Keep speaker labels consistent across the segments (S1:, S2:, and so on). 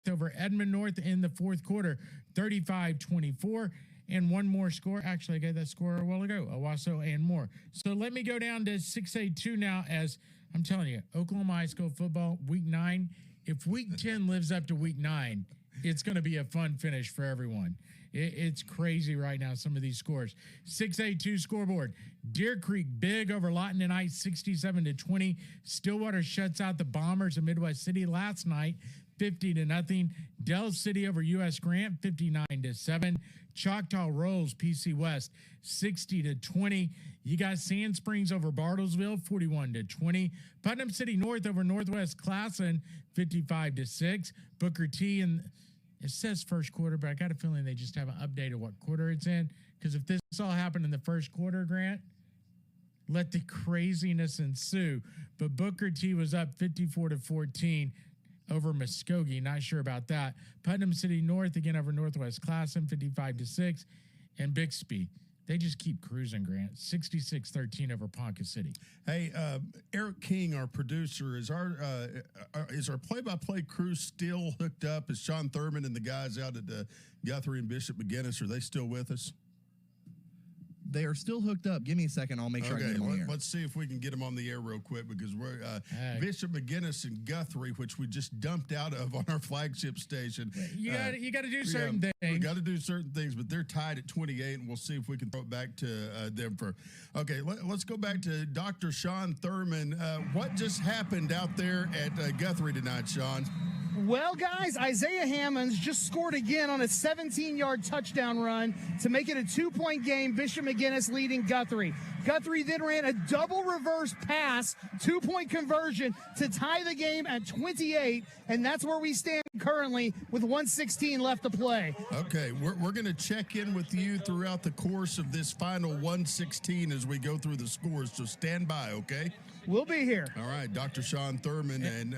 S1: over Edmond North in the fourth quarter, 35-24. And one more score. Actually, I got that score a while ago. Owasso and more. So let me go down to 6A2 now. As I'm telling you, Oklahoma high school football, week 9. If week 10 lives up to week 9, it's going to be a fun finish for everyone. It's crazy right now, some of these scores. 6A2 scoreboard. Deer Creek big over Lawton tonight, 67-20. Stillwater shuts out the Bombers of Midwest City last night, 50-0. Del City over U.S. Grant, 59-7. Choctaw rolls PC West, 60-20. You got Sand Springs over Bartlesville, 41-20. Putnam City North over Northwest Classen, 55-6. Booker T, and it says first quarter, but I got a feeling they just haven't updated what quarter it's in. Because if this all happened in the first quarter, Grant, let the craziness ensue. But Booker T was up 54-14 over Muskogee. Not sure about that. Putnam City North again over Northwest Classen, 55-6. And Bixby, they just keep cruising, Grant. 66-13 over Ponca City.
S2: Hey, Eric King, our producer, is our play-by-play crew still hooked up? Is Sean Thurman and the guys out at Guthrie and Bishop McGinnis, are they still with us?
S3: They are still hooked up. Give me a second. I'll make sure I get them on the air.
S2: Let's see if we can get them on the air real quick, because we're Bishop McGinnis and Guthrie, which we just dumped out of on our flagship station.
S1: You got to do certain things.
S2: We got to do certain things, but they're tied at 28, and we'll see if we can throw it back to them for. Okay, let's go back to Dr. Sean Thurman. What just happened out there at Guthrie tonight, Sean?
S4: Well, guys, Isaiah Hammonds just scored again on a 17-yard touchdown run to make it a 2-point game. Bishop McGinnis leading Guthrie. Guthrie then ran a double reverse pass, 2-point conversion to tie the game at 28, and that's where we stand currently with 1:16 left to play.
S2: Okay, we're going to check in with you throughout the course of this final 1:16 as we go through the scores, so stand by, okay?
S4: We'll be here.
S2: All right, Dr. Sean Thurman, and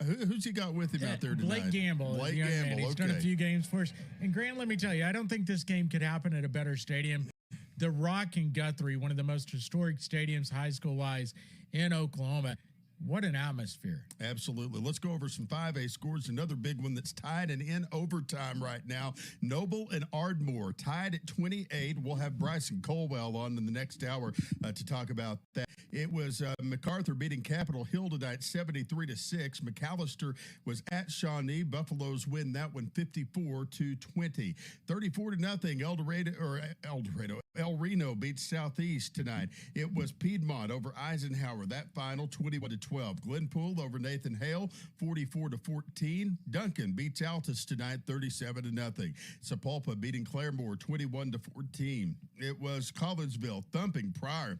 S2: who's he got with him out there tonight?
S1: Blake Gamble.
S2: Blake Gamble,
S1: He's done a few games for us. And Grant, let me tell you, I don't think this game could happen at a better stadium. The Rock in Guthrie, one of the most historic stadiums high school-wise in Oklahoma. What an atmosphere.
S2: Absolutely. Let's go over some 5A scores. Another big one that's tied and in overtime right now. Noble and Ardmore tied at 28. We'll have Bryson Colwell on in the next hour to talk about that. It was MacArthur beating Capitol Hill tonight 73-6. McAllister was at Shawnee. Buffaloes win that one 54-20. 34-0. El Reno beats Southeast tonight. It was Piedmont over Eisenhower. That final 21-12. Glenpool over Nathan Hale 44-14. Duncan beats Altus tonight 37-0. Sapulpa beating Claremore 21-14. It was Collinsville thumping Pryor.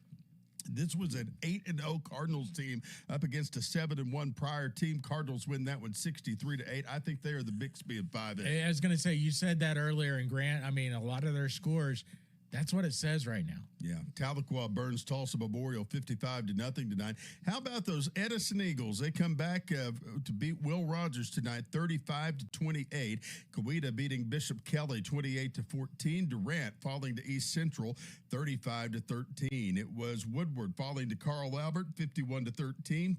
S2: This was an 8-0 Cardinals team up against a 7-1 Pryor team. Cardinals win that one 63-8. I think they are the Bixby of 5A.
S1: I was going to say, you said that earlier, and Grant, I mean, a lot of their scores, that's what it says right now.
S2: Yeah, Tahlequah burns Tulsa Memorial 55-0 tonight. How about those Edison Eagles? They come back to beat Will Rogers tonight, 35-28. Coweta beating Bishop Kelly 28-14. Durant falling to East Central 35-13. It was Woodward falling to Carl Albert 51-13.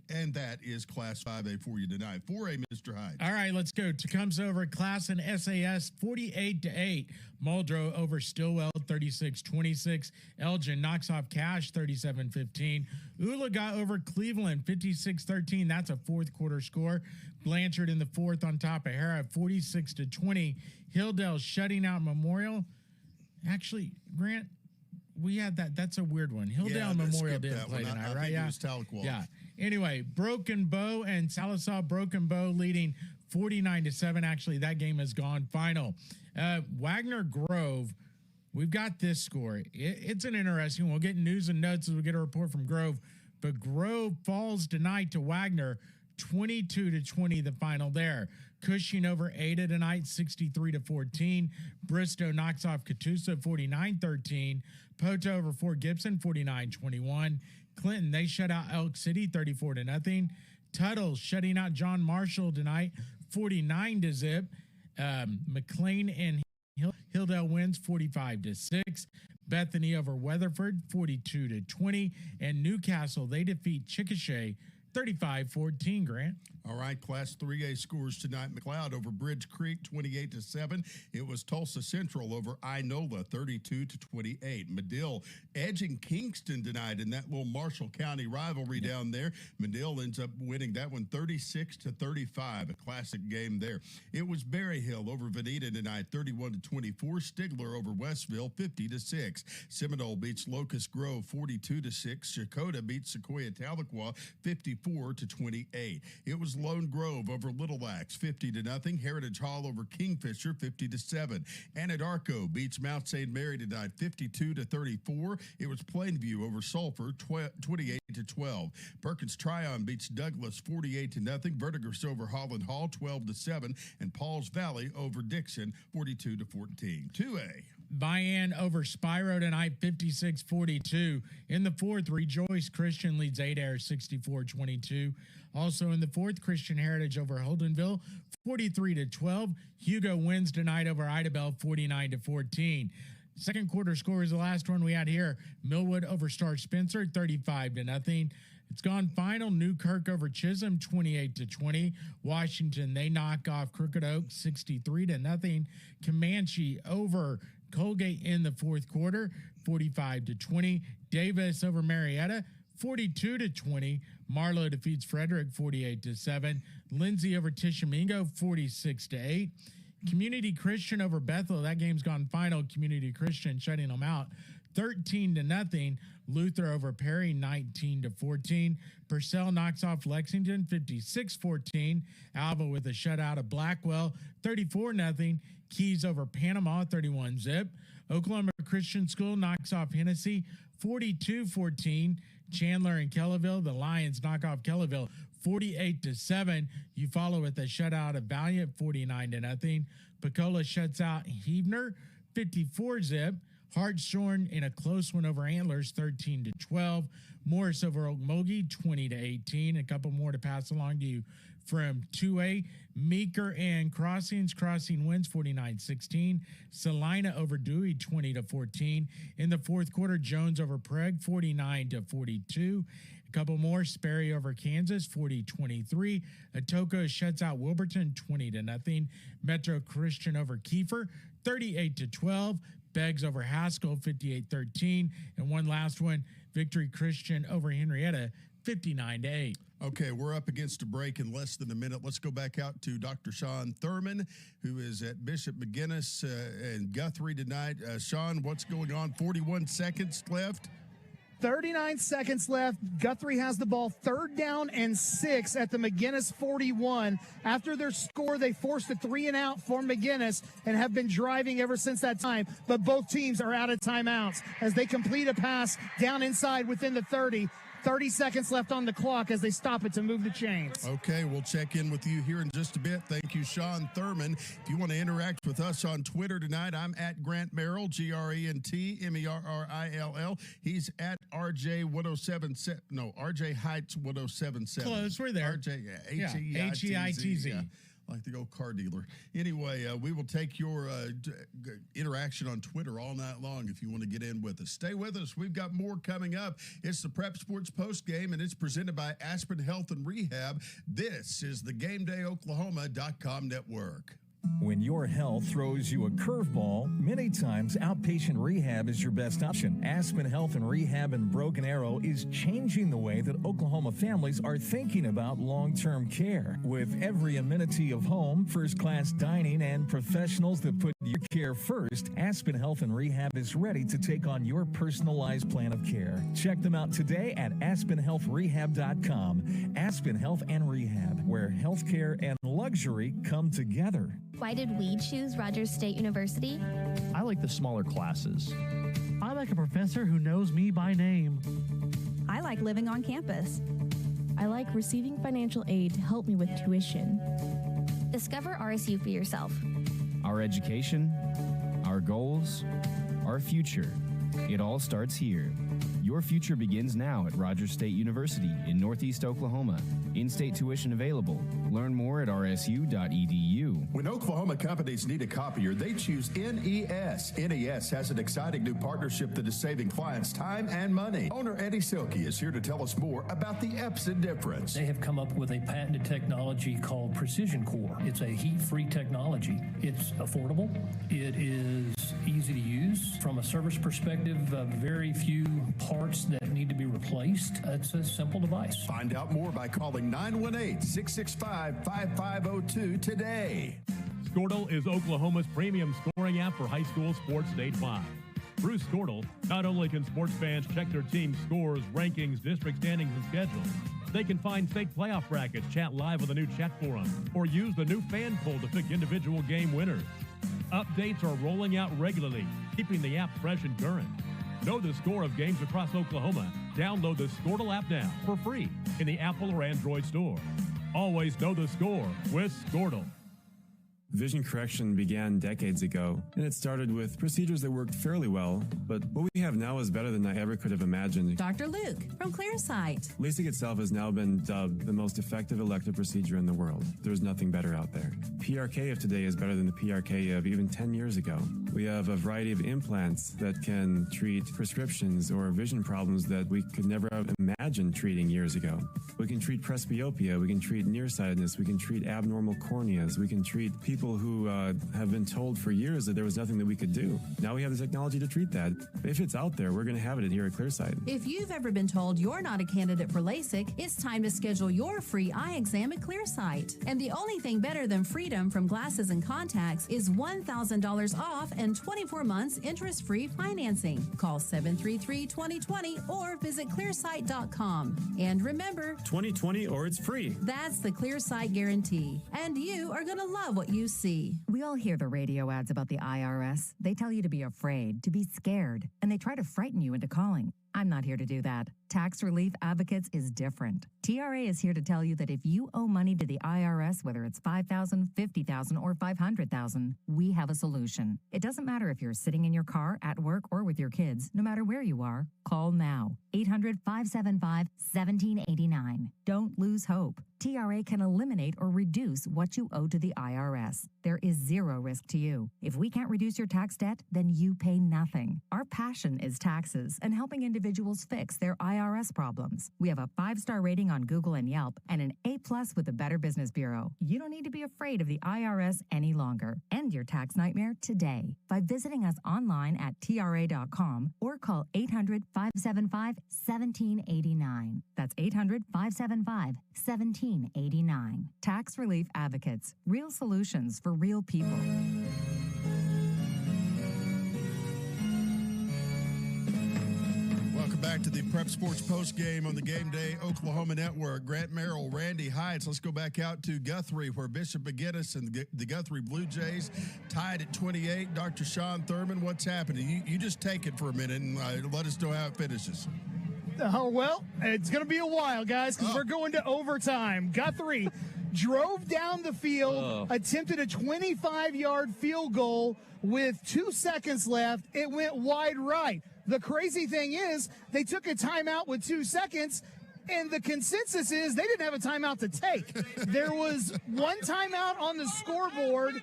S2: And that is Class 5A for you tonight. 4A, Mr. Hyde.
S1: All right, let's go. Tecumseh over Class and SAS, 48-8. Muldrow over Stillwell, 36-26. Elgin knocks off Cache, 37-15. Oologah over Cleveland, 56-13. That's a fourth quarter score. Blanchard in the fourth on top of Hara, 46-20. Hilldale shutting out Memorial. Actually, Grant, we had that. That's a weird one. Hilldale and Memorial didn't play tonight, right?
S2: Yeah. It was Tahlequah.
S1: Yeah. Anyway, Broken Bow and Sallisaw. Broken Bow leading 49-7. Actually, that game has gone final. Wagner Grove, we've got this score. It's an interesting one. We'll get news and notes as we get a report from Grove. But Grove falls tonight to Wagner, 22-20, the final there. Cushing over Ada tonight, 63-14. Bristow knocks off Catoosa, 49-13. Poto over Fort Gibson, 49-21. Clinton, they shut out Elk City, 34-0. Tuttle shutting out John Marshall tonight, 49-0. McLean and Hilldale wins 45-6. Bethany over Weatherford, 42-20. And Newcastle, they defeat Chickasha, 35-14, Grant.
S2: All right, Class 3A scores tonight. McLeod over Bridge Creek, 28-7. It was Tulsa Central over Inola, 32-28. Medill edging Kingston tonight in that little Marshall County rivalry down there. Medill ends up winning that one 36-35, a classic game there. It was Berry Hill over Veneta tonight, 31-24. Stigler over Westville, 50-6. Seminole beats Locust Grove, 42-6. Shakota beats Sequoia Tahlequah, 54-28. It was Lone Grove over Little Axe, 50-0. Heritage Hall over Kingfisher, 50-7. Anadarko beats Mount St. Mary tonight, 52-34. It was Plainview over Sulphur, 28-12. Perkins Tryon beats Douglas, 48-0. Verdigris over Holland Hall, 12-7. And Pauls Valley over Dixon, 42-14. 2A.
S1: Vian over Spiro tonight, 56-42. In the fourth, Rejoice Christian leads Adair 64-22. Also in the fourth, Christian Heritage over Holdenville, 43-12. Hugo wins tonight over Idabel, 49-14. Second quarter score is the last one we had here. Millwood over Star Spencer, 35-0. It's gone final. Newkirk over Chisholm, 28-20. Washington, they knock off Crooked Oak, 63-0. Comanche over Colgate in the fourth quarter, 45-20. Davis over Marietta, 42-20. Marlowe defeats Frederick, 48-7. Lindsay over Tishomingo, 46-8. Community Christian over Bethel. That game's gone final. Community Christian shutting them out, 13-0. Luther over Perry, 19-14. Purcell knocks off Lexington, 56-14. Alva with a shutout of Blackwell, 34-0. Keys over Panama, 31-zip. Oklahoma Christian School knocks off Hennessy, 42-14. Chandler and Kellyville, the Lions knock off Kellyville, 48-7. You follow with a shutout of Valiant, 49-0. Pecola shuts out Heavener, 54-zip. Hartshorn in a close one over Antlers, 13-12. Morris over Okmulgee, 20-18. A couple more to pass along to you from 2A. Meeker and Crossings. Crossing wins 49-16. Salina over Dewey, 20-14. In the fourth quarter, Jones over Prague, 49-42. A couple more. Sperry over Kansas, 40-23. Atoka shuts out Wilburton, 20-0. Metro Christian over Kiefer, 38-12. Beggs over Haskell, 58-13. And one last one, Victory Christian over Henrietta, 59-8.
S2: Okay, we're up against a break in less than a minute. Let's go back out to Dr. Sean Thurman, who is at Bishop McGinnis and Guthrie tonight. Sean, what's going on? 41 seconds left.
S4: 39 seconds left. Guthrie has the ball, 3rd down and 6 at the McGinnis 41. After their score, they forced a 3-and-out for McGinnis and have been driving ever since that time. But both teams are out of timeouts as they complete a pass down inside within the 30. 30 seconds left on the clock as they stop it to move the chains.
S2: Okay, we'll check in with you here in just a bit. Thank you, Sean Thurman. If you want to interact with us on Twitter tonight, I'm at Grant Merrill, GrentMerrill. He's at RJ107. No, RJ Heights 1077.
S1: Close, we're there.
S2: RJ
S1: Heitz.
S2: Yeah. Like the old car dealer. Anyway, we will take your interaction on Twitter all night long if you want to get in with us. Stay with us. We've got more coming up. It's the Prep Sports Post Game, and it's presented by Aspen Health and Rehab. This is the GameDayOklahoma.com network.
S5: When your health throws you a curveball, many times outpatient rehab is your best option. Aspen Health and Rehab in Broken Arrow is changing the way that Oklahoma families are thinking about long-term care. With every amenity of home, first-class dining, and professionals that put your care first, Aspen Health and Rehab is ready to take on your personalized plan of care. Check them out today at aspenhealthrehab.com. Aspen Health and Rehab, where healthcare and luxury come together.
S6: Why did we choose Rogers State University?
S7: I like the smaller classes.
S8: I like a professor who knows me by name.
S9: I like living on campus.
S10: I like receiving financial aid to help me with tuition.
S6: Discover RSU for yourself.
S7: Our education, our goals, our future. It all starts here. Your future begins now at Rogers State University in Northeast Oklahoma. In-state tuition available. Learn more at rsu.edu.
S11: When Oklahoma companies need a copier, they choose NES. NES has an exciting new partnership that is saving clients time and money. Owner Eddie Silkey is here to tell us more about the Epson difference.
S12: They have come up with a patented technology called Precision Core. It's a heat-free technology. It's affordable. It is easy to use. From a service perspective, very few parts that need to be replaced. It's a simple device.
S11: Find out more by calling 918-665-5502 today.
S13: Squirtle is Oklahoma's premium scoring app for high school sports statewide. Through Squirtle, not only can sports fans check their team's scores, rankings, district standings, and schedules, they can find state playoff brackets, chat live with a new chat forum, or use the new fan poll to pick individual game winners. Updates are rolling out regularly, keeping the app fresh and current. Know the score of games across Oklahoma. Download the Squirtle app now for free in the Apple or Android store. Always know the score with Squirtle.
S14: Vision correction began decades ago, and it started with procedures that worked fairly well, but what we have now is better than I ever could have imagined.
S15: Dr. Luke from ClearSight.
S14: LASIK itself has now been dubbed the most effective elective procedure in the world. There's nothing better out there. PRK of today is better than the PRK of even 10 years ago. We have a variety of implants that can treat prescriptions or vision problems that we could never have imagined treating years ago. We can treat presbyopia, we can treat nearsightedness, we can treat abnormal corneas, we can treat people who have been told for years that there was nothing that we could do. Now we have the technology to treat that. If it's out there, we're going to have it here at ClearSight.
S15: If you've ever been told you're not a candidate for LASIK, it's time to schedule your free eye exam at ClearSight. And the only thing better than freedom from glasses and contacts is $1,000 off and 24 months interest-free financing. Call 733-2020 or visit clearsight.com. And remember,
S14: 2020 or it's free.
S15: That's the ClearSight guarantee. And you are going to love what you see.
S16: We all hear the radio ads about the IRS. They tell you to be afraid, to be scared, and they try to frighten you into calling. I'm not here to do that. Tax Relief Advocates is different. TRA is here to tell you that if you owe money to the IRS, whether it's $5,000, $50,000, or $500,000, we have a solution. It doesn't matter if you're sitting in your car, at work, or with your kids. No matter where you are, call now. 800-575-1789. Don't lose hope. TRA can eliminate or reduce what you owe to the IRS. There is zero risk to you. If we can't reduce your tax debt, then you pay nothing. Our passion is taxes and helping individuals fix their IRS problems. We have a 5-star rating on Google and Yelp and an A+ with the Better Business Bureau. You don't need to be afraid of the IRS any longer. End your tax nightmare today by visiting us online at TRA.com or call 800-575-1789. That's 800-575-1789. Tax Relief Advocates. Real solutions for real people.
S2: Welcome back to the Prep Sports Post Game on the Game Day Oklahoma Network. Grant Merrill, Randy Heights. Let's go back out to Guthrie, where Bishop McGinnis and the Guthrie Blue Jays tied at 28. Dr. Sean Thurman, what's happening? You just take it for a minute and let us know how it finishes.
S4: Oh, well, it's going to be a while, guys, because we're going to overtime. Guthrie drove down the field, attempted a 25-yard field goal with 2 seconds left. It went wide right. The crazy thing is they took a timeout with 2 seconds, and the consensus is they didn't have a timeout to take. There was one timeout on the scoreboard.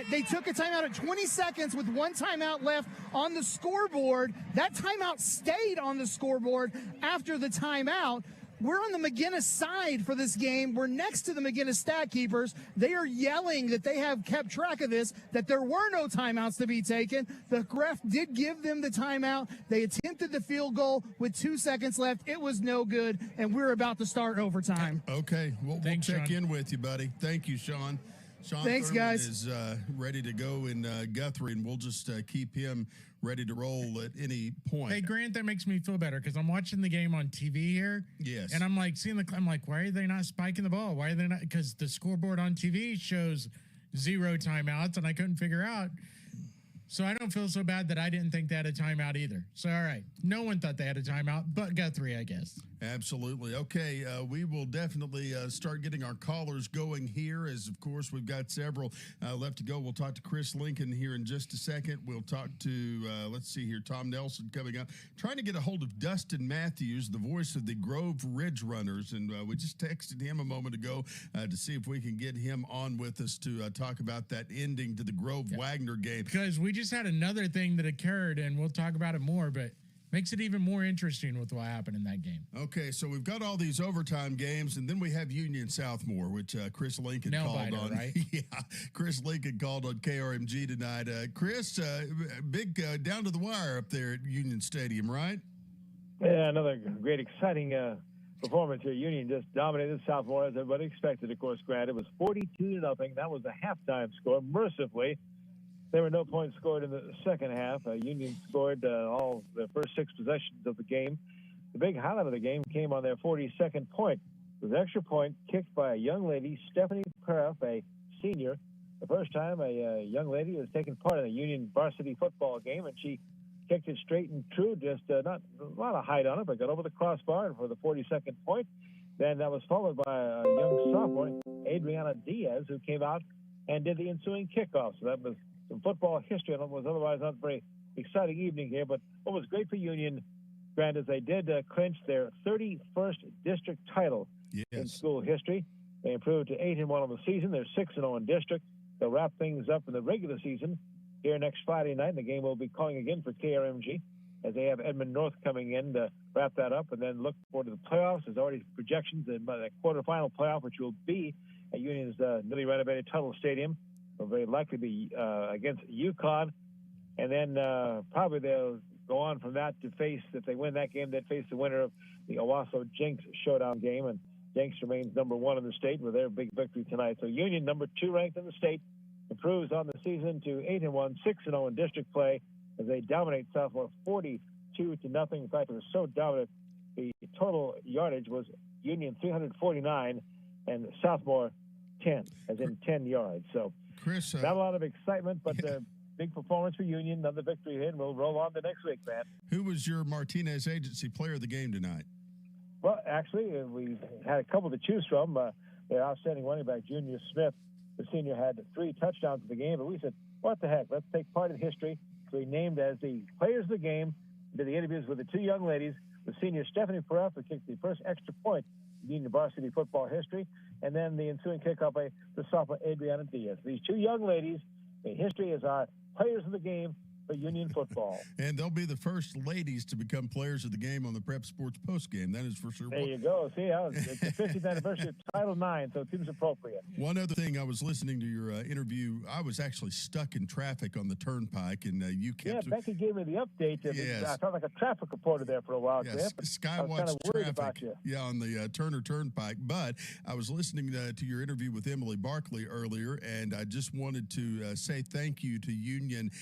S4: They took a timeout at 20 seconds with one timeout left on the scoreboard. That timeout stayed on the scoreboard after the timeout. We're on the McGinnis side for this game. We're next to the McGinnis stat keepers. They are yelling that they have kept track of this, that there were no timeouts to be taken. The ref did give them the timeout. They attempted the field goal with 2 seconds left. It was no good, and we're about to start overtime.
S2: Okay, we'll check in with you, buddy. Thank you, Sean. Sean
S4: Thanks,
S2: Thurman
S4: guys.
S2: is ready to go in Guthrie, and we'll just keep him ready to roll at any point.
S1: Hey, Grant, that makes me feel better because I'm watching the game on TV here.
S2: Yes.
S1: And I'm like I'm like, why are they not spiking the ball? Why are they not? Because the scoreboard on TV shows 0 timeouts, and I couldn't figure out. So I don't feel so bad that I didn't think they had a timeout either. So, all right. No one thought they had a timeout, but Guthrie, I guess.
S2: Absolutely. Okay, we will definitely start getting our callers going here, as of course we've got several left to go. We'll talk to Chris Lincoln here in just a second. We'll talk to, let's see here, Tom Nelson coming up. Trying to get a hold of Dustin Matthews, the voice of the Grove Ridge Runners, and we just texted him a moment ago to see if we can get him on with us to talk about that ending to the Grove Wagner game.
S1: Because we just had another thing that occurred, and we'll talk about it more, but makes it even more interesting with what happened in that game.
S2: Okay, so we've got all these overtime games, and then we have Union Southmore, which Chris Lincoln called on.
S1: Right?
S2: Yeah, Chris Lincoln called on KRMG tonight. Chris, big down to the wire up there at Union Stadium, right?
S17: Yeah, another great, exciting performance here. Union just dominated Southmore, as everybody expected, of course, Grant. It was 42-0. That was the halftime score. Mercifully, there were no points scored in the second half. Union scored all the first 6 possessions of the game. The big highlight of the game came on their 42nd point. It was an extra point kicked by a young lady, Stephanie Peruff, a senior. The first time a young lady has taken part in a Union varsity football game, and she kicked it straight and true, just not a lot of height on it, but got over the crossbar for the 42nd point. Then that was followed by a young sophomore, Adriana Diaz, who came out and did the ensuing kickoff. So that was some football history on what was otherwise not very exciting evening here. But what was great for Union, Grant, is they did clinch their 31st district title in school history. They improved to 8-1 on the season. They're 6-0 in district. They'll wrap things up in the regular season here next Friday night. The game will be calling again for KRMG as they have Edmond North coming in to wrap that up, and then look forward to the playoffs. There's already projections in the quarterfinal playoff, which will be at Union's newly renovated Tuttle Stadium. Will very likely be against UConn, and then probably they'll go on from that to face, if they win that game, they'd face the winner of the Owasso-Jenks showdown game, and Jenks remains number 1 in the state with their big victory tonight. So Union, number 2 ranked in the state, improves on the season to 8-1, 6-0 in district play as they dominate Southmore 42-0. In fact, it was so dominant, the total yardage was Union 349 and Southmore 10, as in 10 yards. So
S2: Chris,
S17: not a lot of excitement, but big performance for Union. Another victory here, and we'll roll on to next week, man.
S2: Who was your Martinez Agency player of the game tonight?
S17: Well, actually, we had a couple to choose from. Their outstanding running back, Junior Smith, the senior, had 3 touchdowns in the game, but we said, what the heck, let's take part in history. So he named as the players of the game, did the interviews with the 2 young ladies, the senior Stephanie Peruff, who kicked the first extra point in Union varsity football history, and then the ensuing kickoff by the sophomore Adriana Diaz. These 2 young ladies in history as our players of the game for Union football.
S2: And they'll be the first ladies to become players of the game on the Prep Sports postgame. That is for sure.
S17: There you go. See, it's the 50th anniversary of Title IX, so it seems appropriate.
S2: One other thing, I was listening to your interview. I was actually stuck in traffic on the turnpike, and you kept...
S17: Yeah, Becky gave me the update.
S2: Yes.
S17: I felt like a traffic reporter there for a while.
S2: Yes, Skywatch traffic. Yeah, on the Turner Turnpike. But I was listening to your interview with Emily Barkley earlier, and I just wanted to say thank you to Union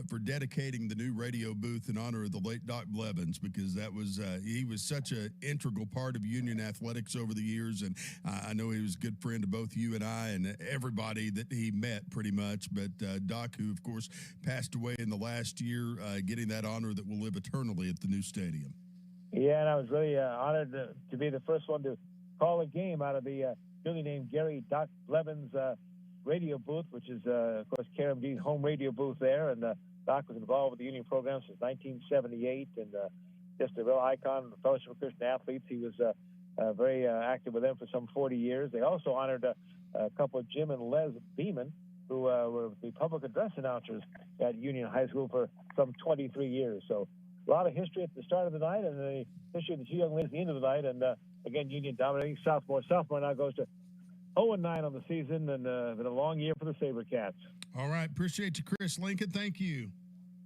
S2: for dedicating the new radio booth in honor of the late Doc Blevins, because that was he was such an integral part of Union athletics over the years, and I know he was a good friend to both you and I and everybody that he met pretty much. But Doc, who of course passed away in the last year, getting that honor that will live eternally at the new stadium.
S17: Yeah, and I was really honored to be the first one to call a game out of the newly named Gary Doc Blevins radio booth, which is, of course, KRMG's home radio booth there. And Doc was involved with the Union program since 1978, and just a real icon of the Fellowship of Christian Athletes. He was very active with them for some 40 years. They also honored a couple of Jim and Les Beeman, who were the public address announcers at Union High School for some 23 years. So a lot of history at the start of the night, and the history of the 2 young ladies at the end of the night. And again, Union dominating Southmore. Southmore now goes to 0-9 on the season, and been a long year for the SaberCats.
S2: All right. Appreciate you, Chris Lincoln. Thank you.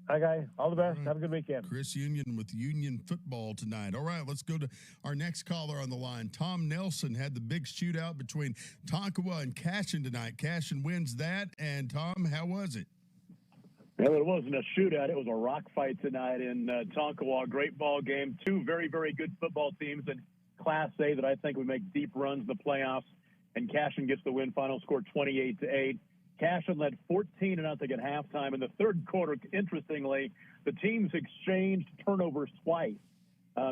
S17: Hi, guys. All the best. Have a good weekend.
S2: Chris Union with Union football tonight. All right, let's go to our next caller on the line. Tom Nelson had the big shootout between Tonkawa and Cashin tonight. Cashin wins that. And, Tom, how was it?
S18: Well, it wasn't a shootout. It was a rock fight tonight in Tonkawa. Great ball game. 2 very, very good football teams in Class A that I think would make deep runs in the playoffs. And Cashin gets the win. Final score 28-8. Cashin led 14-0 at halftime. In the third quarter, interestingly, the teams exchanged turnovers twice,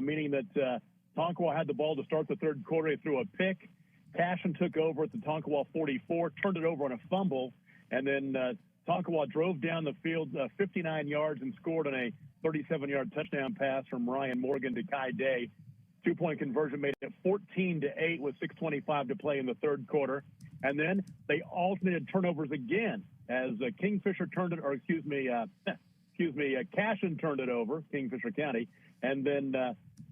S18: meaning that Tonkawa had the ball to start the third quarter. He threw a pick. Cashin took over at the Tonkawa 44, turned it over on a fumble, and then Tonkawa drove down the field 59 yards and scored on a 37-yard touchdown pass from Ryan Morgan to Kai Day. Two-point conversion made it 14-8 with 6:25 to play in the third quarter. And then they alternated turnovers again as Kingfisher turned it, or excuse me, Cashin turned it over, Kingfisher County, and then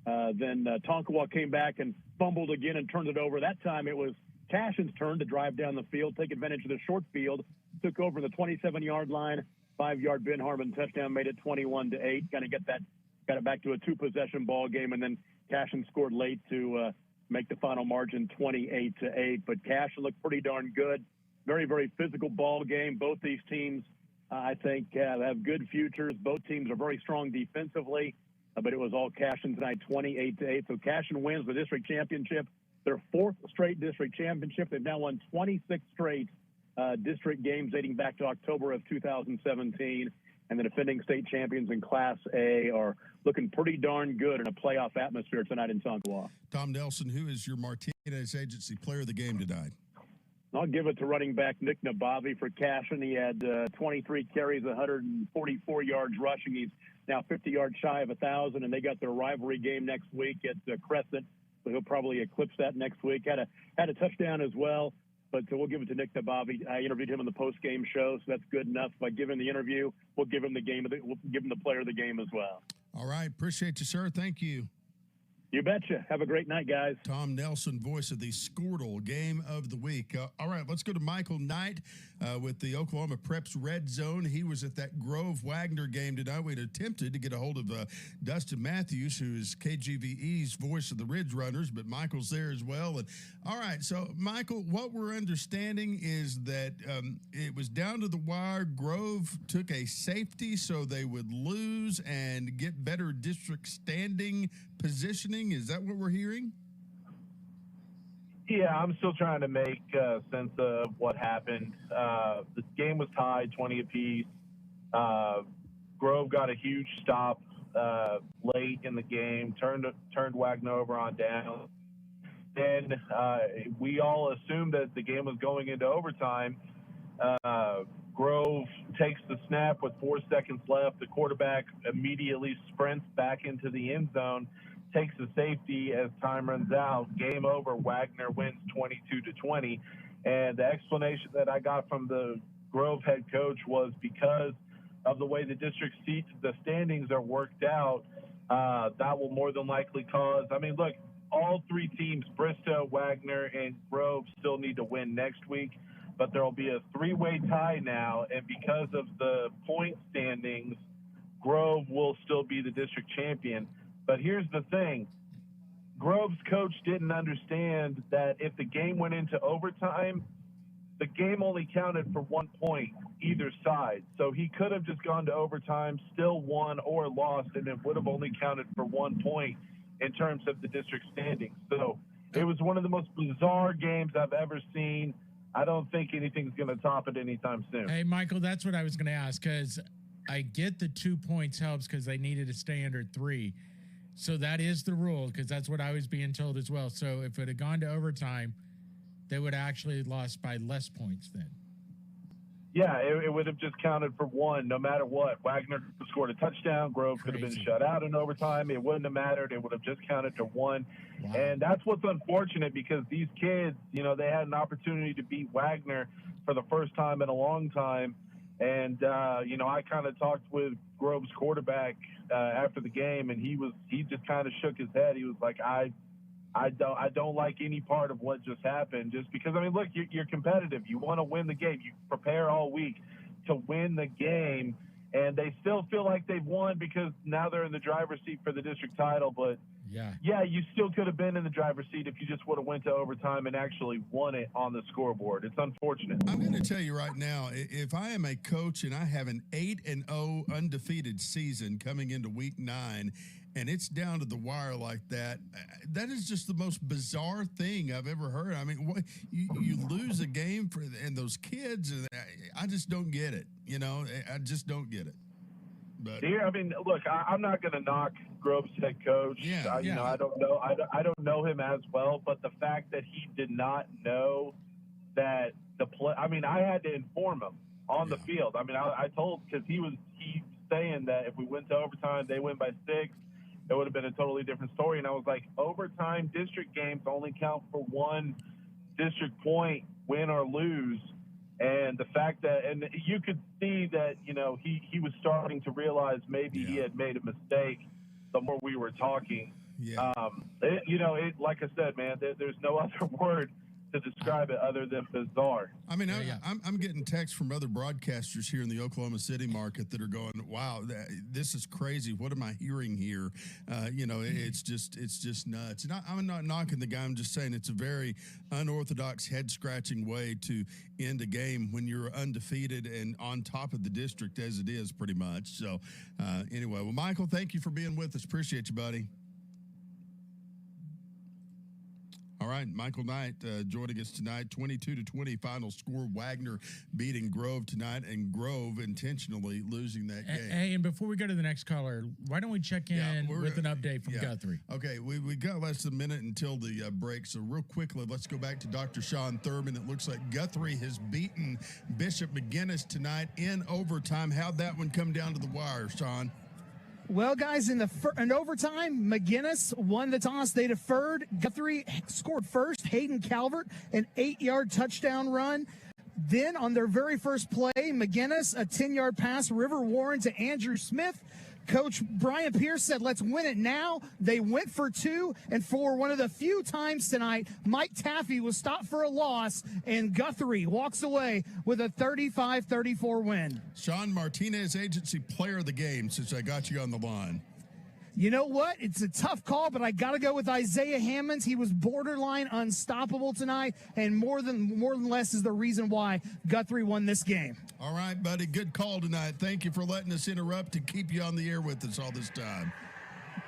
S18: Tonkawa came back and fumbled again and turned it over. That time it was Cashin's turn to drive down the field, take advantage of the short field, took over the 27-yard line, 5-yard Ben Harmon touchdown, made it 21-8. Got it back to a 2-possession ball game, and then Cashin scored late to make the final margin 28-8. But Cashin looked pretty darn good. Very, very physical ball game. Both these teams, I think, have good futures. Both teams are very strong defensively, but it was all Cashin tonight, 28-8. So Cashin wins the district championship, their 4th straight district championship. They've now won 26 straight district games dating back to October of 2017. And the defending state champions in Class A are looking pretty darn good in a playoff atmosphere tonight in Tonkawa.
S2: Tom Nelson, who is your Martinez Agency player of the game tonight?
S18: I'll give it to running back Nick Nabavi for Cashin. He had 23 carries, 144 yards rushing. He's now 50 yards shy of 1,000, and they got their rivalry game next week at Crescent, so he'll probably eclipse that next week. Had a touchdown as well. But we'll give it to Nick Nabavi. I interviewed him on the post-game show, so that's good enough. By giving the interview, we'll give him the player of the game as well.
S2: All right. Appreciate you, sir. Thank you.
S18: You betcha. Have a great night, guys.
S2: Tom Nelson, voice of the Squirtle Game of the Week. All right, let's go to Michael Knight with the Oklahoma Preps Red Zone. He was at that Grove Wagner game tonight. We'd attempted to get a hold of Dustin Matthews, who is KGVE's voice of the Ridge Runners, but Michael's there as well. And all right, so Michael, what we're understanding is that it was down to the wire. Grove took a safety so they would lose and get better district standing positioning. Is that what we're hearing?
S19: Yeah, I'm still trying to make sense of what happened. The game was tied 20 apiece. Grove got a huge stop late in the game, turned Wagner over on down. Then we all assumed that the game was going into overtime. Grove takes the snap with 4 seconds left. The quarterback immediately sprints back into the end zone, takes the safety as time runs out. Game over. Wagner wins 22-20. And the explanation that I got from the Grove head coach was because of the way the district seats, the standings are worked out, that will more than likely cause, I mean, look, all 3 teams, Bristow, Wagner, and Grove, still need to win next week. But there will be a 3-way tie now, and because of the point standings, Grove will still be the district champion. But here's the thing. Grove's coach didn't understand that if the game went into overtime, the game only counted for 1 point either side. So he could have just gone to overtime, still won or lost, and it would have only counted for 1 point in terms of the district standings. So it was one of the most bizarre games I've ever seen. I don't think anything's going to top it anytime soon.
S1: Hey, Michael, that's what I was going to ask, because I get the 2 points helps because they needed to stay under 3. So that is the rule, because that's what I was being told as well. So if it had gone to overtime, they would have actually lost by less points then.
S19: Yeah, it would have just counted for 1 no matter what. Wagner scored a touchdown. Grove could have been shut out in overtime. It wouldn't have mattered. It would have just counted to 1. Wow. And that's what's unfortunate, because these kids, you know, they had an opportunity to beat Wagner for the first time in a long time. And, you know, I kind of talked with Grove's quarterback after the game, and he just kind of shook his head. He was like, I don't like any part of what just happened, just because, I mean, look, you're competitive. You want to win the game. You prepare all week to win the game, and they still feel like they've won because now they're in the driver's seat for the district title. But, yeah, you still could have been in the driver's seat if you just would have went to overtime and actually won it on the scoreboard. It's unfortunate.
S2: I'm going to tell you right now, if I am a coach and I have an 8-0 undefeated season coming into week 9, and it's down to the wire like that, that is just the most bizarre thing I've ever heard. I mean, you lose a game and those kids, I just don't get it. You know, I just don't get it. But
S19: Here, I mean, look, I'm not going to knock Grove's head coach.
S2: Yeah,
S19: You know, I don't know. I don't know him as well, but the fact that he did not know that the play. I mean, I had to inform him on the field. I mean, I told because he's saying that if we went to overtime, they win by 6. It would have been a totally different story. And I was like, overtime district games only count for 1 district point, win or lose. And the fact that, and you could see that, you know, he was starting to realize maybe he had made a mistake the more we were talking.
S2: Yeah.
S19: Like I said, man, there's no other word to describe it other than bizarre.
S2: I mean, I'm getting texts from other broadcasters here in the Oklahoma City market that are going, "Wow, this is crazy. What am I hearing here?" It's just nuts. And I'm not knocking the guy. I'm just saying it's a very unorthodox, head scratching way to end a game when you're undefeated and on top of the district as it is, pretty much. So, anyway, well, Michael, thank you for being with us. Appreciate you, buddy. All right, Michael Knight joining us tonight, 22-20 final score. Wagner beating Grove tonight, and Grove intentionally losing that game.
S1: Hey, and before we go to the next caller, why don't we check in with an update from Guthrie?
S2: Okay, we got less than a minute until the break, so real quickly, let's go back to Dr. Sean Thurman. It looks like Guthrie has beaten Bishop McGinnis tonight in overtime. How'd that one come down to the wire, Sean?
S4: Well, guys, in overtime, McGinnis won the toss. They deferred. Guthrie scored first. Hayden Calvert, an 8-yard touchdown run. Then on their very first play, McGinnis, a 10-yard pass, River Warren to Andrew Smith. Coach Brian Pierce said, let's win it now. They went for 2, and for one of the few times tonight, Mike Taffy was stopped for a loss, and Guthrie walks away with a 35-34 win.
S2: Sean Martinez, Agency Player of the Game, since I got you on the line.
S4: You know what? It's a tough call, but I got to go with Isaiah Hammonds. He was borderline unstoppable tonight, and more than less is the reason why Guthrie won this game.
S2: All right, buddy. Good call tonight. Thank you for letting us interrupt and keep you on the air with us all this time.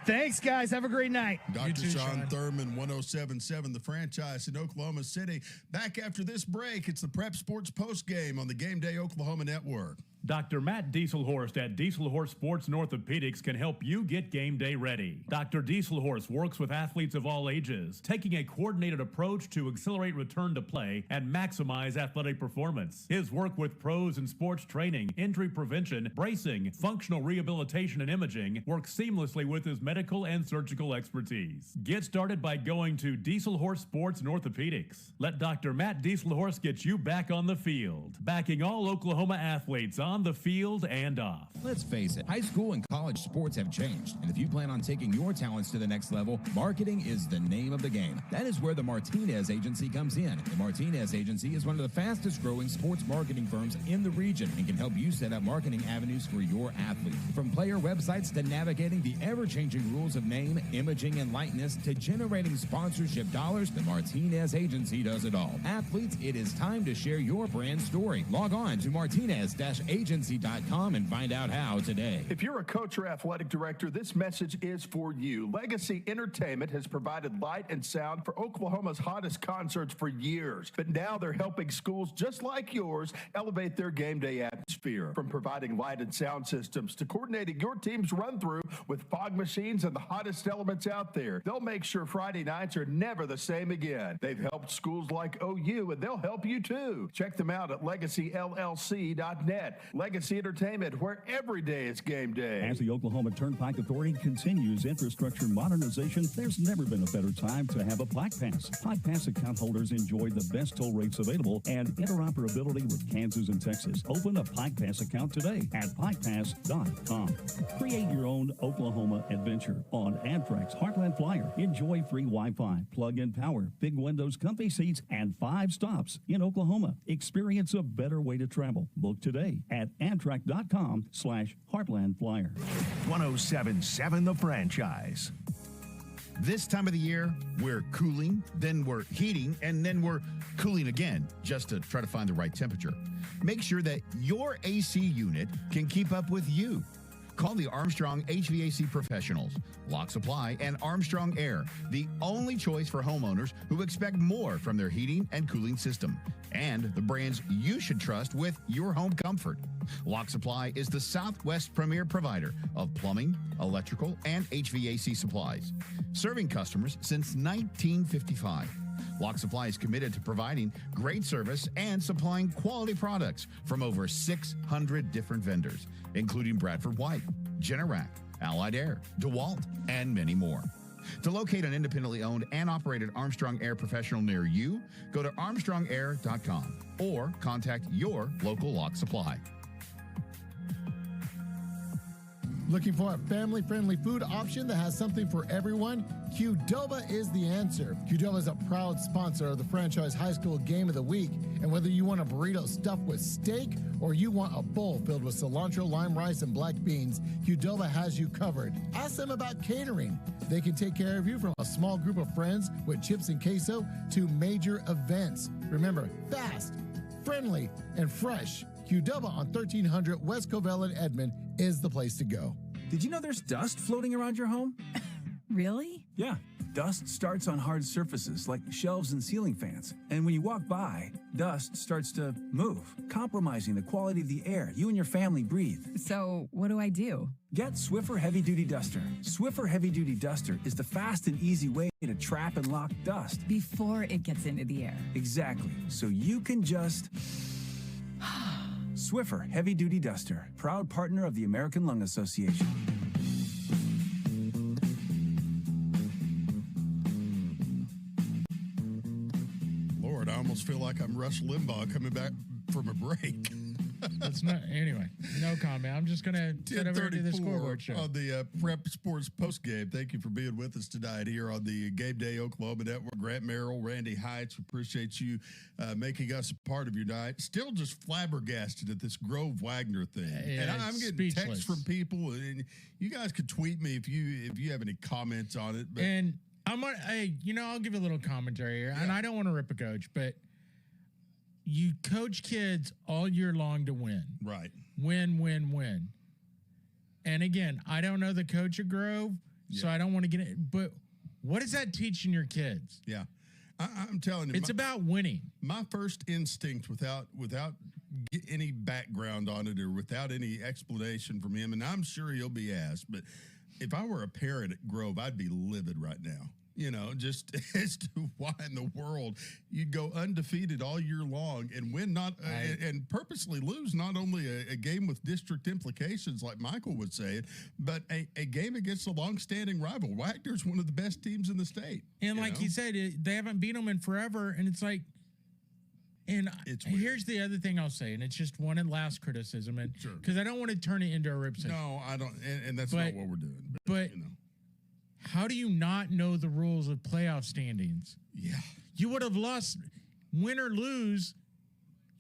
S4: Thanks, guys. Have a great night.
S2: Dr. Sean Thurman, 107.7 The Franchise in Oklahoma City. Back after this break, it's the Prep Sports Postgame on the Game Day Oklahoma Network.
S13: Dr. Matt Dieselhorst at Dieselhorst Sports and Orthopedics can help you get game day ready. Dr. Dieselhorst works with athletes of all ages, taking a coordinated approach to accelerate return to play and maximize athletic performance. His work with pros in sports training, injury prevention, bracing, functional rehabilitation, and imaging works seamlessly with his medical and surgical expertise. Get started by going to Dieselhorst Sports and Orthopedics. Let Dr. Matt Dieselhorst get you back on the field, backing all Oklahoma athletes on the field and off.
S20: Let's face it, high school and college sports have changed, and if you plan on taking your talents to the next level, marketing is the name of the game. That is where the Martinez Agency comes in. The Martinez Agency is one of the fastest growing sports marketing firms in the region and can help you set up marketing avenues for your athletes. From player websites to navigating the ever-changing rules of name, imaging, and likeness to generating sponsorship dollars, the Martinez Agency does it all. Athletes, it is time to share your brand story. Log on to martinez-agency.com and find out how today.
S11: If you're a coach or athletic director, this message is for you. Legacy Entertainment has provided light and sound for Oklahoma's hottest concerts for years, but now they're helping schools just like yours elevate their game day atmosphere. From providing light and sound systems to coordinating your team's run-through with fog machines and the hottest elements out there, they'll make sure Friday nights are never the same again. They've helped schools like OU, and they'll help you too. Check them out at legacyllc.net. Legacy Entertainment, where every day is game day.
S21: As the Oklahoma Turnpike Authority continues infrastructure modernization, there's never been a better time to have a Pike Pass. Pike Pass account holders enjoy the best toll rates available and interoperability with Kansas and Texas. Open a Pike Pass account today at pikepass.com. Create your own Oklahoma adventure on Amtrak's Heartland Flyer. Enjoy free Wi-Fi, plug-in power, big windows, comfy seats, and 5 stops in Oklahoma. Experience a better way to travel. Book today at Amtrak.com/HeartlandFlyer.
S22: 107.7 The Franchise. This time of the year, we're cooling, then we're heating, and then we're cooling again just to try to find the right temperature. Make sure that your AC unit can keep up with you. Call the Armstrong HVAC professionals, Lock Supply, and Armstrong Air, the only choice for homeowners who expect more from their heating and cooling system, and the brands you should trust with your home comfort. Lock Supply is the Southwest premier provider of plumbing, electrical, and HVAC supplies, serving customers since 1955. Lock Supply is committed to providing great service and supplying quality products from over 600 different vendors, including Bradford White, Generac, Allied Air, DeWalt, and many more. To locate an independently owned and operated Armstrong Air professional near you, go to armstrongair.com or contact your local Lock Supply.
S3: Looking for a family-friendly food option that has something for everyone? Qdoba is the answer. Qdoba is a proud sponsor of the franchise high school game of the week. And whether you want a burrito stuffed with steak or you want a bowl filled with cilantro, lime rice, and black beans, Qdoba has you covered. Ask them about catering. They can take care of you from a small group of friends with chips and queso to major events. Remember, fast, friendly, and fresh. Qdoba on 1300 West Covell in Edmond is the place to go.
S5: Did you know there's dust floating around your home?
S9: Really?
S5: Yeah. Dust starts on hard surfaces like shelves and ceiling fans. And when you walk by, dust starts to move, compromising the quality of the air you and your family breathe.
S9: So, what do I do?
S5: Get Swiffer Heavy Duty Duster. Swiffer Heavy Duty Duster is the fast and easy way to trap and lock dust.
S9: Before it gets into the air.
S5: Exactly. So you can just... Swiffer Heavy Duty Duster, proud partner of the American Lung Association.
S2: Lord, I almost feel like I'm Rush Limbaugh coming back from a break.
S1: That's not, anyway, no comment. I'm just going to sit over and do the scoreboard show.
S2: On the Prep Sports Postgame. Thank you for being with us tonight here on the Game Day Oklahoma Network. Grant Merrill, Randy Heights, appreciate you making us a part of your night. Still just flabbergasted at this Grove Wagner thing.
S1: Yeah,
S2: and I'm getting texts from people, and you guys could tweet me if you have any comments on it. But
S1: and I'm on, hey, I'll give a little commentary here, and I don't want to rip a coach, but you coach kids all year long to win.
S2: Right.
S1: Win, win, win. And again, I don't know the coach at Grove, so I don't want to get it. But what is that teaching your kids?
S2: Yeah. I'm telling you.
S1: It's about winning.
S2: My first instinct without any background on it or without any explanation from him, and I'm sure he'll be asked, but if I were a parent at Grove, I'd be livid right now. Just as to why in the world you'd go undefeated all year long and win and purposely lose not only a game with district implications, like Michael would say it, but a game against a long-standing rival. Wagner's one of the best teams in the state.
S1: And like he said, they haven't beat them in forever, and it's like, and here's the other thing I'll say, and it's just one and last criticism, and because I don't want to turn it into a rip session.
S2: No, I don't, and that's not what we're doing.
S1: But how do you not know the rules of playoff standings?
S2: Yeah.
S1: You would have lost, win or lose,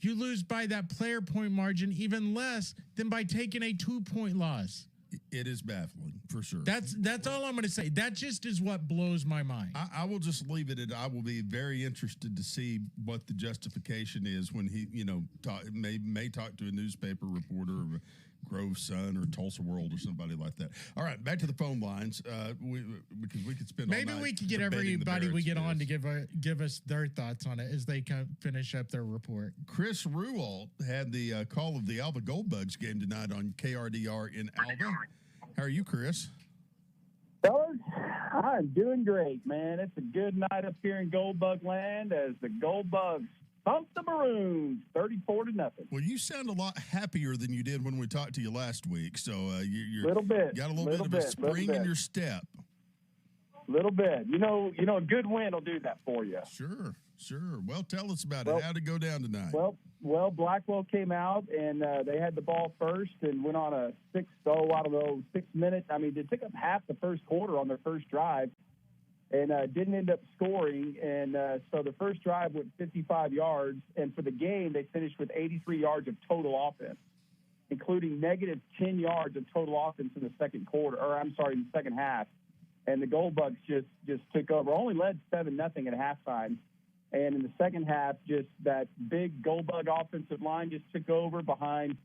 S1: you lose by that player point margin even less than by taking a 2-point loss.
S2: It is baffling, for sure.
S1: That's all I'm going to say. That just is what blows my mind.
S2: I will just leave it at, I will be very interested to see what the justification is when he, may talk to a newspaper reporter or Grove Sun or Tulsa World or somebody like that. All right, back to the phone lines because we could spend
S1: maybe
S2: all night
S1: we could get everybody we get on to give us their thoughts on it as they finish up their report.
S2: Chris Ruwalt had the call of the Alva Goldbugs game tonight on KRDR in Alva. How are you, Chris?
S23: Fellas, I'm doing great, man. It's a good night up here in Goldbug land as the Goldbugs thump the Maroons 34-0.
S2: Well, you sound a lot happier than you did when we talked to you last week. So you're
S23: little bit,
S2: got a little bit of a spring in your step.
S23: Little bit. A good win will do that for you.
S2: Sure. Well, tell us about it. How'd it go down tonight?
S23: Well, Blackwell came out and they had the ball first and went on a 6 minute. I mean, they took up half the first quarter on their first drive and didn't end up scoring. And so the first drive went 55 yards. And for the game, they finished with 83 yards of total offense, including negative 10 yards of total offense in the second half. And the Goldbugs just took over. Only led 7-0 at halftime. And in the second half, just that big Goldbug offensive line just took over behind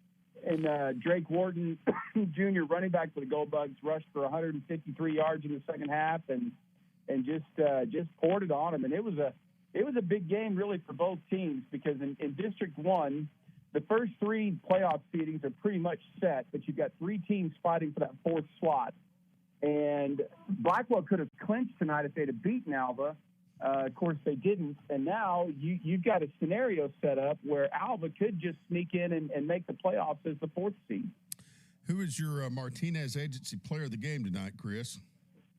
S23: and Drake Wharton, Jr., running back for the Gold Bugs, rushed for 153 yards in the second half and just poured it on them. And it was a big game really for both teams because in District 1, the first three playoff seedings are pretty much set, but you've got three teams fighting for that fourth slot. And Blackwell could have clinched tonight if they'd have beaten Alva. Of course, they didn't. And now you've got a scenario set up where Alva could just sneak in and make the playoffs as the fourth seed.
S2: Who is your Martinez Agency player of the game tonight, Chris?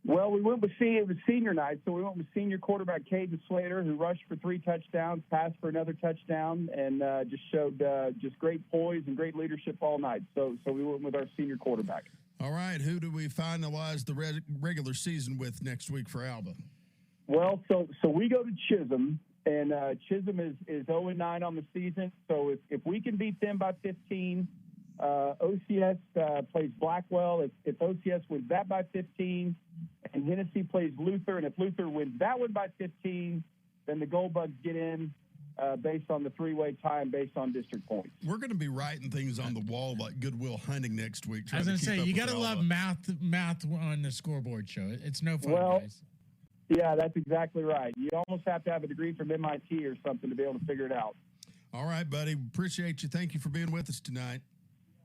S23: Well, we went with it was senior night, so we went with senior quarterback Caden Slater, who rushed for 3 touchdowns, passed for another touchdown, and just showed just great poise and great leadership all night. So we went with our senior quarterback.
S2: All right, who do we finalize the regular season with next week for Alba?
S23: Well, so we go to Chisholm, and Chisholm is 0-9 on the season. So if we can beat them by 15, OCS plays Blackwell. If OCS wins that by 15, and Hennessy plays Luther, and if Luther wins that one by 15, then the Gold Bugs get in based on the three-way time, based on district points.
S2: We're going to be writing things on the wall like Goodwill Hunting next week.
S1: I was going to say, you got to love math on the scoreboard show. It's no fun, guys.
S23: Yeah, that's exactly right. You almost have to have a degree from MIT or something to be able to figure it out.
S2: All right, buddy. Appreciate you. Thank you for being with us tonight.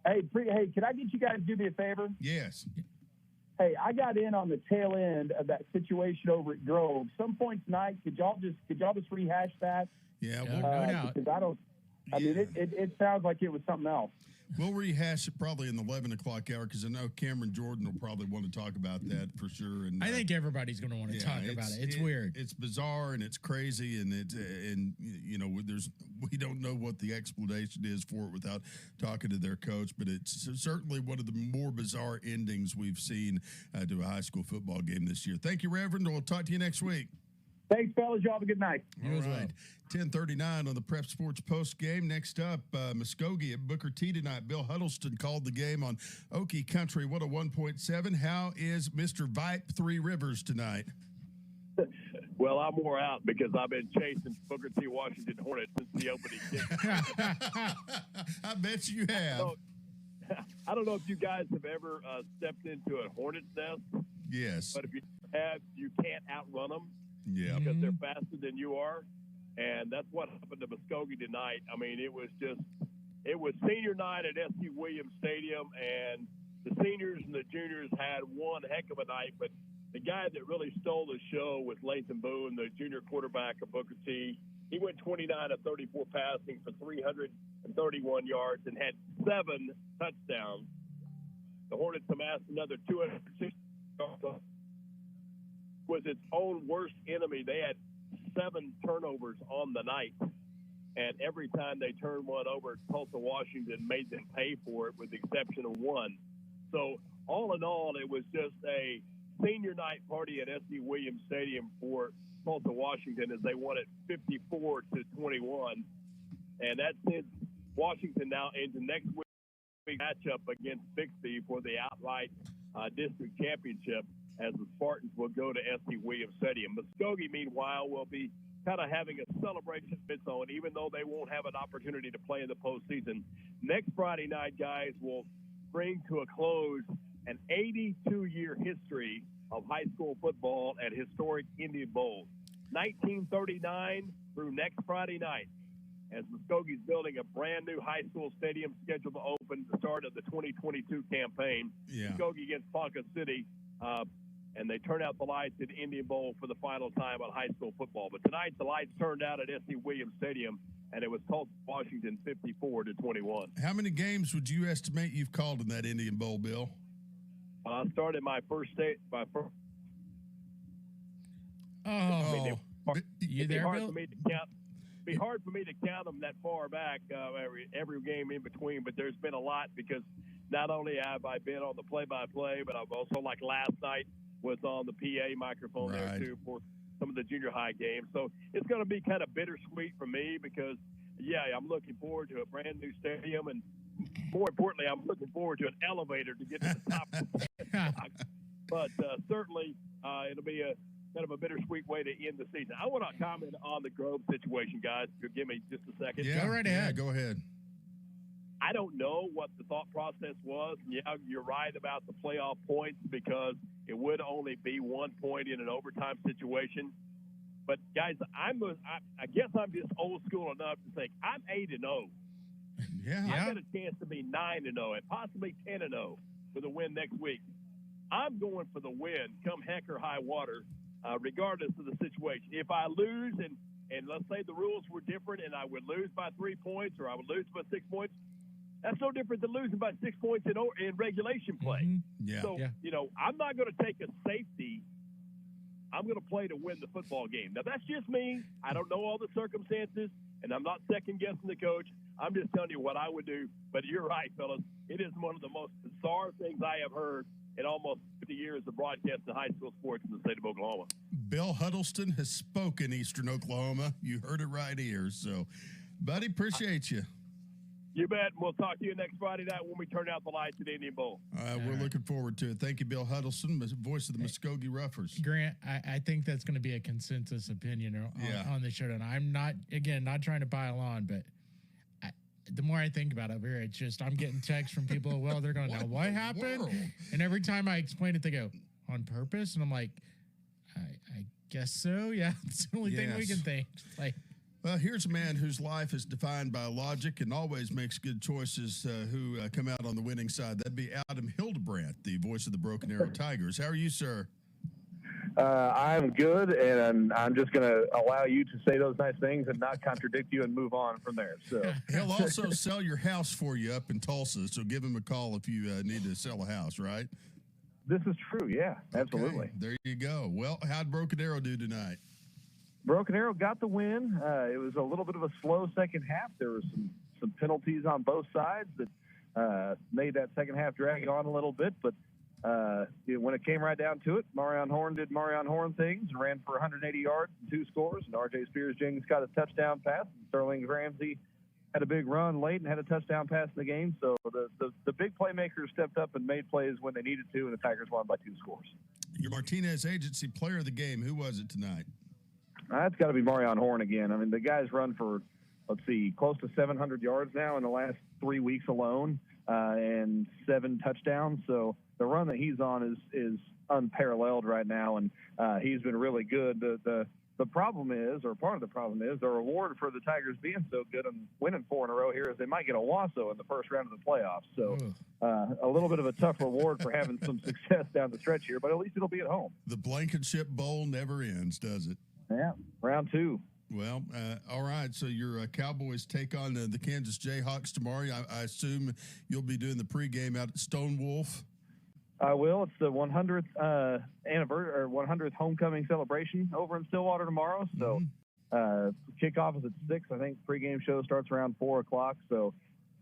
S23: Hey, can I get you guys to do me a favor?
S2: Yes.
S23: Hey, I got in on the tail end of that situation over at Grove. Some point tonight, could y'all just rehash that?
S2: Yeah,
S23: no doubt. Because it sounds like it was something else.
S2: We'll rehash it probably in the 11 o'clock hour because I know Cameron Jordan will probably want to talk about that for sure. And
S1: I think everybody's going to want to talk about it. It's weird.
S2: It's bizarre and it's crazy, and we don't know what the explanation is for it without talking to their coach. But it's certainly one of the more bizarre endings we've seen to a high school football game this year. Thank you, Reverend. We'll talk to you next week.
S23: Thanks, fellas. Y'all have a good night.
S2: All right. 10:39 on the Prep Sports Post Game. Next up, Muskogee at Booker T tonight. Bill Huddleston called the game on Okie Country 101.7. How is Mr. Vipe Three Rivers tonight?
S6: Well, I'm more out because I've been chasing Booker T Washington Hornets since the opening kick.
S2: I bet you have.
S6: I don't know if you guys have ever stepped into a Hornet's nest.
S2: Yes.
S6: But if you have, you can't outrun them.
S2: Yeah.
S6: Because they're faster than you are. And that's what happened to Muskogee tonight. I mean, it was senior night at S.C. Williams Stadium, and the seniors and the juniors had one heck of a night. But the guy that really stole the show was Lathan Boone, the junior quarterback of Booker T. He went 29 of 34 passing for 331 yards and had 7 touchdowns. The Hornets amassed another 260 yards. Was its own worst enemy. They had 7 turnovers on the night, and every time they turned one over, Tulsa Washington made them pay for it with the exception of one. So all in all, it was just a senior night party at S.C. Williams Stadium for Tulsa Washington as they won it 54-21, and that sends Washington now into next week's matchup against Bixby for the outright district championship, as the Spartans will go to S.C. Williams Stadium. Muskogee, meanwhile, will be kind of having a celebration of its own, even though they won't have an opportunity to play in the postseason. Next Friday night, guys, will bring to a close an 82-year history of high school football at historic Indian Bowl. 1939 through next Friday night, as Muskogee's building a brand-new high school stadium scheduled to open the start of the 2022 campaign.
S2: Yeah.
S6: Muskogee against Ponca City. And they turn out the lights at Indian Bowl for the final time on high school football. But tonight, the lights turned out at S.C. Williams Stadium, and it was Tulsa Washington 54-21.
S2: How many games would you estimate you've called in that Indian Bowl, Bill?
S6: I started my first state.
S1: You there,
S6: hard
S1: Bill?
S6: for me to count. Be hard for me to count them that far back, every game in between. But there's been a lot because not only have I been on the play-by-play, but I've also, like last night, was on the PA microphone there too for some of the junior high games. So it's going to be kind of bittersweet for me because, I'm looking forward to a brand new stadium, and more importantly, I'm looking forward to an elevator to get to the top. But certainly, it'll be a kind of a bittersweet way to end the season. I want to comment on the Grove situation, guys. If you'll give me just a second.
S2: Yeah, go right ahead. Go ahead.
S6: I don't know what the thought process was. Yeah, you're right about the playoff points because it would only be 1 point in an overtime situation. But guys, I guess I'm just old school enough to think I'm 8-0.
S2: Yeah,
S6: I got a chance to be 9-0 and possibly 10-0 with a win next week. I'm going for the win, come heck or high water, regardless of the situation. If I lose and let's say the rules were different and I would lose by 3 points or I would lose by 6 points, that's no different than losing by 6 points in regulation play.
S2: Mm-hmm. Yeah.
S6: So, I'm not going to take a safety. I'm going to play to win the football game. Now, that's just me. I don't know all the circumstances, and I'm not second-guessing the coach. I'm just telling you what I would do. But you're right, fellas. It is one of the most bizarre things I have heard in almost 50 years of broadcasting high school sports in the state of Oklahoma.
S2: Bill Huddleston has spoken, Eastern Oklahoma. You heard it right here. So, buddy, appreciate you.
S6: You bet. We'll talk to you next Friday night when we turn out the lights at Indian Bowl.
S2: We're looking forward to it. Thank you, Bill Huddleston, voice of the Muskogee Roughers.
S1: Grant, I think that's going to be a consensus opinion on the show. And I'm not trying to pile on, but the more I think about it over here, it's just I'm getting texts from people, well, they're going, now what happened?
S2: World?
S1: And every time I explain it, they go, on purpose? And I'm like, I guess so. Yeah, it's the only thing we can think. Like,
S2: well, here's a man whose life is defined by logic and always makes good choices who come out on the winning side. That'd be Adam Hildebrandt, the voice of the Broken Arrow Tigers. How are you, sir?
S7: I'm good, and I'm just going to allow you to say those nice things and not contradict you and move on from there. So
S2: he'll also sell your house for you up in Tulsa, so give him a call if you need to sell a house, right?
S7: This is true, yeah, absolutely.
S2: Okay, there you go. Well, how'd Broken Arrow do tonight?
S7: Broken Arrow got the win. It was a little bit of a slow second half. There were some penalties on both sides that made that second half drag on a little bit. But when it came right down to it, Marion Horn did Marion Horn things and ran for 180 yards and 2 scores. And R.J. Spears-Jenkins got a touchdown pass. And Sterling Ramsey had a big run late and had a touchdown pass in the game. So the big playmakers stepped up and made plays when they needed to, and the Tigers won by 2 scores.
S2: Your Martinez Agency player of the game, who was it tonight?
S7: That's got to be Marion Horn again. I mean, the guy's run for, close to 700 yards now in the last 3 weeks alone, and 7 touchdowns. So the run that he's on is unparalleled right now, and he's been really good. The problem is, or part of the problem is, the reward for the Tigers being so good and winning 4 in a row here is they might get a Wasso in the first round of the playoffs. So a little bit of a tough reward for having some success down the stretch here, but at least it'll be at home.
S2: The Blankenship Bowl never ends, does it?
S7: Yeah, round 2.
S2: Well, all right. So your Cowboys take on the Kansas Jayhawks tomorrow. I assume you'll be doing the pregame out at Stonewolf.
S7: I will. It's the 100th anniversary or 100th homecoming celebration over in Stillwater tomorrow. So kickoff is at 6. I think pregame show starts around 4 o'clock. So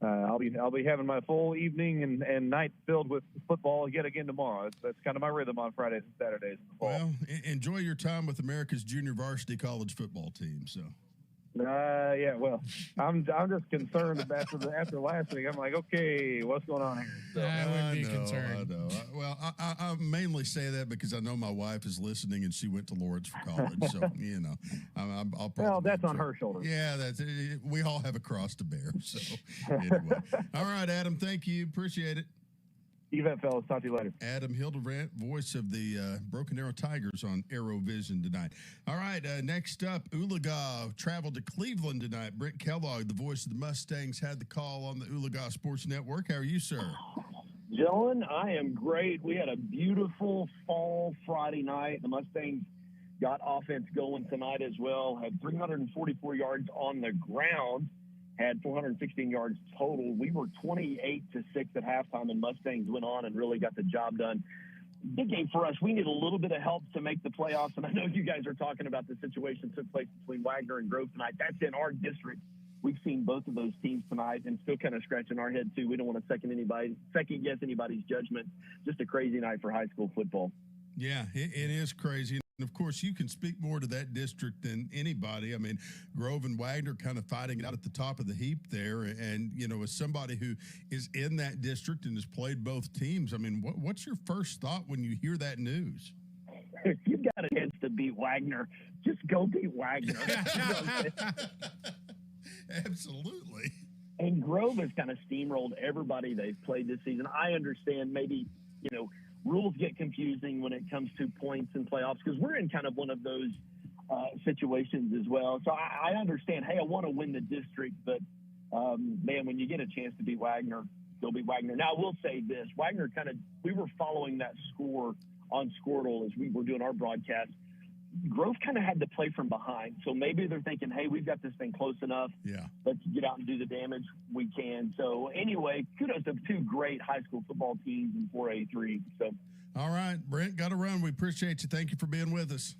S7: I'll be having my full evening and night filled with football yet again tomorrow. That's kind of my rhythm on Fridays and Saturdays in the fall.
S2: Well, enjoy your time with America's junior varsity college football team. So.
S7: Yeah, well, I'm just concerned after last week. I'm like, okay, what's going on here? So,
S1: I would be concerned.
S2: I know. Well, I mainly say that because I know my wife is listening and she went to Lawrence for college. So, I'll probably.
S7: Well, that's on her shoulders.
S2: Yeah, we all have a cross to bear. So, anyway. All right, Adam, thank you. Appreciate it.
S7: You bet, fellas. Talk to you later.
S2: Adam Hildebrandt, voice of the Broken Arrow Tigers on Arrow Vision tonight. All right, next up, Oologah traveled to Cleveland tonight. Brent Kellogg, the voice of the Mustangs, had the call on the Oologah Sports Network. How are you, sir?
S8: Dylan, I am great. We had a beautiful fall Friday night. The Mustangs got offense going tonight as well. Had 344 yards on the ground. Had 416 yards total. We were 28-6 at halftime, and Mustangs went on and really got the job done. Big game for us. We need a little bit of help to make the playoffs, and I know you guys are talking about the situation that took place between Wagner and Grove tonight. That's in our district. We've seen both of those teams tonight and still kind of scratching our head, too. We don't want to second-guess anybody's judgment. Just a crazy night for high school football.
S2: Yeah, it is crazy. And, of course, you can speak more to that district than anybody. I mean, Grove and Wagner kind of fighting out at the top of the heap there. And, as somebody who is in that district and has played both teams, I mean, what's your first thought when you hear that news?
S8: If you've got a chance to beat Wagner, just go beat Wagner.
S2: Absolutely.
S8: And Grove has kind of steamrolled everybody they've played this season. I understand maybe, rules get confusing when it comes to points and playoffs because we're in kind of one of those situations as well. So I understand, hey, I want to win the district, but, man, when you get a chance to beat Wagner, go beat Wagner. Now, I will say this. Wagner we were following that score on Squirtle as we were doing our broadcast. Grove kind of had to play from behind. So maybe they're thinking, hey, we've got this thing close enough.
S2: Yeah.
S8: Let's get out and do the damage we can. So anyway, kudos to two great high school football teams in 4A3. So,
S2: all right, Brent, got to run. We appreciate you. Thank you for being with us.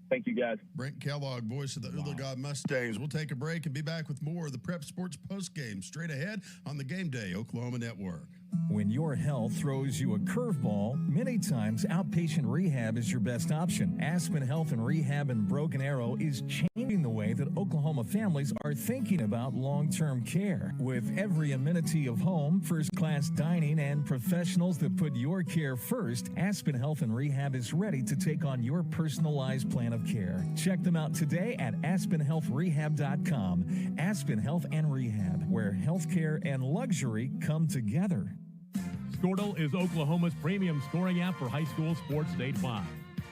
S8: Thank you, guys.
S2: Brent Kellogg, voice of the Ula God Mustangs. We'll take a break and be back with more of the Prep Sports Postgame straight ahead on the Game Day Oklahoma Network.
S10: When your health throws you a curveball, many times outpatient rehab is your best option. Aspen Health and Rehab in Broken Arrow is changing the way that Oklahoma families are thinking about long-term care. With every amenity of home, first-class dining, and professionals that put your care first, Aspen Health and Rehab is ready to take on your personalized plan of care. Check them out today at aspenhealthrehab.com. Aspen Health and Rehab, where healthcare and luxury come together.
S13: Squirtle is Oklahoma's premium scoring app for high school sports statewide.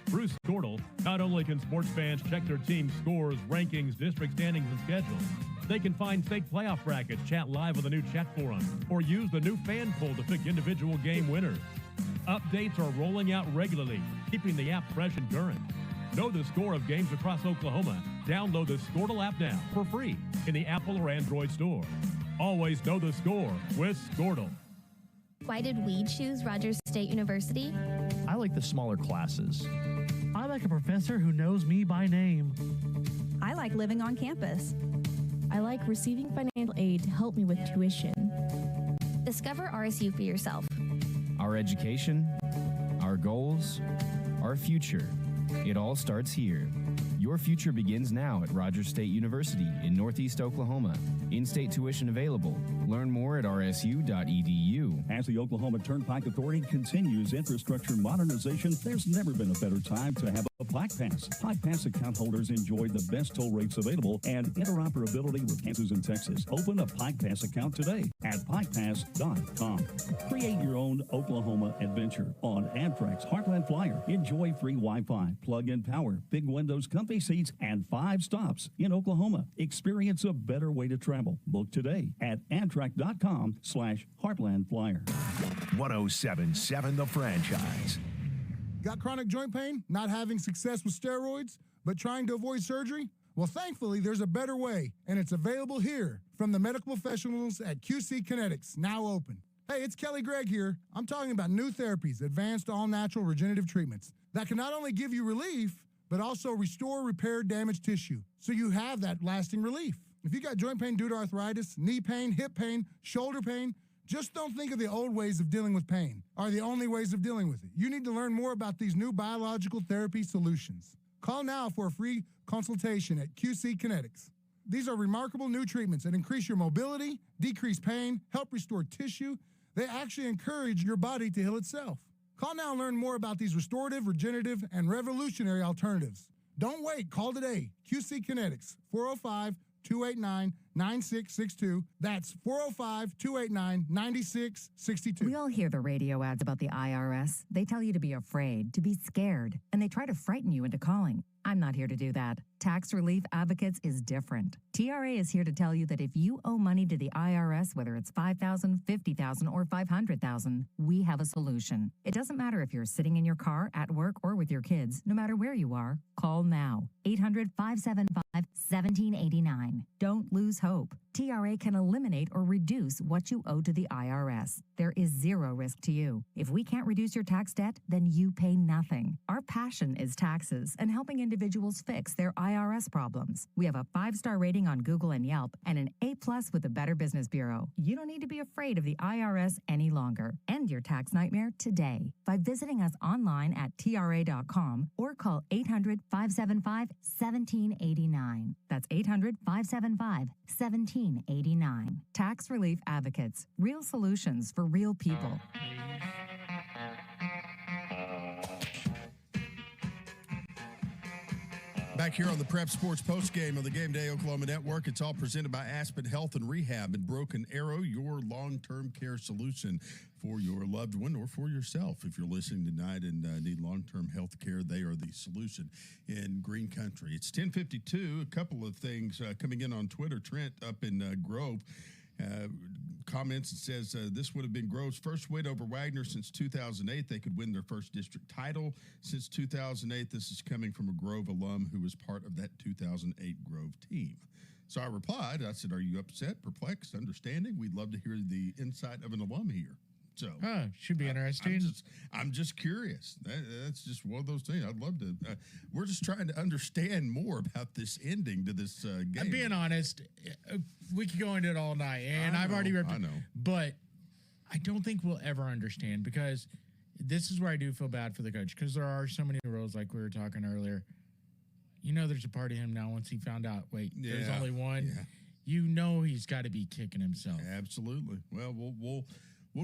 S13: Through Squirtle, not only can sports fans check their team's scores, rankings, district standings, and schedules, they can find state playoff brackets, chat live with a new chat forum, or use the new fan poll to pick individual game winners. Updates are rolling out regularly, keeping the app fresh and current. Know the score of games across Oklahoma. Download the Squirtle app now for free in the Apple or Android store. Always know the score with Squirtle.
S12: Why did we choose Rogers State University?
S14: I like the smaller classes.
S24: I like a professor who knows me by name.
S25: I like living on campus.
S26: I like receiving financial aid to help me with tuition.
S12: Discover RSU for yourself.
S14: Our education, our goals, our future. It all starts here. Your future begins now at Rogers State University in Northeast Oklahoma. In-state tuition available. Learn more at rsu.edu.
S21: As the Oklahoma Turnpike Authority continues infrastructure modernization, there's never been a better time to have a Pike Pass. Pike Pass account holders enjoy the best toll rates available and interoperability with Kansas and Texas. Open a Pike Pass account today at pikepass.com. Create your own Oklahoma adventure on Amtrak's Heartland Flyer. Enjoy free Wi-Fi, plug-in power, big windows, comfy seats, and 5 stops in Oklahoma. Experience a better way to travel. Book today at Amtrak.com/Heartland Flyer.
S27: 107.7 The Franchise.
S3: Got chronic joint pain? Not having success with steroids, but trying to avoid surgery? Well, thankfully, there's a better way, and it's available here from the medical professionals at QC Kinetics, now open. Hey, it's Kelly Gregg here. I'm talking about new therapies, advanced all-natural regenerative treatments that can not only give you relief, but also restore, repair damaged tissue, so you have that lasting relief. If you got joint pain due to arthritis, knee pain, hip pain, shoulder pain, just don't think of the old ways of dealing with pain are the only ways of dealing with it. You need to learn more about these new biological therapy solutions. Call now for a free consultation at QC Kinetics. These are remarkable new treatments that increase your mobility, decrease pain, help restore tissue. They actually encourage your body to heal itself. Call now and learn more about these restorative, regenerative, and revolutionary alternatives. Don't wait. Call today. QC Kinetics, 405-289-9662. That's 405-289-9662.
S16: We all hear the radio ads about the IRS. They tell you to be afraid, to be scared, and they try to frighten you into calling. I'm not here to do that. Tax Relief Advocates is different. TRA is here to tell you that if you owe money to the IRS, whether it's $5,000, $50,000, or $500,000, we have a solution. It doesn't matter if you're sitting in your car, at work, or with your kids. No matter where you are, call now. 800-575-1789. Don't lose hope. TRA can eliminate or reduce what you owe to the IRS. There is zero risk to you. If we can't reduce your tax debt, then you pay nothing. Our passion is taxes and helping individuals fix their IRS problems. We have a 5-star rating on Google and Yelp and an A+ with the Better Business Bureau. You don't need to be afraid of the IRS any longer. End your tax nightmare today by visiting us online at TRA.com or call 800-575-1789. That's 800-575-1789. Tax Relief Advocates. Real solutions for real people.
S2: back here on the Prep Sports Postgame on the Game Day Oklahoma Network. It's all presented by Aspen Health and Rehab and Broken Arrow, your long-term care solution for your loved one or for yourself. If you're listening tonight and need long-term health care, they are the solution in Green Country. It's 10:52. A couple of things coming in on Twitter. Trent up in Grove comments and says this would have been Grove's first win over Wagner since 2008. They could win their first district title since 2008. This is coming from a Grove alum who was part of that 2008 Grove team. So I replied, I said, are you upset, perplexed, understanding? We'd love to hear the insight of an alum here. So
S1: should be interesting.
S2: I'm just curious. That's just one of those things. I'd love to. We're just trying to understand more about this ending to this game.
S1: I'm being honest. We could go into it all night, and I've already ripped it. But I don't think we'll ever understand, because this is where I do feel bad for the coach, because there are so many rules, like we were talking earlier. You know, there's a part of him now, once he found out, there's only one. Yeah. You know he's got to be kicking himself.
S2: Absolutely. Well, we'll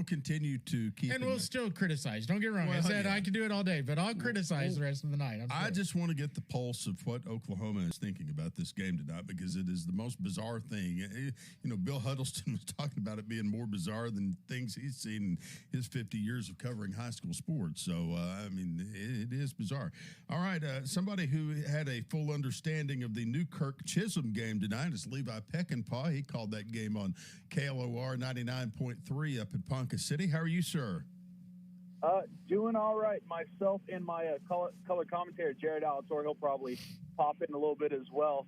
S2: continue to keep,
S1: and we'll still criticize. Don't get me wrong. I said I can do it all day, but I'll criticize the rest of the night.
S2: I just want to get the pulse of what Oklahoma is thinking about this game tonight, because it is the most bizarre thing. You know, Bill Huddleston was talking about it being more bizarre than things he's seen in his 50 years of covering high school sports. So, I mean, it is bizarre. All right, somebody who had a full understanding of the Newkirk Chisholm game tonight is Levi Peckinpah. He called that game on KLOR 99.3 up in Ponca City. How are you, sir?
S23: Doing all right. Myself and my color commentator, Jared Alator, he'll probably pop in a little bit as well.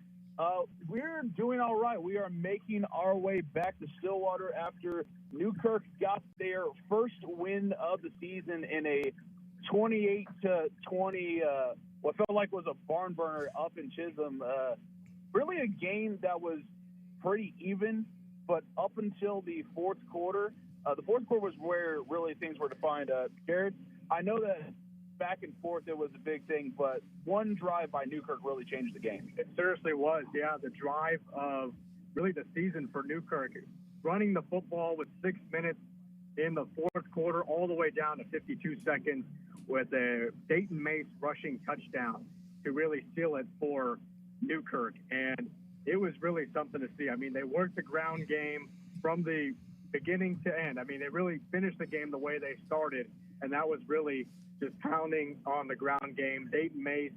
S23: We're doing all right. We are making our way back to Stillwater after Newkirk got their first win of the season in a 28-20, what felt like was a barn burner up in Chisholm. Really a game that was pretty even, but up until the fourth quarter, the fourth quarter was where really things were defined. Jared, I know that back and forth it was a big thing, but one drive by Newkirk really changed the game.
S4: It seriously was, yeah. The drive of really the season for Newkirk, running the football with 6 minutes in the fourth quarter all the way down to 52 seconds with a Dayton Mace rushing touchdown to really seal it for Newkirk. And it was really something to see. I mean, they worked the ground game from the beginning to end. I mean, they really finished the game the way they started, and that was really just pounding on the ground game. Dayton Mace,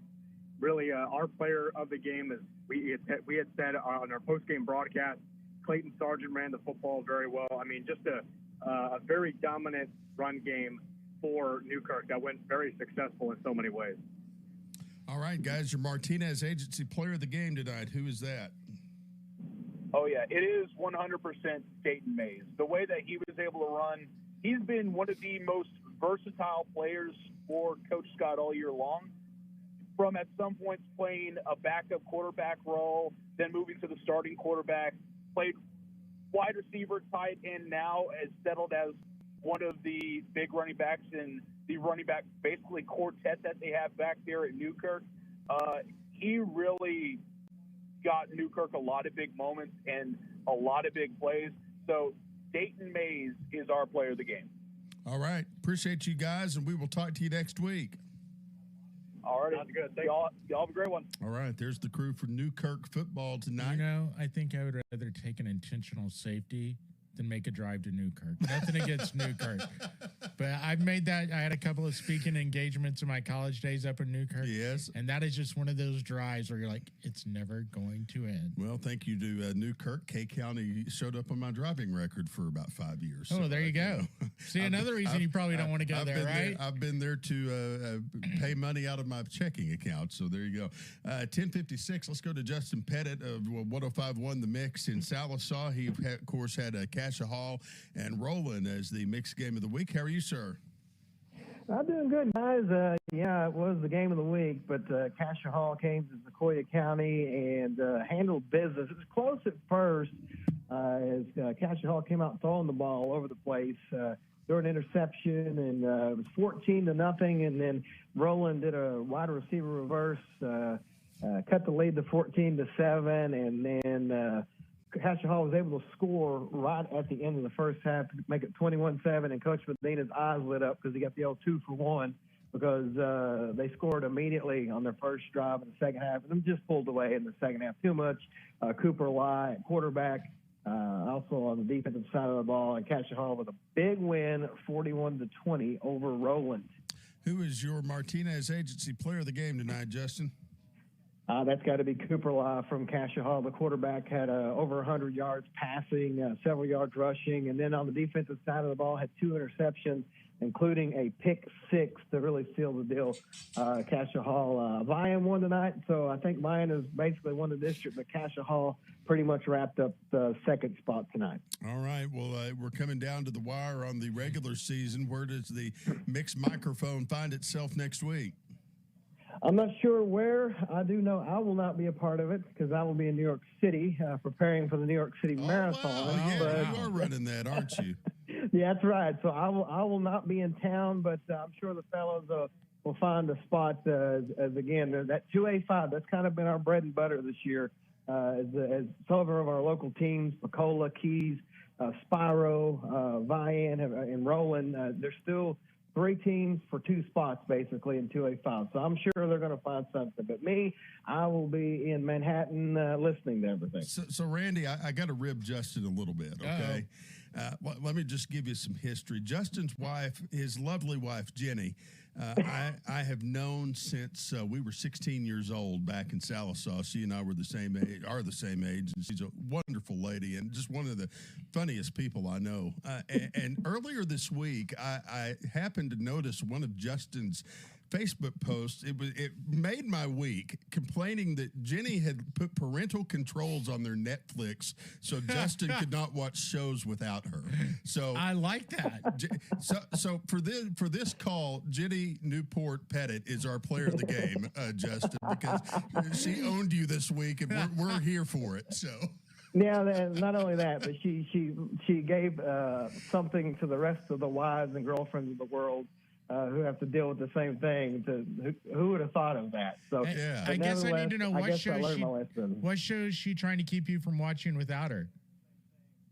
S4: really our player of the game, as we had said on our post-game broadcast. Clayton Sargent ran the football very well. I mean, just a very dominant run game for Newkirk that went very successful in so many ways.
S2: All right, guys, your Martinez Agency player of the game tonight. Who is that?
S23: Oh, yeah, it is 100% Dayton Mays. The way that he was able to run, he's been one of the most versatile players for Coach Scott all year long. From at some points playing a backup quarterback role, then moving to the starting quarterback, played wide receiver, tight end, now as settled as one of the big running backs in the running back basically quartet that they have back there at Newkirk. He really got Newkirk a lot of big moments and a lot of big plays. So Dayton Mays is our player of the game.
S2: All right. Appreciate you guys, and we will talk to you next week.
S23: All right. That's good. Y'all have a great one.
S2: All right. There's the crew for Newkirk football tonight.
S1: You know, I think I would rather take an intentional safety than make a drive to Newkirk. Nothing against Newkirk. But I've made that. I had a couple of speaking engagements in my college days up in Newkirk.
S2: Yes.
S1: And that is just one of those drives where you're like, it's never going to end.
S2: Well, thank you to Newkirk. K County showed up on my driving record for about 5 years.
S1: Oh, so there you go. See, another reason you probably don't want to go there, right?
S2: I've been there to pay money out of my checking account. So there you go. 10:56. Let's go to Justin Pettit of 105.1 The Mix in Salisaw. He, of course, had Cassia Hall and Roland as the mixed game of the week. How are you, sir?
S11: I'm doing good, guys. Yeah, it was the game of the week, but Cassia Hall came to Sequoia County and handled business. It was close at first as Cassia Hall came out throwing the ball all over the place. Threw an interception, and it was 14-0, and then Roland did a wide receiver reverse, cut the lead to 14-7, and then Cassia Hall was able to score right at the end of the first half to make it 21-7, and Coach Medina's eyes lit up because he got the old 2-for-1 because they scored immediately on their first drive in the second half, and them just pulled away in the second half too much. Cooper Lai at quarterback, also on the defensive side of the ball, and Cassia with a big win, 41-20 over Roland.
S2: Who is your Martinez Agency player of the game tonight, Justin?
S11: That's got to be Cooper Lai from Cassia Hall. The quarterback had over 100 yards passing, several yards rushing, and then on the defensive side of the ball had 2 interceptions, including a pick 6 to really seal the deal. Cassia Hall, Vian won tonight, so I think Vian has basically won the district, but Cassia Hall pretty much wrapped up the second spot tonight.
S2: All right, well, we're coming down to the wire on the regular season. Where does the mixed microphone find itself next week?
S11: I'm not sure where. I do know I will not be a part of it because I will be in New York City preparing for the New York City Marathon.
S2: Wow. Yeah, you are running that, aren't you?
S11: Yeah, that's right. So I will not be in town, but I'm sure the fellows will find a spot as again, that 2A5, that's kind of been our bread and butter this year. As several of our local teams, Pecola, Keys, Spiro, Vian, and Roland, there's still 3 teams for 2 spots basically in 2A5. So I'm sure they're going to find something. But me, I will be in Manhattan listening to everything.
S2: So Randy, I got to rib Justin a little bit, okay? Let me just give you some history. Justin's wife, his lovely wife, Jenny, I have known since we were 16 years old back in Salisaw. She and I were the same age, and she's a wonderful lady and just one of the funniest people I know. And earlier this week, I happened to notice one of Justin's Facebook posts. It made my week, complaining that Jenny had put parental controls on their Netflix so Justin could not watch shows without her. So
S1: I like that.
S2: So for this call, Jenny Newport Pettit is our player of the game, Justin, because she owned you this week, and we're here for it. So.
S11: Yeah, not only that, but she gave something to the rest of the wives and girlfriends of the world who have to deal with the same thing. Who would have thought of that? So,
S1: yeah. I guess I need to know what show is she trying to keep you from watching without her?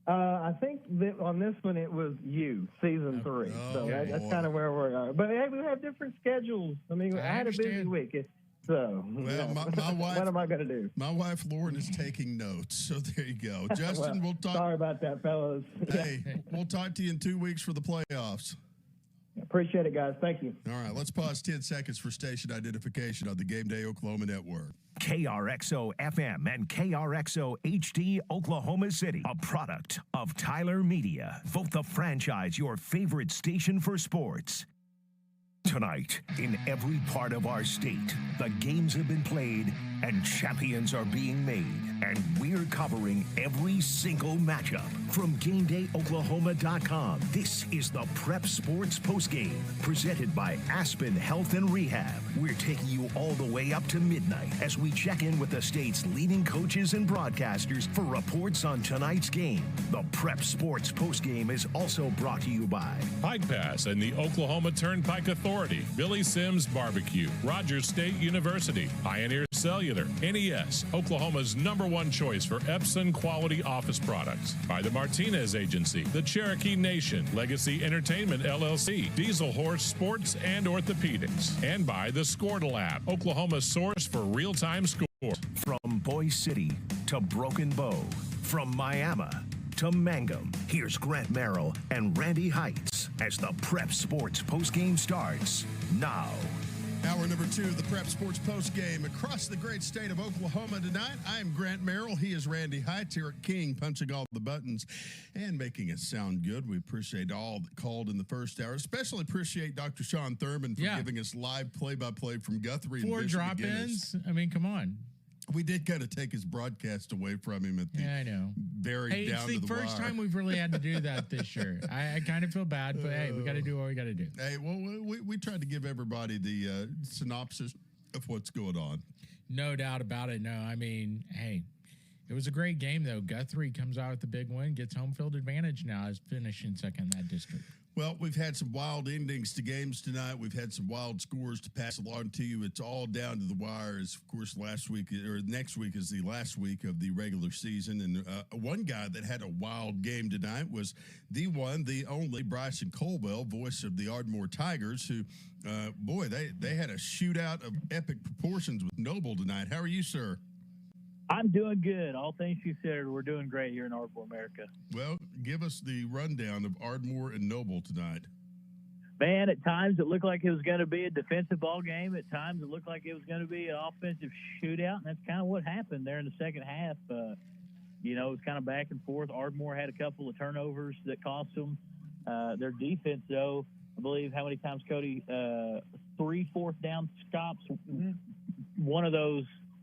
S11: I think that on this one it was season 3. So that's kind of where we're. But hey, we have different schedules. I mean, I had a busy week. So,
S2: my wife,
S11: what am I going to do?
S2: My wife, Lauren, is taking notes. So there you go. Justin, we'll talk.
S11: Sorry about that, fellas.
S2: Hey, we'll talk to you in 2 weeks for the playoffs.
S11: Appreciate it, guys. Thank you.
S2: All right, let's pause 10 seconds for station identification on the Game Day Oklahoma Network.
S27: KRXO FM and KRXO HD Oklahoma City, a product of Tyler Media. Vote the franchise your favorite station for sports. Tonight, in every part of our state, the games have been played and champions are being made. And we're covering every single matchup from GameDayOklahoma.com. This is the Prep Sports Postgame, presented by Aspen Health and Rehab. We're taking you all the way up to midnight as we check in with the state's leading coaches and broadcasters for reports on tonight's game. The Prep Sports Postgame is also brought to you by
S9: Pike Pass and the Oklahoma Turnpike Authority, Billy Sims Barbecue, Rogers State University, Pioneer Cellular, NES, Oklahoma's #1 choice for Epson quality office products. By the Martinez Agency, the Cherokee Nation, Legacy Entertainment LLC, Diesel Horse Sports and Orthopedics, and by the Scoredle app, Oklahoma's source for real-time scores.
S27: From Boise City to Broken Bow, from Miami to Mangum, here's Grant Merrill and Randy Heights as the Prep Sports Postgame starts now.
S2: Hour number 2 of the Prep Sports Post Game across the great state of Oklahoma tonight. I am Grant Merrill. He is Randy Heights. Eric King punching all the buttons and making it sound good. We appreciate all that called in the first hour. Especially appreciate Dr. Sean Thurman for giving us live play-by-play from Guthrie.
S1: 4 drop-ins. I mean, come on.
S2: We did kind of take his broadcast away from him at the
S1: I know.
S2: Very down to the wire.
S1: It's the first time we've really had to do that this year. I kind of feel bad, but hey, we got to do what we got to do.
S2: Hey, well, we tried to give everybody the synopsis of what's going on.
S1: No doubt about it. No, I mean, hey, it was a great game, though. Guthrie comes out with the big win, gets home field advantage now, is finishing second in that district.
S2: Well, we've had some wild endings to games tonight. We've had some wild scores to pass along to you. It's all down to the wire. As of course, next week is the last week of the regular season. And one guy that had a wild game tonight was the one, the only Bryson Colwell, voice of the Ardmore Tigers, who, they had a shootout of epic proportions with Noble tonight. How are you, sir?
S5: I'm doing good. All things considered, we're doing great here in Ardmore, America.
S2: Well, give us the rundown of Ardmore and Noble tonight.
S5: Man, at times it looked like it was going to be a defensive ball game. At times it looked like it was going to be an offensive shootout, and that's kind of what happened there in the second half. It was kind of back and forth. Ardmore had a couple of turnovers that cost them. Their defense, though, I believe, how many times, Cody? 3 fourth down stops. Mm-hmm.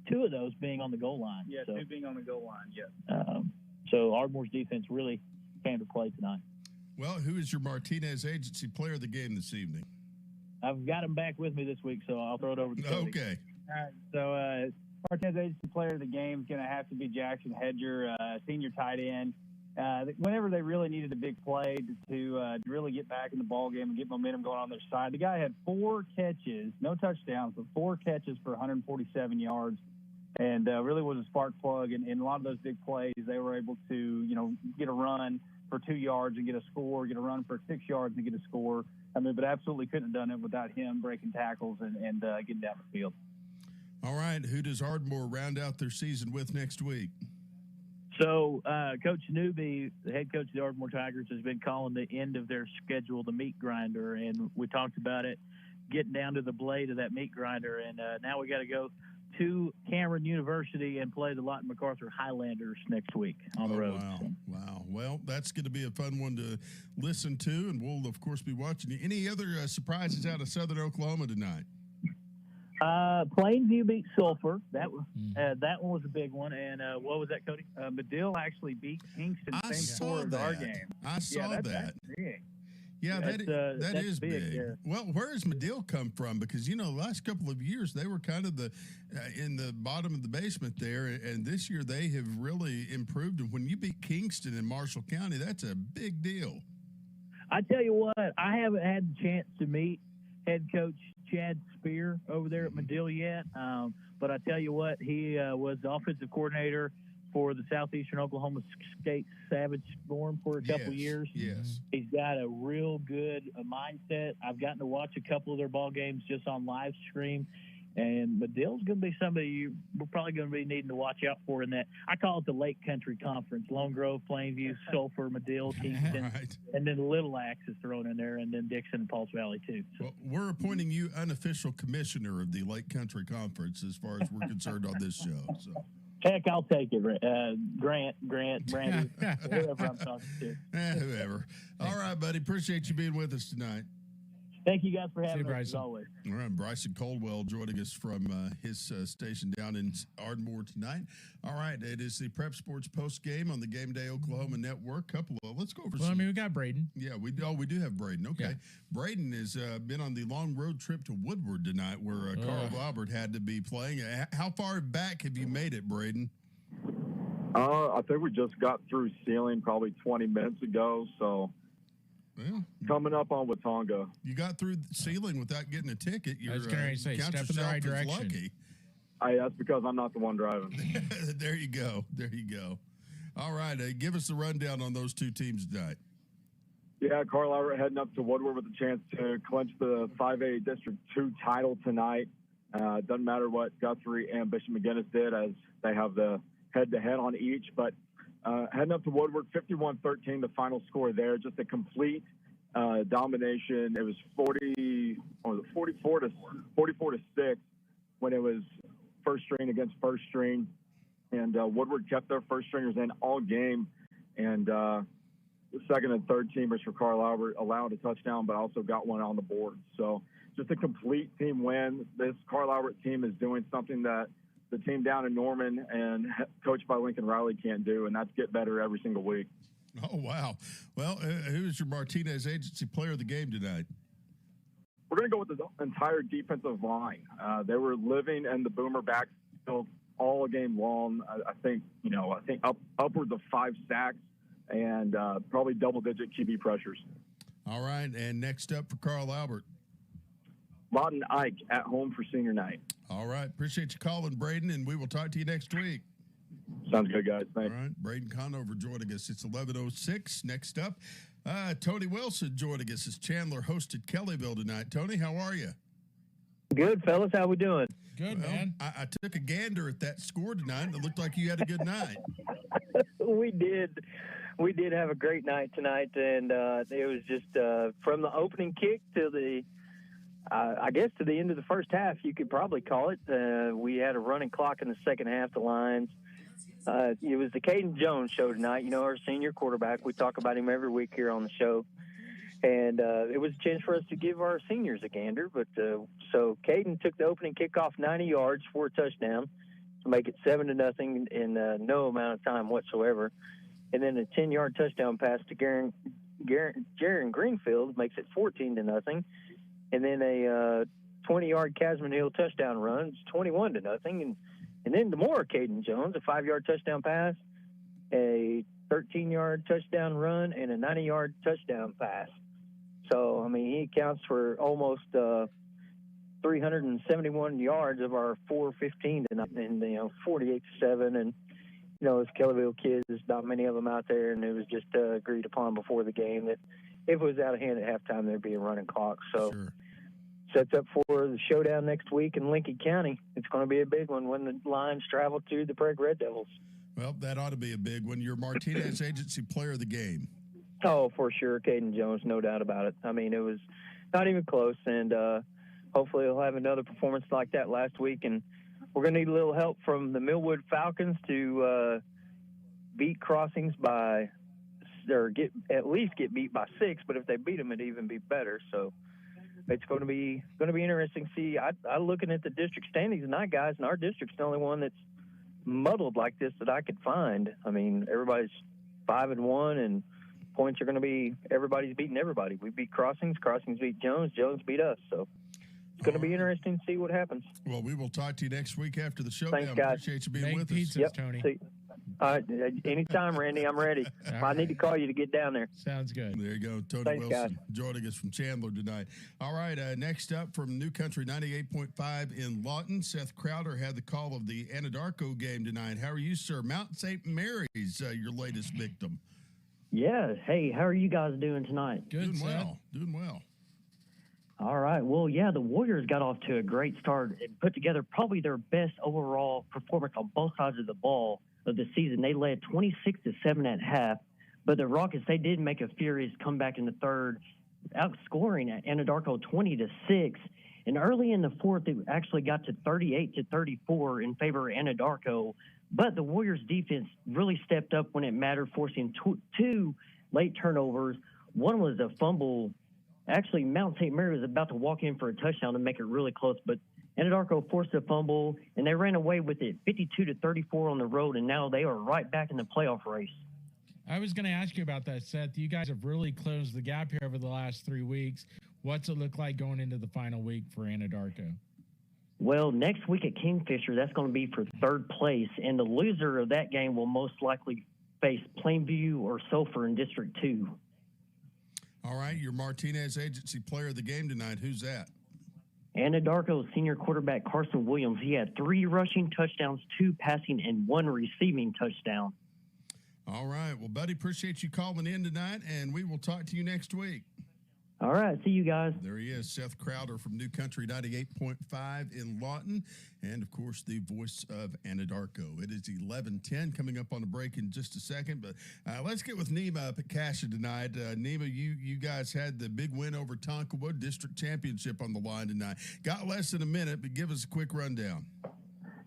S5: Two of those being on the goal line.
S23: Yeah, 2 being on the goal line,
S5: So Ardmore's defense really came to play tonight.
S2: Well, who is your Martinez Agency player of the game this evening?
S5: I've got him back with me this week, so I'll throw it over to Cody.
S2: Okay.
S23: All right, so Martinez Agency player of the game is going to have to be Jackson Hedger, senior tight end. Whenever they really needed a big play to really get back in the ball game and get momentum going on their side, the guy had 4 catches, no touchdowns, but 4 catches for 147 yards. And really was a spark plug. And in a lot of those big plays, they were able to, get a run for 2 yards and get a score, get a run for 6 yards and get a score. But absolutely couldn't have done it without him breaking tackles and getting down the field.
S2: All right. Who does Ardmore round out their season with next week?
S5: So Coach Newby, the head coach of the Ardmore Tigers, has been calling the end of their schedule the meat grinder. And we talked about it, getting down to the blade of that meat grinder. And now we got to go to Cameron University and play the Lawton MacArthur Highlanders next week on the road.
S2: Wow. Well, that's going to be a fun one to listen to, and we'll, of course, be watching you. Any other surprises out of Southern Oklahoma tonight?
S5: Plainview beat Sulphur. That one was a big one. And what was that, Cody?
S23: Medill actually beat Kingston.
S2: I saw that.
S23: Our game.
S2: I saw that.
S23: That's big.
S2: Yeah, that is big.
S5: Yeah.
S2: Well, where has Medill come from? Because, the last couple of years they were kind of in the bottom of the basement there, and this year they have really improved. And when you beat Kingston in Marshall County, that's a big deal.
S5: I tell you what, I haven't had the chance to meet head coach Chad Spear over there at Medill yet, but I tell you what, he was the offensive coordinator for the Southeastern Oklahoma State Savage Storm for a couple years.
S2: Yes.
S5: He's got a real good mindset. I've gotten to watch a couple of their ball games just on live stream, and Medill's going to be somebody we're probably going to be needing to watch out for in that. I call it the Lake Country Conference: Lone Grove, Plainview, Sulphur, Medill, Kingston, and then Little Axe is thrown in there, and then Dixon and Pauls Valley too. So.
S2: Well, we're appointing you unofficial commissioner of the Lake Country Conference as far as we're concerned on this show. So.
S5: Heck, I'll take it. Grant, Brandy, whoever I'm talking to.
S2: Whoever. All right, buddy. Appreciate you being with us tonight.
S5: Thank you guys for having us, as always.
S2: All right, Bryson Caldwell joining us from his station down in Ardmore tonight. All right, it is the Prep Sports Post Game on the Game Day Oklahoma Network. Let's go over some.
S1: We got Braden.
S2: Yeah, we do have Braden. Okay. Yeah. Braden has been on the long road trip to Woodward tonight where Carl Robert had to be playing. How far back have you made it, Braden?
S15: I think we just got through sealing probably 20 minutes ago, so...
S2: Well,
S15: coming up on Watonga.
S2: You got through sealing without getting a ticket.
S1: I was going to say, step in the right direction.
S2: Lucky.
S15: That's because I'm not the one driving.
S2: There you go. All right. Give us a rundown on those two teams tonight.
S15: Yeah, Carl Albert heading up to Woodward with a chance to clinch the 5A District 2 title tonight. Doesn't matter what Guthrie and Bishop McGinnis did as they have the head-to-head on each, but heading up to Woodward, 51-13, the final score there. Just a complete domination. It was 44 to 6 when it was first string against first string, and Woodward kept their first stringers in all game, and the second and third teamers for Carl Albert allowed a touchdown, but also got one on the board. So just a complete team win. This Carl Albert team is doing something that the team down in Norman and coached by Lincoln Riley can't do, and that's get better every single week.
S2: Oh, wow. Well, who's your Martinez Agency player of the game tonight?
S15: We're going to go with the entire defensive line. They were living in the boomer backfield all game long. I think upwards of 5 sacks and probably double-digit QB pressures.
S2: All right, and next up for Carl Albert.
S8: Lawton Ike at home for senior night.
S2: All right, appreciate you calling, Braden, and we will talk to you next week.
S8: Sounds good, guys. Thanks.
S2: All right, Braden Conover joining us. It's 11:06. Next up, Tony Wilson joining us as Chandler hosted Kellyville tonight. Tony, how are you?
S6: Good, fellas. How we doing?
S1: Good, man.
S2: I took a gander at that score tonight, and it looked like you had a good night.
S6: We did. We did have a great night tonight, and it was just from the opening kick to the, I guess, to the end of the first half, you could probably call it. We had a running clock in the second half, the Lions. It was the Caden Jones show tonight, our senior quarterback. We talk about him every week here on the show. And it was a chance for us to give our seniors a gander. But so Caden took the opening kickoff 90 yards for a touchdown to make it 7-0 in no amount of time whatsoever. And then a 10-yard touchdown pass to Jaron Greenfield makes it 14-0. And then a 20-yard Casman Hill touchdown run, it's 21-0. And then more Caden Jones, a 5-yard touchdown pass, a 13-yard touchdown run, and a 90-yard touchdown pass. So, I mean, he accounts for almost 371 yards of our 415 tonight, and 48-7. And those Kellyville kids, there's not many of them out there, and it was just agreed upon before the game that if it was out of hand at halftime, there'd be a running clock. So, sets up for the showdown next week in Lincoln County. It's going to be a big one when the Lions travel to the Prague Red Devils.
S2: Well, that ought to be a big one. Your Martinez Agency player of the game.
S6: Oh, for sure, Caden Jones, no doubt about it. I mean, it was not even close, and hopefully he'll have another performance like that last week. And we're going to need a little help from the Millwood Falcons to beat Crossings by, or at least get beat by 6. But if they beat them, it'd even be better. So it's going to be interesting to see. I looking at the district standings tonight, guys, and our district's the only one that's muddled like this that I could find. I mean, everybody's 5-1, and points are going to be everybody's beating everybody. We beat Crossings beat Jones beat us. So it's going to be interesting to see what happens.
S2: Well, we will talk to you next week after the show.
S6: Thanks, guys.
S2: Appreciate you being
S1: Make
S2: with
S1: pizzas,
S2: us.
S1: Tony.
S6: See. Anytime, Randy, I'm ready. I need to call you to get down there.
S1: Sounds good.
S2: There you go. Tony
S6: Thanks,
S2: Wilson
S6: guys.
S2: joining us from Chandler tonight. All right, next up from New Country 98.5 in Lawton, Seth Crowder had the call of the Anadarko game tonight. How are you, sir? Mount St. Mary's, your latest victim.
S7: Yeah. Hey, how are you guys doing tonight?
S1: Good,
S2: Doing well. Doing well.
S7: All right. Well, yeah, the Warriors got off to a great start and put together probably their best overall performance on both sides of the ball of the season. They led 26-7 at half, but the Rockets, they did make a furious comeback in the third, outscoring at Anadarko 20-6. And early in the fourth, it actually got to 38-34 in favor of Anadarko. But the Warriors defense really stepped up when it mattered, forcing two late turnovers. One was a fumble. Actually, Mount St. Mary was about to walk in for a touchdown to make it really close, but Anadarko forced a fumble, and they ran away with it 52-34 on the road, and now they are right back in the playoff race.
S1: I was going to ask you about that, Seth. You guys have really closed the gap here over the last 3 weeks. What's it look like going into the final week for Anadarko?
S7: Well, next week at Kingfisher, that's going to be for third place, and the loser of that game will most likely face Plainview or Sulphur in District 2.
S2: All right, your Martinez Agency player of the game tonight. Who's that?
S7: Anadarko senior quarterback Carson Williams. He had 3 rushing touchdowns, 2 passing, and 1 receiving touchdown.
S2: All right. Well, buddy, appreciate you calling in tonight, and we will talk to you next week.
S7: All right. See you guys.
S2: There he is, Seth Crowder from New Country 98.5 in Lawton, and, of course, the voice of Anadarko. It is 11:10, coming up on the break in just a second, but let's get with Nima up at Cassia tonight. Nima, you guys had the big win over Tonkawa, district championship on the line tonight. Got less than a minute, but give us a quick rundown.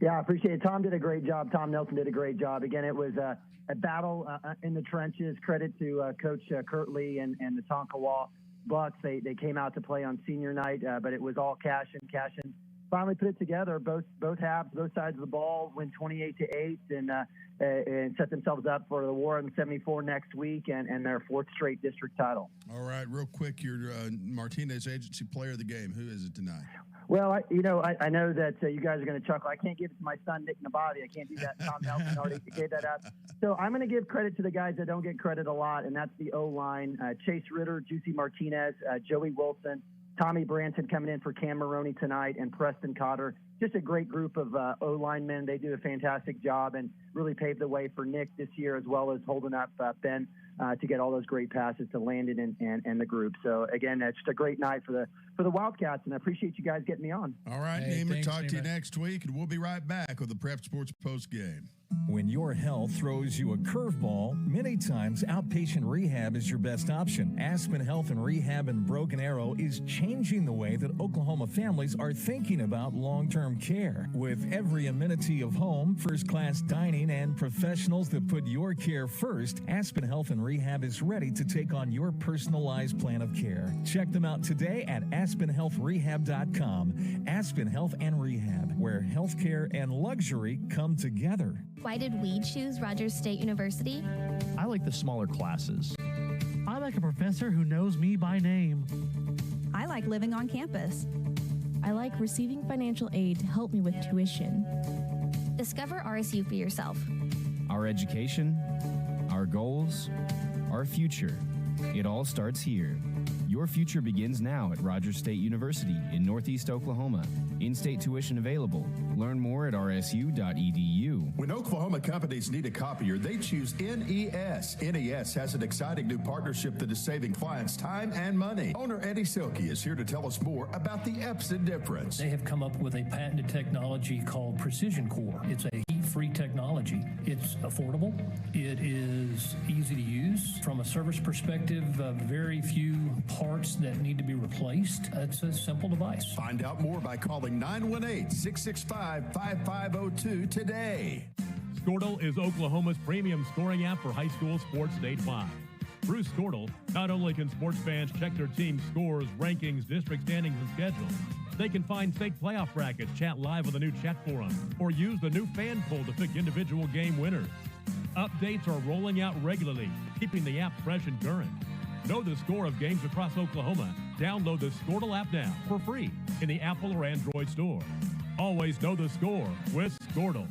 S17: Yeah, I appreciate it. Tom did a great job. Tom Nelson did a great job. Again, it was a battle in the trenches. Credit to Coach Kurt Lee and the Tonkawa Bucks. They came out to play on senior night, but it was all Cashin. finally put it together. Both halves, both sides of the ball, win 28-8, and set themselves up for the War on 74 next week and their fourth straight district title.
S2: All right, real quick, your Martinez Agency Player of the Game. Who is it tonight?
S17: Well, I know that you guys are going to chuckle. I can't give it to my son, Nick Nabati. I can't do that. Tom Nelson already gave that out. So I'm going to give credit to the guys that don't get credit a lot, and that's the O-line. Chase Ritter, Juicy Martinez, Joey Wilson, Tommy Branson coming in for Cam Maroney tonight, and Preston Cotter. Just a great group of O-linemen. They do a fantastic job and really paved the way for Nick this year, as well as holding up Ben to get all those great passes to Landon and the group. So again, it's just a great night for the Wildcats, and I appreciate you guys getting me on.
S2: All right, Neiman, talk to you next week, and we'll be right back with the Prep Sports Post Game.
S10: When your health throws you a curveball, many times outpatient rehab is your best option. Aspen Health and Rehab in Broken Arrow is changing the way that Oklahoma families are thinking about long-term care. With every amenity of home, first-class dining, and professionals that put your care first, Aspen Health and Rehab is ready to take on your personalized plan of care. Check them out today at aspenhealthrehab.com. Aspen Health and Rehab, where healthcare and luxury come together.
S12: Why did we choose Rogers State University?
S13: I like the smaller classes.
S18: I like a professor who knows me by name.
S25: I like living on campus. I like receiving financial aid to help me with tuition.
S12: Discover RSU for yourself.
S14: Our education, our goals, our future. It all starts here. Your future begins now at Rogers State University in Northeast Oklahoma. In-state tuition available. Learn more at rsu.edu.
S19: When Oklahoma companies need a copier, they choose NES. NES has an exciting new partnership that is saving clients time and money. Owner Eddie Silkey is here to tell us more about the Epson difference.
S20: They have come up with a patented technology called Precision Core. It's a heat-free technology. It's affordable. It is easy to use. From a service perspective, very few parts that need to be replaced. It's a simple device.
S19: Find out more by calling 918-665-5502 today.
S22: Squirtle is Oklahoma's premium scoring app for high school sports statewide. Through Squirtle, not only can sports fans check their team's scores, rankings, district standings, and schedules, they can find state playoff brackets, chat live on the new chat forum, or use the new fan poll to pick individual game winners. Updates are rolling out regularly, keeping the app fresh and current. Know the score of games across Oklahoma. Download the Squirtle app now for free in the Apple or Android store. Always know the score with Squirtle.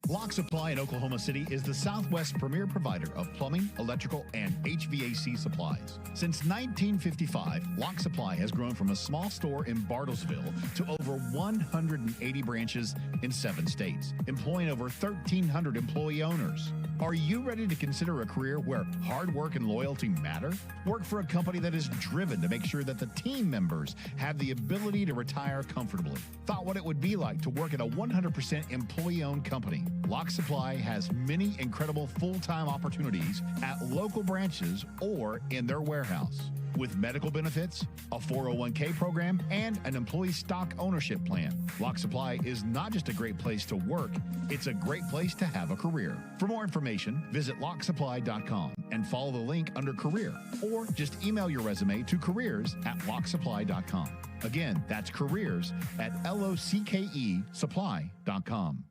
S24: Lock Supply in Oklahoma City is the Southwest's premier provider of plumbing, electrical, and HVAC supplies. Since 1955, Lock Supply has grown from a small store in Bartlesville to over 180 branches in 7 states, employing over 1,300 employee owners. Are you ready to consider a career where hard work and loyalty matter? Work for a company that is driven to make sure that the team members have the ability to retire comfortably. Thought what it would be like to work at a 100% employee-owned company? Lock Supply has many incredible full-time opportunities at local branches or in their warehouse. With medical benefits, a 401k program, and an employee stock ownership plan. Lock Supply is not just a great place to work, it's a great place to have a career. For more information, visit locksupply.com and follow the link under career, or just email your resume to careers@locksupply.com. Again, that's careers@LOCKEsupply.com.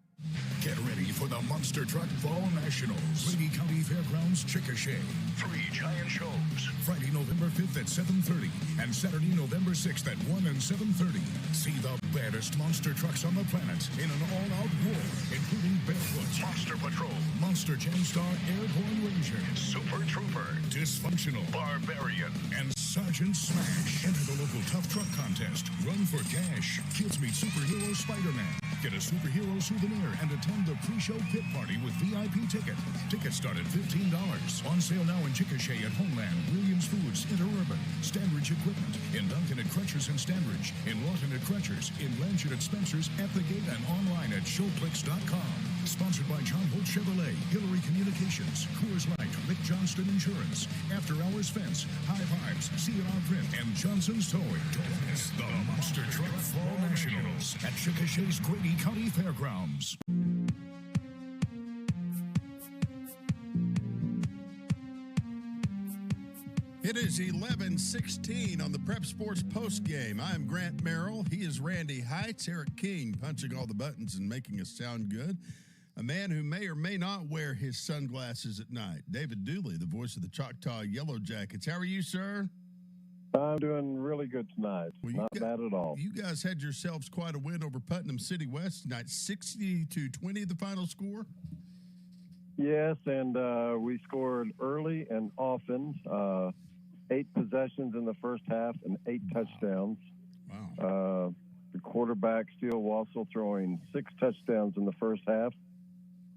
S28: Get ready for the Monster Truck Fall Nationals. Grady County Fairgrounds, Chickasha. 3 giant shows. Friday, November 5th at 7:30 and Saturday, November 6th at 1 and 7:30. See the baddest monster trucks on the planet in an all-out war, including Barefoot, Monster Patrol, Monster Jamstar Airborne Ranger, Super Trooper, Dysfunctional, Barbarian, and Sergeant Smash. Enter the local Tough Truck Contest. Run for cash. Kids meet superhero Spider-Man. Get a superhero souvenir and attend the pre-show pit party with VIP ticket. Tickets start at $15. On sale now in Chickasha at Homeland, Williams Foods, Interurban, Standridge Equipment, in Duncan at Crutchers and Standridge, in Lawton at Crutchers, in Blanchard at Spencer's, at the gate, and online at showclicks.com. Sponsored by John Holt Chevrolet, Hillary Communications, Coors Light, Rick Johnston Insurance, After Hours Fence, High Vibes, C&R Print, and Johnson's Towing. Don't miss the Monster Truck Fall Nationals at Chickasha's Grady County Fairgrounds.
S2: It is 11:16 on the Prep Sports Postgame. I'm Grant Merrill. He is Randy Heights. Eric King punching all the buttons and making us sound good. A man who may or may not wear his sunglasses at night. David Dooley, the voice of the Choctaw Yellow Jackets. How are you, sir?
S3: I'm doing really good tonight. Not bad at all.
S2: You guys had yourselves quite a win over Putnam City West tonight, 60-20 the final score.
S3: Yes, and we scored early and often. 8 possessions in the first half and 8 touchdowns.
S2: Wow.
S3: The quarterback, Steele Wassel, throwing 6 touchdowns in the first half.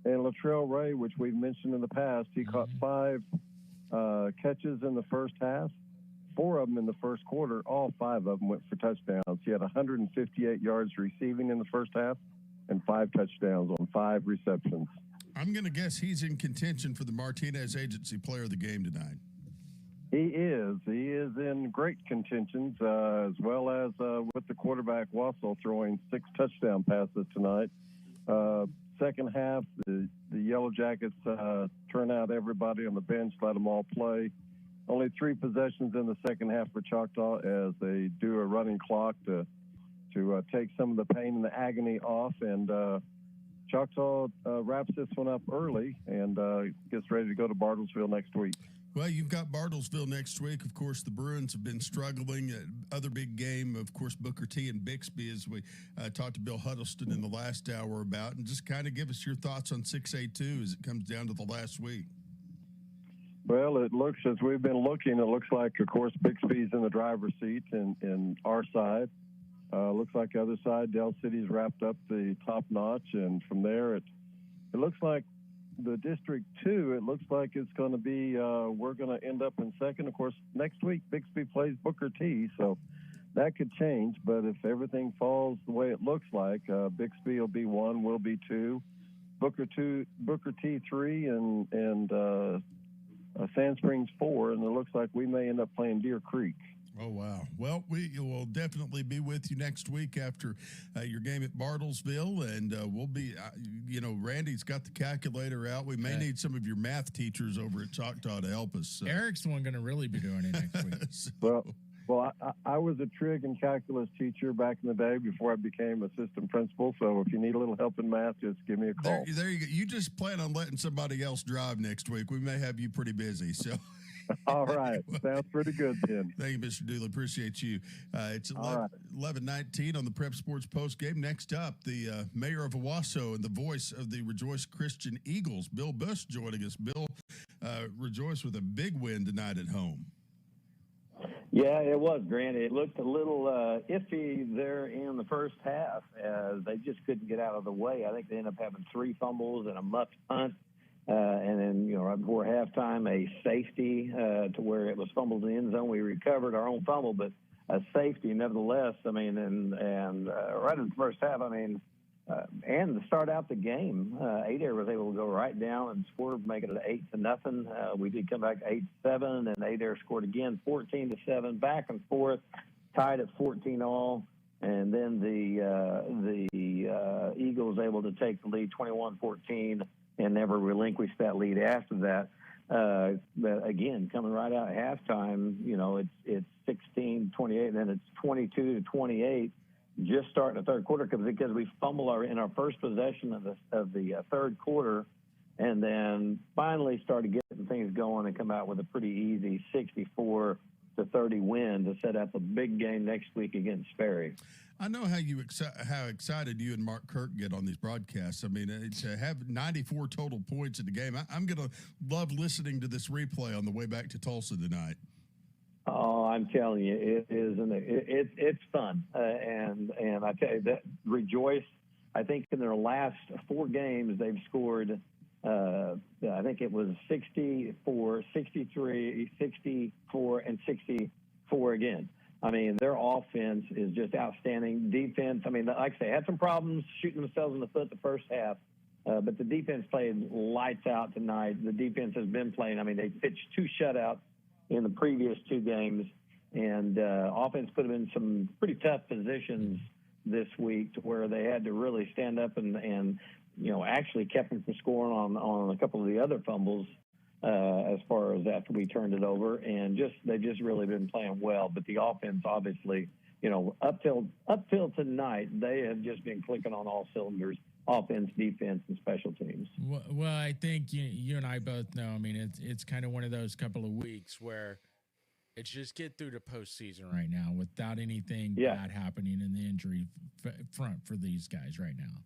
S3: And Latrell Ray, which we've mentioned in the past, he caught 5 catches in the first half, 4 of them in the first quarter. All 5 of them went for touchdowns. He had 158 yards receiving in the first half and 5 touchdowns on 5 receptions.
S2: I'm going to guess he's in contention for the Martinez Agency Player of the Game tonight.
S3: He is. He is in great contentions, as well as with the quarterback Wassel throwing 6 touchdown passes tonight. Second half, the Yellow Jackets turn out everybody on the bench, let them all play. Only 3 possessions in the second half for Choctaw as they do a running clock to take some of the pain and the agony off. And Choctaw wraps this one up early and gets ready to go to Bartlesville next week.
S2: Well, you've got Bartlesville next week. Of course, the Bruins have been struggling. Other big game, of course, Booker T and Bixby, as we talked to Bill Huddleston in the last hour about. And just kind of give us your thoughts on 6A2 as it comes down to the last week.
S3: Well, it looks, as we've been looking, it looks like, of course, Bixby's in the driver's seat in our side. Looks like the other side, Del City's wrapped up the top notch. And from there, it looks like the District 2, it looks like it's going to be, we're going to end up in second. Of course, next week, Bixby plays Booker T, so that could change. But if everything falls the way it looks like, Bixby will be 1, we'll be 2, Booker T 3, and Sand Springs 4, and it looks like we may end up playing Deer Creek.
S2: Oh, wow. Well, we will definitely be with you next week after your game at Bartlesville, and we'll be, Randy's got the calculator out. We may need some of your math teachers over at Choctaw to help us.
S1: Eric's the one going to really be doing it next week.
S3: Well, I was a trig and calculus teacher back in the day before I became assistant principal, so if you need a little help in math, just give me a call.
S2: There you go. You just plan on letting somebody else drive next week. We may have you pretty busy, so...
S3: All right. Sounds pretty good, then.
S2: Thank you, Mr. Dooley. Appreciate you. It's 11:19 on the Prep Sports Post Game. Next up, the mayor of Owasso and the voice of the Rejoice Christian Eagles, Bill Bush, joining us. Bill, Rejoice with a big win tonight at home.
S4: Yeah, it was, Grant. It looked a little iffy there in the first half as they just couldn't get out of the way. I think they ended up having 3 fumbles and a muffed punt. And then, right before halftime, a safety to where it was fumbled in the end zone. We recovered our own fumble, but a safety nevertheless. I mean, and right in the first half, and to start out the game, Adair was able to go right down and score, make it 8-0. We did come back 8-7, and Adair scored again, 14-7, back and forth, tied at 14-all. And then the Eagles able to take the lead 21-14. And never relinquished that lead after that. But again, coming right out at halftime, it's 16-28, and then it's 22-28. Just starting the third quarter because we fumble in our first possession of the third quarter, and then finally started getting things going and come out with a pretty easy 64-30 win to set up a big game next week against Sperry.
S2: I know how excited you and Mark Kirk get on these broadcasts. I mean, to have 94 total points in the game, I'm going to love listening to this replay on the way back to Tulsa tonight.
S4: Oh, I'm telling you, it is, and it's fun. And I tell you that Rejoice, I think in their last 4 games they've scored. I think it was 64, 63, 64, and 64 again. I mean, their offense is just outstanding. Defense, like I say, had some problems shooting themselves in the foot the first half, but the defense played lights out tonight. The defense has been playing. They pitched 2 shutouts in the previous 2 games, and offense put them in some pretty tough positions this week to where they had to really stand up and actually kept them from scoring on a couple of the other fumbles as far as after we turned it over, and they've just really been playing well. But the offense, obviously, up till tonight, they have just been clicking on all cylinders: offense, defense, and special teams.
S1: Well, I think you and I both know. I mean, it's kind of one of those couple of weeks where it's just get through the postseason right now without anything bad happening in the injury front for these guys right now.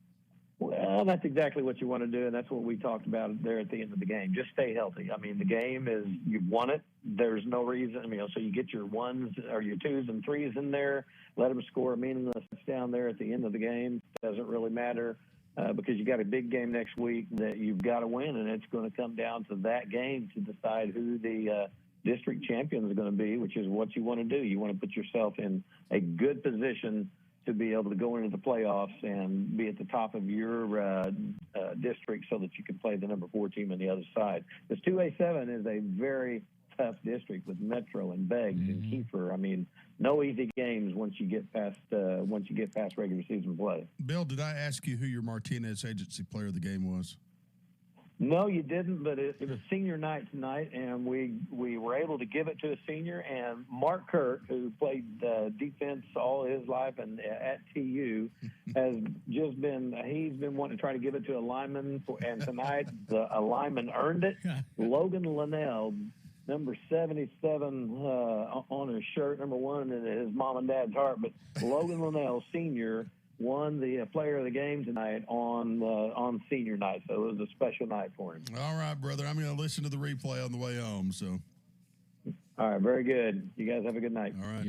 S4: Well, that's exactly what you want to do, and that's what we talked about there at the end of the game. Just stay healthy. I mean, the game is, you've won it. There's no reason. So you get your ones or your twos and threes in there, let them score a meaningless touchdown there at the end of the game. Doesn't really matter because you got a big game next week that you've got to win, and it's going to come down to that game to decide who the district champion is going to be, which is what you want to do. You want to put yourself in a good position to be able to go into the playoffs and be at the top of your district so that you can play the number 4 team on the other side. This 2A7 is a very tough district with Metro and Beggs and Kiefer. I mean, no easy games once you get past regular season play.
S2: Bill, did I ask you who your Martinez Agency player of the game was?
S4: No, you didn't, but it was senior night tonight, and we were able to give it to a senior. And Mark Kirk, who played defense all his life and at TU, has just he's been wanting to try to give it to a lineman, and tonight a lineman earned it. Logan Linnell, number 77 on his shirt, number 1 in his mom and dad's heart, but Logan Linnell, senior, won the player of the game tonight on senior night. So it was a special night for him.
S2: All right, brother. I'm going to listen to the replay on the way home. So,
S4: all right, very good. You guys have a good night.
S2: All right,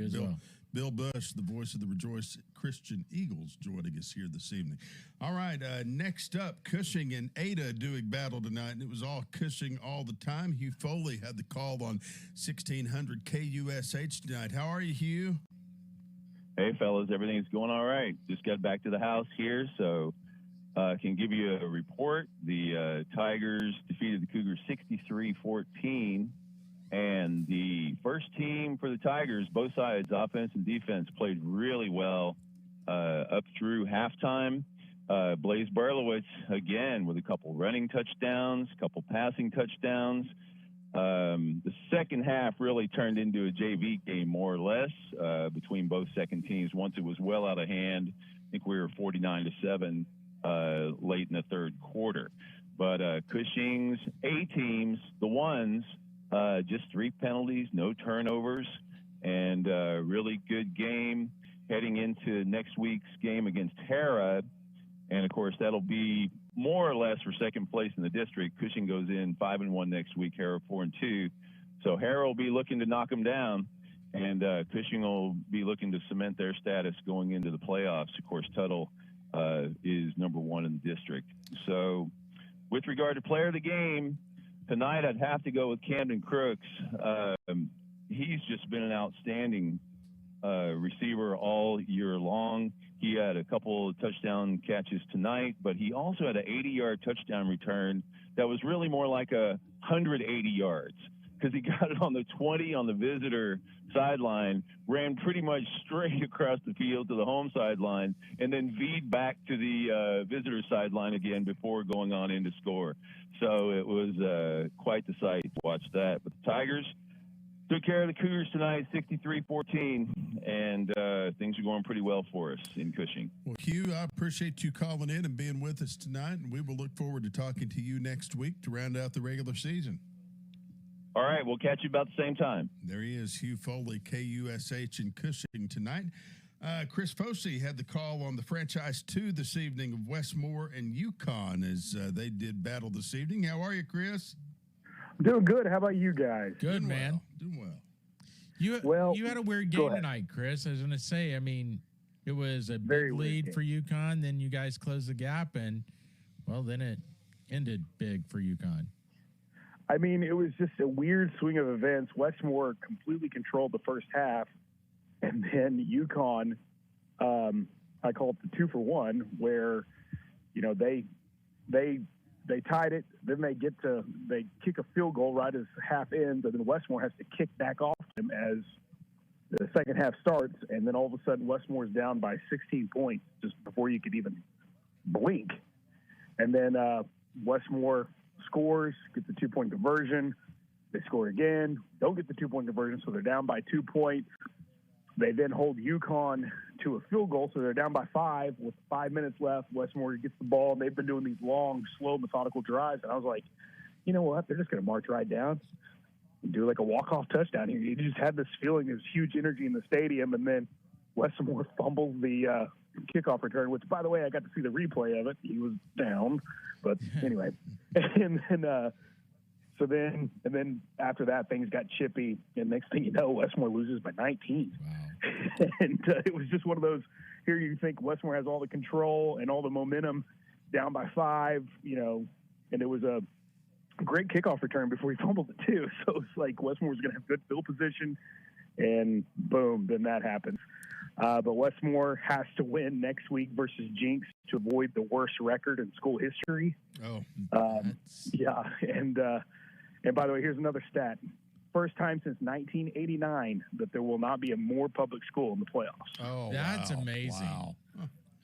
S2: Bill Bush, the voice of the Rejoice Christian Eagles, joining us here this evening. All right, next up, Cushing and Ada doing battle tonight, and it was all Cushing all the time. Hugh Foley had the call on 1600 KUSH tonight. How are you, Hugh?
S5: Hey, fellas, everything's going all right. Just got back to the house here, so can give you a report. The Tigers defeated the Cougars 63-14, and the first team for the Tigers, both sides, offense and defense, played really well up through halftime. Blaze Barlowitz, again, with a couple running touchdowns, a couple passing touchdowns. The second half really turned into a JV game, more or less, between both second teams. Once it was well out of hand, I think we were 49-7 late in the third quarter. But Cushing's A teams, the ones, just 3 penalties, no turnovers, and really good game heading into next week's game against Hara. And, of course, that'll be more or less for second place in the district. Cushing goes in 5-1 next week, Hara 4-2. So Hara will be looking to knock them down, and Cushing will be looking to cement their status going into the playoffs. Of course, Tuttle is number 1 in the district. So with regard to player of the game, tonight I'd have to go with Camden Crooks. He's just been an outstanding receiver all year long. He had a couple of touchdown catches tonight, but he also had an 80-yard touchdown return that was really more like 180 yards because he got it on the 20 on the visitor sideline, ran pretty much straight across the field to the home sideline, and then V'd back to the visitor sideline again before going on in to score. So it was quite the sight to watch that. But the Tigers took care of the Cougars tonight, 63-14, and things are going pretty well for us in Cushing.
S2: Well, Hugh, I appreciate you calling in and being with us tonight, and we will look forward to talking to you next week to round out the regular season.
S5: All right, we'll catch you about the same time.
S2: There he is, Hugh Foley, KUSH in Cushing tonight. Chris Fossey had the call on the franchise 2 this evening of Westmore and Yukon as they did battle this evening. How are you, Chris?
S9: Doing good. How about you guys?
S1: Good, man.
S2: Doing well.
S1: You had a weird game tonight, Chris. I was going to say, I mean, it was a big lead for UConn. Then you guys closed the gap, and, well, then it ended big for UConn.
S9: I mean, it was just a weird swing of events. Westmore completely controlled the first half, and then UConn, I call it the 2-for-1, where, you know, they tied it. Then they kick a field goal right as half ends, and then Westmore has to kick back off them as the second half starts, and then all of a sudden Westmore's down by 16 points just before you could even blink. And then Westmore scores, get the 2-point conversion. They score again, don't get the 2-point conversion, so they're down by 2 points. They then hold UConn to a field goal, so they're down by 5 with 5 minutes left. Westmore gets the ball, and they've been doing these long, slow, methodical drives. And I was like, you know what? They're just going to march right down and do like a walk-off touchdown here. You just had this feeling, there's huge energy in the stadium, and then Westmore fumbles the kickoff return, which, by the way, I got to see the replay of it. He was down, but anyway. And then after that, things got chippy, and next thing you know, Westmore loses by 19. Wow. And it was just one of those, here you think Westmore has all the control and all the momentum, down by 5, and it was a great kickoff return before he fumbled it too. So it's like Westmore was going to have good field position, and boom, then that happens. But Westmore has to win next week versus Jinx to avoid the worst record in school history.
S2: Oh,
S9: yeah. And by the way, here's another stat. First time since 1989 that there will not be a more public school in the playoffs.
S2: Oh,
S1: that's amazing.
S2: Wow.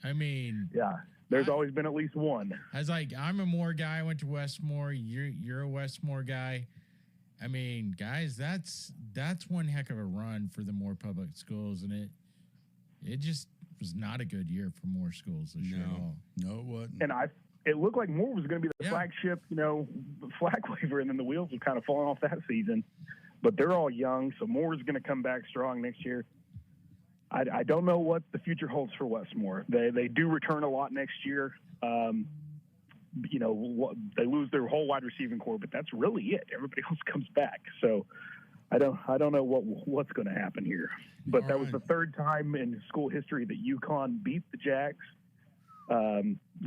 S1: I mean,
S9: yeah, there's always been at least one.
S1: I'm a Moore guy. I went to Westmore. You're a Westmore guy. I mean, guys, that's one heck of a run for the Moore public schools, and it just was not a good year for Moore schools this year at all.
S2: No, it wasn't.
S9: And it looked like Moore was going to be the flagship, flag waver, and then the wheels were kind of falling off that season. But they're all young, so Moore's going to come back strong next year. I don't know what the future holds for Westmore. They do return a lot next year. They lose their whole wide receiving core, but that's really it. Everybody else comes back. So I don't know what's going to happen here. But that was the third time in school history that UConn beat the Jacks.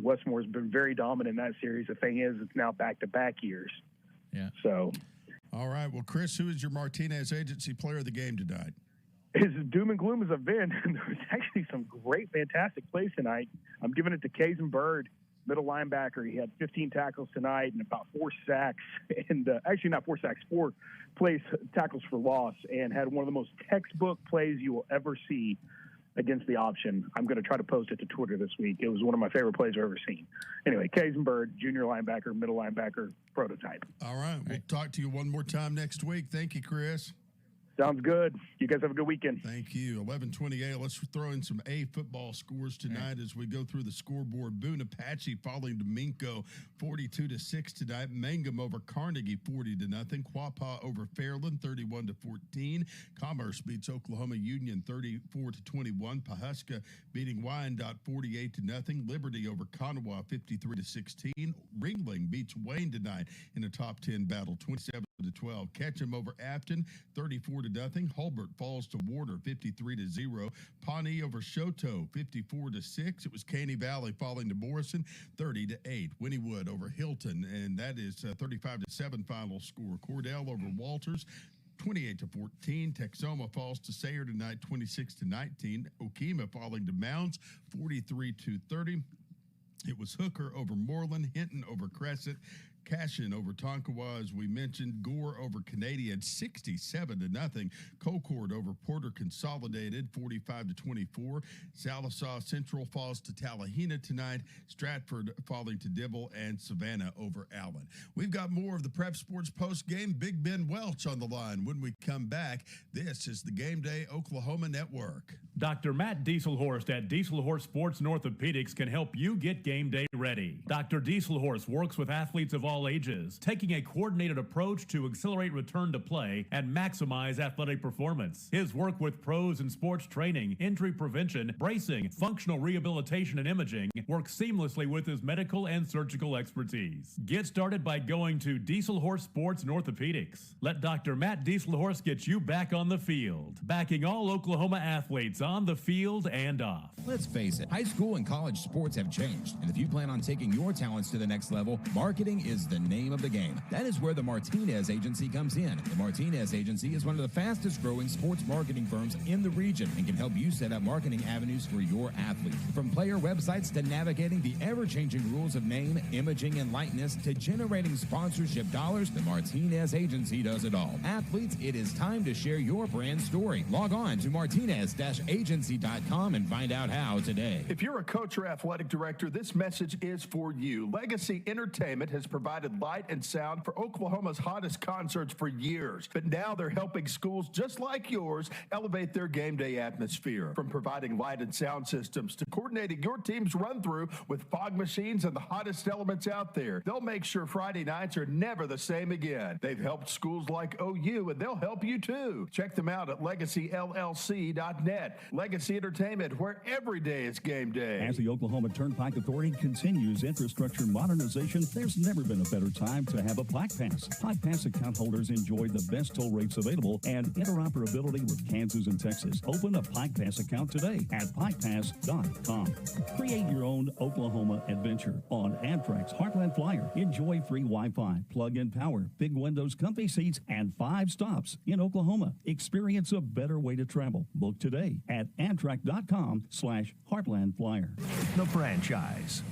S9: Westmore's been very dominant in that series. The thing is, it's now back-to-back years.
S1: Yeah.
S9: So,
S2: all right. Well, Chris, who is your Martinez Agency player of the game tonight?
S9: As doom and gloom as I've been, there was actually some great, fantastic plays tonight. I'm giving it to Kaysen Bird, middle linebacker. He had 15 tackles tonight and about 4 sacks, and actually not 4 sacks, 4 tackles for loss, and had one of the most textbook plays you will ever see against the option. I'm going to try to post it to Twitter this week. It was one of my favorite plays I've ever seen. Anyway, Kaysen Bird, junior linebacker, middle linebacker, prototype.
S2: All right. We'll talk to you one more time next week. Thank you, Chris.
S9: Sounds good. You guys have a good weekend.
S2: Thank you. 11:28. Let's throw in some A football scores tonight as we go through the scoreboard. Boone Apache falling to Minco 42-6 tonight. Mangum over Carnegie 40-0. Quapaw over Fairland 31-14. Commerce beats Oklahoma Union 34-21. Pawhuska beating Wyandotte 48-0. Liberty over Kanawha 53-16. Ringling beats Wayne tonight in a top 10 battle 27-12. Ketchum over Afton 34-0. Hulbert falls to Warder 53-0. Pawnee over Shoto 54-6. It was Caney Valley falling to Morrison 30-8. Wynnewood over Hilton, and that is 35-7 final score. Cordell over Walters 28-14. Texoma falls to Sayre tonight 26-19. Okemah falling to Mounds 43-30. It was Hooker over Moreland, Hinton over Crescent, Cashin over Tonkawa, as we mentioned. Gore over Canadian, 67-0. Colcord over Porter Consolidated, 45-24. Sallisaw Central falls to Tallahena tonight. Stratford falling to Dibble, and Savannah over Allen. We've got more of the Prep Sports post game. Big Ben Welch on the line when we come back. This is the Game Day Oklahoma Network.
S22: Dr. Matt Dieselhorst at Dieselhorst Sports and Orthopedics can help you get game day ready. Dr. Dieselhorst works with athletes of all ages, taking a coordinated approach to accelerate return to play and maximize athletic performance. His work with pros in sports training, injury prevention, bracing, functional rehabilitation, and imaging works seamlessly with his medical and surgical expertise. Get started by going to Dieselhorst Sports and Orthopedics. Let Dr. Matt Dieselhorst get you back on the field, backing all Oklahoma athletes on the field and off.
S8: Let's face it, high school and college sports have changed, and if you plan on taking your talents to the next level, marketing is the name of the game. That is where the Martinez Agency comes in. The Martinez Agency is one of the fastest growing sports marketing firms in the region and can help you set up marketing avenues for your athletes. From player websites to navigating the ever-changing rules of name, imaging, and likeness to generating sponsorship dollars, the Martinez Agency does it all. Athletes, it is time to share your brand story. Log on to martinez-agency.com and find out how today.
S19: If you're a coach or athletic director, this message is for you. Legacy Entertainment has provided provided light and sound for Oklahoma's hottest concerts for years, but now they're helping schools just like yours elevate their game day atmosphere. From providing light and sound systems to coordinating your team's run-through with fog machines and the hottest elements out there, they'll make sure Friday nights are never the same again. They've helped schools like OU, and they'll help you too. Check them out at LegacyLLC.net. Legacy Entertainment, where every day is game day.
S6: As the Oklahoma Turnpike Authority continues infrastructure modernization, there's never been a better time to have a Pike Pass. Pike Pass account holders enjoy the best toll rates available and interoperability with Kansas and Texas. Open a Pike Pass account today at PikePass.com. Create your own Oklahoma adventure on Amtrak's Heartland Flyer. Enjoy free Wi-Fi, plug-in power, big windows, comfy seats, and 5 stops in Oklahoma. Experience a better way to travel. Book today at Amtrak.com/Heartland Flyer.
S10: The franchise.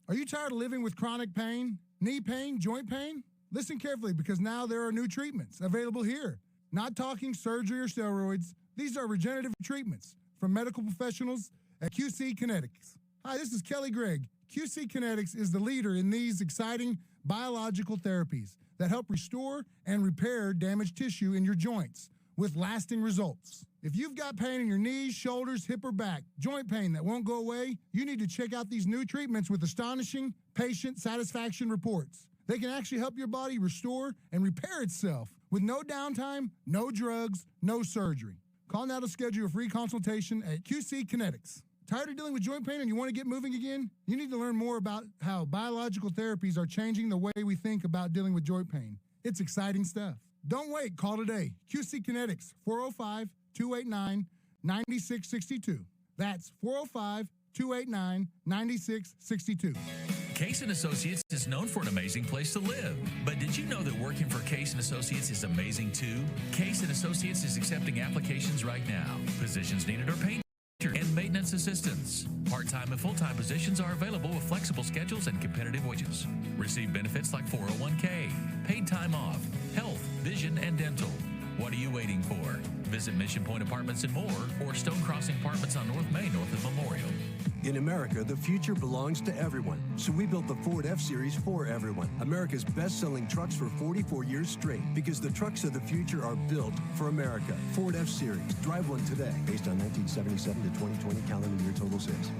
S11: Are you tired of living with chronic pain, knee pain, joint pain? Listen carefully, because now there are new treatments available here. Not talking surgery or steroids. These are regenerative treatments from medical professionals at QC Kinetics. Hi, this is Kelly Gregg. QC Kinetics is the leader in these exciting biological therapies that help restore and repair damaged tissue in your joints with lasting results. If you've got pain in your knees, shoulders, hip, or back, joint pain that won't go away, you need to check out these new treatments with astonishing patient satisfaction reports. They can actually help your body restore and repair itself with no downtime, no drugs, no surgery. Call now to schedule a free consultation at QC Kinetics. Tired of dealing with joint pain and you want to get moving again? You need to learn more about how biological therapies are changing the way we think about dealing with joint pain. It's exciting stuff. Don't wait. Call today. QC Kinetics, 405-289-9662. That's 405-289-9662.
S15: Case & Associates is known for an amazing place to live. But did you know that working for Case & Associates is amazing too? Case & Associates is accepting applications right now. Positions needed are painter and maintenance assistants. Part-time and full-time positions are available with flexible schedules and competitive wages. Receive benefits like 401k, paid time off, health, vision, and dental. What are you waiting for? Visit Mission Point Apartments and more, or Stone Crossing Apartments on North Main, north of Memorial.
S16: In America, the future belongs to everyone. So we built the Ford F-Series for everyone. America's best-selling trucks for 44 years straight. Because the trucks of the future are built for America. Ford F-Series. Drive one today. Based on 1977 to 2020 calendar year total sales.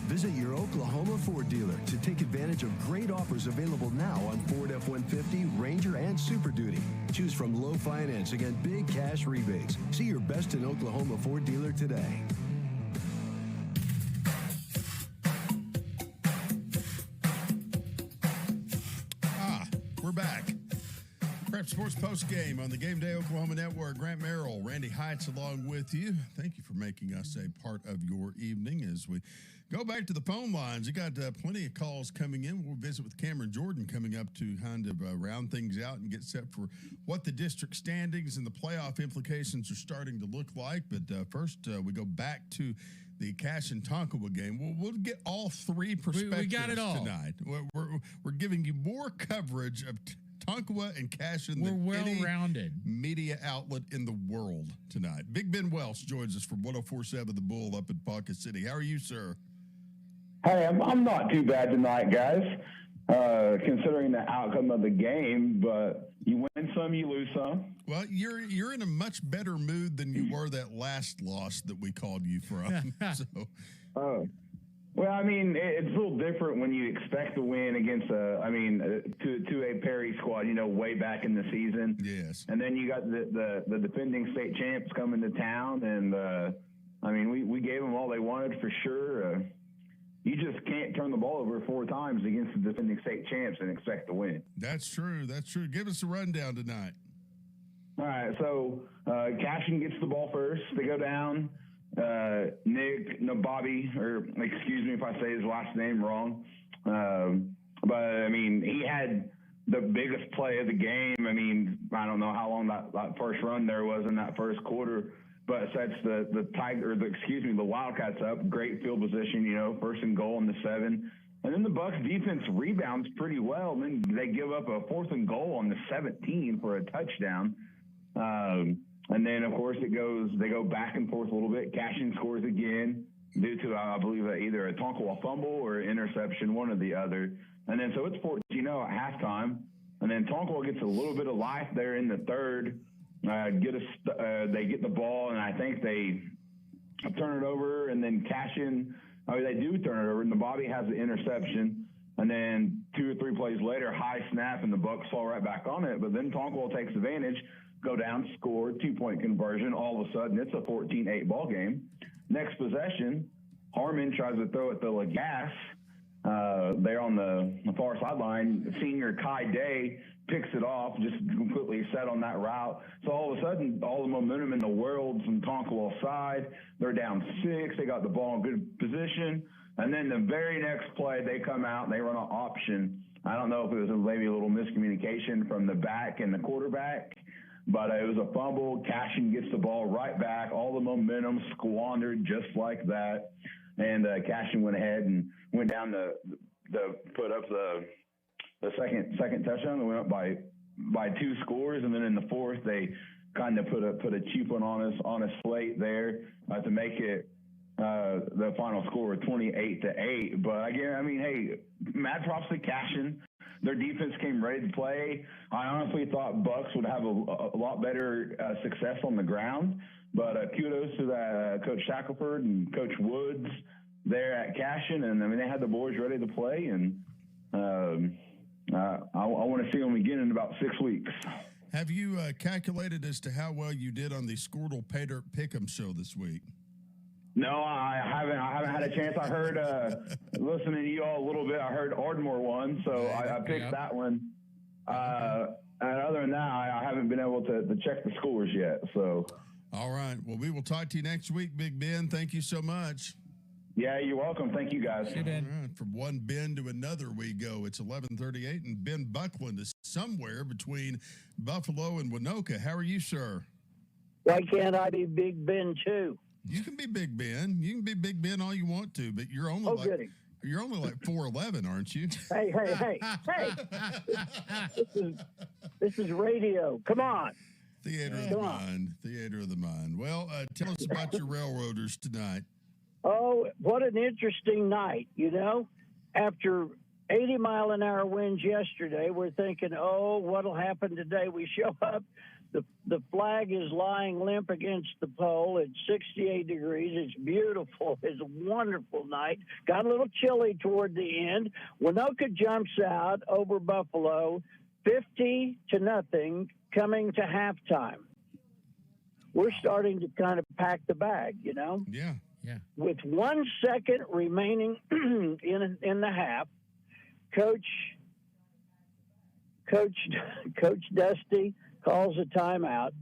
S16: Visit your Oklahoma Ford dealer to take advantage of great offers available now on Ford F-150, Ranger, and Super Duty. Choose from low financing and big cash rebates. See your best in Oklahoma Ford dealer today.
S2: We're back. Prep Sports Postgame on the Game Day Oklahoma Network. Grant Merrill, Randy Heights along with you. Thank you for making us a part of your evening as we go back to the phone lines. You got plenty of calls coming in. We'll visit with Cameron Jordan coming up to kind of round things out and get set for what the district standings and the playoff implications are starting to look like. But first, we go back to the Cache and Tonkawa game. We'll get all three perspectives
S1: we got it all
S2: tonight. We're giving you more coverage of Tonkawa and Cache than any media outlet in the world tonight. Big Ben Welsh joins us from 104.7 The Bull up in Pocket City. How are you, sir?
S21: Hey, I'm not too bad tonight, guys, considering the outcome of the game, but you win some, you lose some.
S2: Well, you're in a much better mood than you were that last loss that we called you from.
S21: Well, I mean, it's a little different when you expect to win against to a Perry squad, way back in the season.
S2: Yes.
S21: And then you got the defending state champs coming to town, and we gave them all they wanted for sure. You just can't turn the ball over 4 times against the defending state champs and expect to win.
S2: That's true. That's true. Give us a rundown tonight.
S21: All right. So Cashin gets the ball first. They go down. Nick Nababi, or excuse me if I say his last name wrong. But he had the biggest play of the game. I don't know how long that first run there was in that first quarter, but sets the Wildcats up. Great field position, first and goal in the 7. And then the Bucks defense rebounds pretty well. And then they give up a 4th and goal on the 17 for a touchdown. And then, of course, they go back and forth a little bit. Cashin scores again due to, I believe, either a Tonkawa fumble or interception, one or the other. And then so it's 14-0 at halftime. And then Tonkwell gets a little bit of life there in the third. They get the ball, and I think they turn it over and then cash in. They do turn it over, and the Bobby has the interception. And then 2 or 3 plays later, high snap, and the Bucks fall right back on it. But then Tonkwell takes advantage, go down, score, 2-point conversion. All of a sudden, it's a 14-8 ball game. Next possession, Harmon tries to throw it to Lagasse. There on the far sideline, senior Kai Day picks it off, just completely set on that route. So all of a sudden, all the momentum in the world's on Tonkwell's side. They're down 6. They got the ball in good position. And then the very next play, they come out and they run an option. I don't know if it was maybe a little miscommunication from the back and the quarterback, but it was a fumble. Cashin gets the ball right back. All the momentum squandered just like that. And Cashin went ahead and went down to put up the second touchdown. They went up by 2 scores, and then in the fourth they kind of put a cheap one on his slate there to make it the final score 28-8. But again, I mean, hey, mad props to Cashin. Their defense came ready to play. I honestly thought Bucks would have a lot better success on the ground. But kudos to that Coach Shackelford and Coach Woods there at Cashin. And, I mean, they had the boys ready to play. And I want to see them again in about 6 weeks.
S2: Have you calculated as to how well you did on the Squirtle Pater Pick'em show this week?
S21: No, I haven't had a chance. I heard, listening to you all a little bit, I heard Ardmore won, so I picked that one. And other than that, I haven't been able to check the scores yet. So.
S2: All right. Well, we will talk to you next week, Big Ben. Thank you so much.
S21: Yeah, you're welcome. Thank you, guys.
S2: All right. From one Ben to another we go. It's 11:38, and Ben Buckland is somewhere between Buffalo and Winoka. How are you, sir?
S7: Why can't I be Big Ben too?
S2: You can be Big Ben. You can be Big Ben all you want to, but you're only you're only like 4'11", aren't you?
S7: Hey! This is radio. Come on.
S2: Theater of the mind. Theater of the mind. Well, tell us about your Railroaders tonight.
S7: Oh, what an interesting night, you know. After 80-mile-an-hour winds yesterday, we're thinking, oh, what'll happen today? We show up. The flag is lying limp against the pole. It's 68 degrees. It's beautiful. It's a wonderful night. Got a little chilly toward the end. Winoka jumps out over Buffalo, 50-0, coming to halftime. We're starting to kind of pack the bag, you know?
S2: Yeah.
S7: With 1 second remaining in the half, Coach Dusty calls a timeout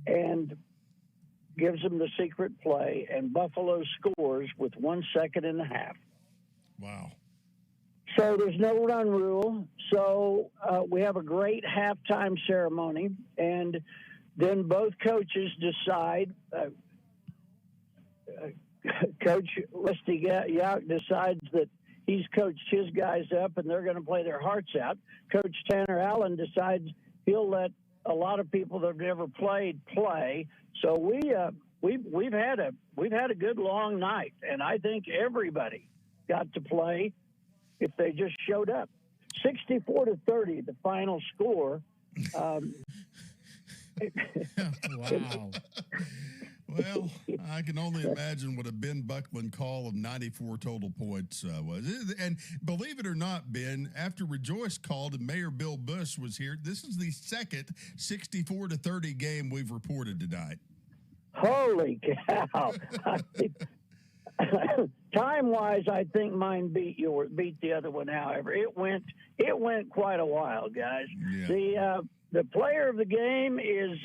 S7: and gives them the secret play, and Buffalo scores with 1 second in the half.
S2: Wow.
S7: So there's no run rule. So we have a great halftime ceremony, and then both coaches decide. Coach Rusty Yauk decides that he's coached his guys up, and they're going to play their hearts out. Coach Tanner Allen decides he'll let a lot of people that have never played play. So we've had a good long night, and I think everybody got to play if they just showed up. 64-30, the final score.
S2: Wow. Well, I can only imagine what a Ben Buckland call of 94 total points was. And believe it or not, Ben, after Rejoice called and Mayor Bill Bush was here, this is the second 64-30 game we've reported tonight.
S7: Holy cow. Time-wise, I think mine beat the other one. However, it went quite a while, guys. Yeah. The player of the game is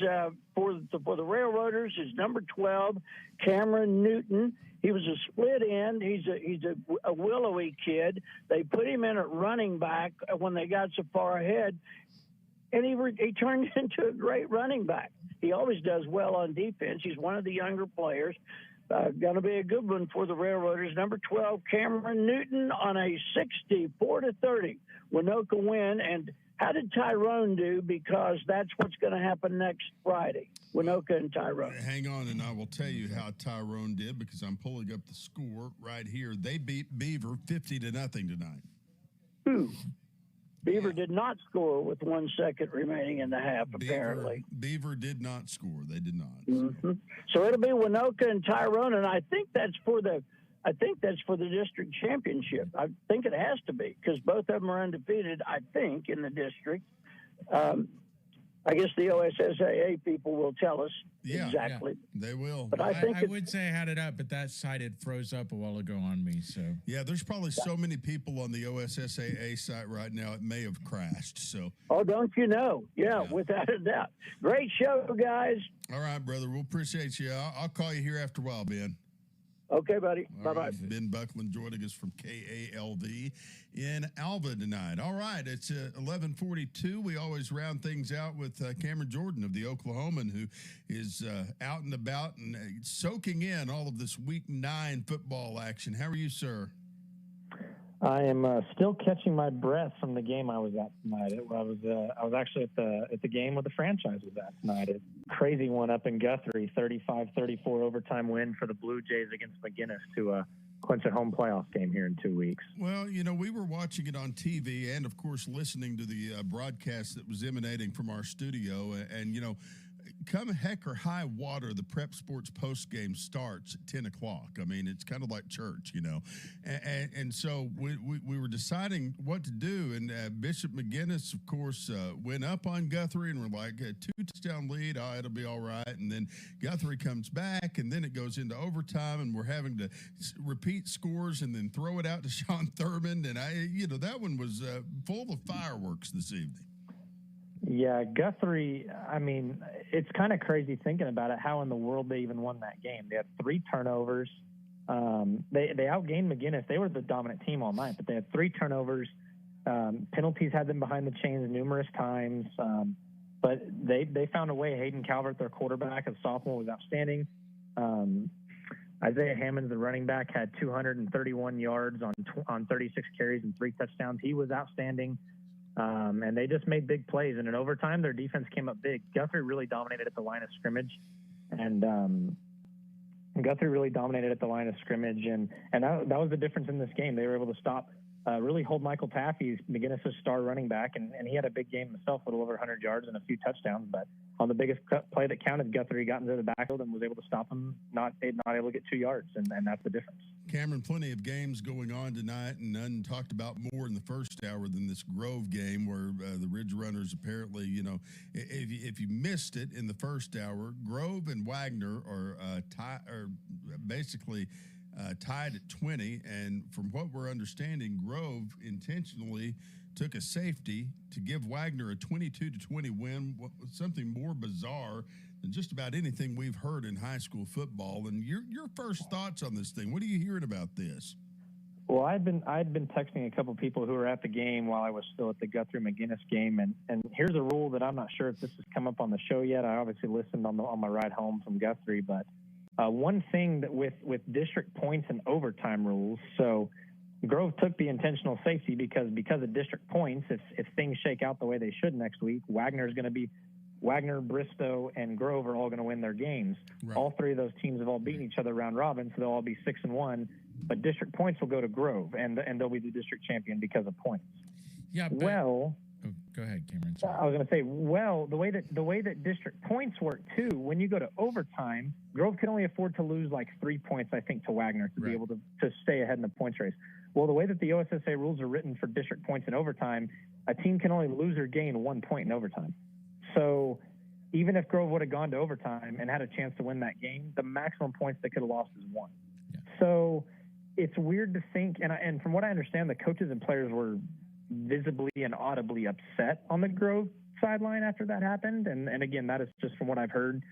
S7: for the Railroaders is number 12, Cameron Newton. He was a split end. He's a willowy kid. They put him in at running back when they got so far ahead, and he turned into a great running back. He always does well on defense. He's one of the younger players. Going to be a good one for the Railroaders. Number 12, Cameron Newton on a 64-30 Winoka win. And how did Tyrone do? Because that's what's going to happen next Friday. Winoka and Tyrone.
S2: Hang on, and I will tell you how Tyrone did because I'm pulling up the score right here. They beat Beaver 50-0 tonight.
S7: Beaver did not score with 1 second remaining in the half, apparently.
S2: Beaver did not score. They did not.
S7: Mm-hmm. So it'll be Winoka and Tyrone, and I think that's for the district championship. I think it has to be because both of them are undefeated, I think, in the district. I guess the OSSAA people will tell us exactly.
S2: Yeah, they will.
S1: But I would say I had it up, but that site had froze up a while ago on me. So
S2: yeah, there's probably so many people on the OSSAA site right now, it may have crashed. So
S7: don't you know? Yeah, without a doubt. Great show, guys.
S2: All right, brother. We'll appreciate you. I'll call you here after a while, Ben.
S7: Okay, buddy. Bye-bye.
S2: Right. Ben Buckland joining us from KALV in Alva tonight. All right, it's 11:42. We always round things out with Cameron Jordan of the Oklahoman, who is out and about and soaking in all of this Week 9 football action. How are you, sir?
S12: I am still catching my breath from the game I was at tonight. I was actually at the game where the franchise was at tonight. A crazy one up in Guthrie, 35-34 overtime win for the Blue Jays against McGinnis to clinch a home playoff game here in 2 weeks.
S2: Well, we were watching it on TV and, of course, listening to the broadcast that was emanating from our studio. And come heck or high water, the Prep Sports postgame starts at 10 o'clock. I mean, it's kind of like church, And so we were deciding what to do. And Bishop McGinnis, of course, went up on Guthrie, and we're like, a 2-touchdown lead. Oh, it'll be all right. And then Guthrie comes back, and then it goes into overtime, and we're having to repeat scores and then throw it out to Sean Thurmond. And that one was full of fireworks this evening.
S12: Yeah, Guthrie, I mean, it's kind of crazy thinking about it, how in the world they even won that game. They had 3 turnovers. They outgained McGinnis. They were the dominant team all night, but they had 3 turnovers. Penalties had them behind the chains numerous times. But they found a way. Hayden Calvert, their quarterback, a sophomore, was outstanding. Isaiah Hammonds, the running back, had 231 yards on 36 carries and 3 touchdowns. He was outstanding. And they just made big plays. And in overtime, their defense came up big. Guthrie really dominated at the line of scrimmage. And Guthrie really dominated at the line of scrimmage. And that was the difference in this game. They were able to stop, really hold Michael Taffy, McGinnis' star running back. And he had a big game himself, a little over 100 yards and a few touchdowns. But on the biggest play that counted, Guthrie got into the backfield and was able to stop him, not able to get 2 yards. And that's the difference.
S2: Cameron, plenty of games going on tonight, and none talked about more in the first hour than this Grove game where the Ridge Runners apparently, if you missed it in the first hour, Grove and Wagner are basically tied at 20, and from what we're understanding, Grove intentionally took a safety to give Wagner a 22-20 win, something more bizarre than just about anything we've heard in high school football. And your first thoughts on this thing? What are you hearing about this?
S12: Well, I'd been texting a couple people who were at the game while I was still at the Guthrie McGinnis game, and here's a rule that I'm not sure if this has come up on the show yet. I obviously listened on my ride home from Guthrie, but one thing that with district points and overtime rules, so Grove took the intentional safety because of district points. If things shake out the way they should next week, Wagner, Bristow, and Grove are all going to win their games. Right. All 3 of those teams have all beaten each other round robin, so they'll all be 6-1. But district points will go to Grove, and they'll be the district champion because of points.
S1: Yeah. But,
S12: go
S1: ahead, Cameron. Sorry.
S12: I was going to say, the way that district points work too, when you go to overtime, Grove can only afford to lose like 3 points, I think, to Wagner to be able to stay ahead in the points race. Well, the way that the OSSA rules are written for district points in overtime, a team can only lose or gain 1 point in overtime. So even if Grove would have gone to overtime and had a chance to win that game, the maximum points they could have lost is 1. Yeah. So it's weird to think, and from what I understand, the coaches and players were visibly and audibly upset on the Grove sideline after that happened. And again, that is just from what I've heard.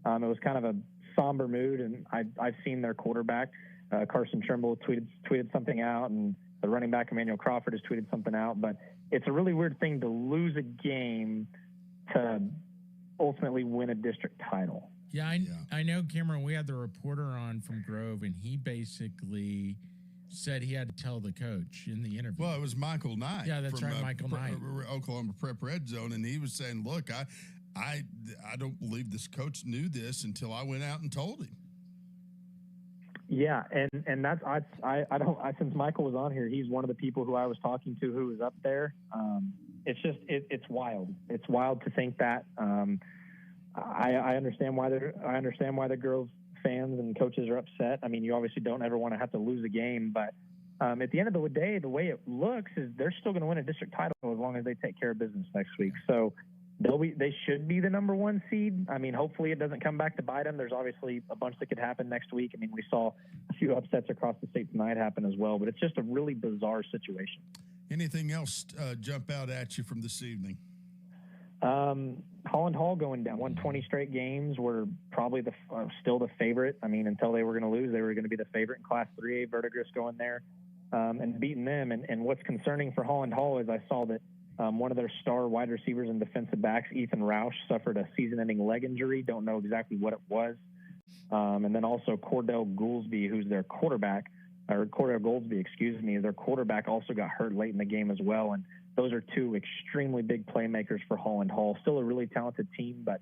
S12: It was kind of a somber mood, and I've seen their quarterback, Carson Trimble, tweeted something out, and the running back, Emmanuel Crawford, has tweeted something out. But it's a really weird thing to lose a game to ultimately win a district title.
S1: Yeah, I know, Cameron, we had the reporter on from Grove, and he basically said he had to tell the coach in the interview.
S2: Well, it was Michael Knight.
S1: Yeah, that's right, Michael Knight.
S2: Oklahoma Prep Red Zone, and he was saying, look, I don't believe this coach knew this until I went out and told him.
S12: Yeah, and that's since Michael was on here, he's one of the people who I was talking to who was up there. It's just it's wild. It's wild to think that. I understand why the girls fans and coaches are upset. I mean, you obviously don't ever want to have to lose a game, but at the end of the day, the way it looks is they're still going to win a district title as long as they take care of business next week. So they should be the number 1 seed. I mean, hopefully it doesn't come back to bite them. There's obviously a bunch that could happen next week. I mean, we saw a few upsets across the state tonight happen as well, but it's just a really bizarre situation.
S2: Anything else jump out at you from this evening?
S12: Holland Hall going down, won 20 straight games, were probably still the favorite. I mean, until they were going to lose, they were going to be the favorite in Class 3A. Verdigris going there and beating them. And what's concerning for Holland Hall is I saw that one of their star wide receivers and defensive backs, Ethan Roush, suffered a season-ending leg injury. Don't know exactly what it was. And then also Cordell Goolsby, who's their quarterback, or Cordell Goldsby, excuse me, their quarterback also got hurt late in the game as well. And those are 2 extremely big playmakers for Holland Hall. Still a really talented team, but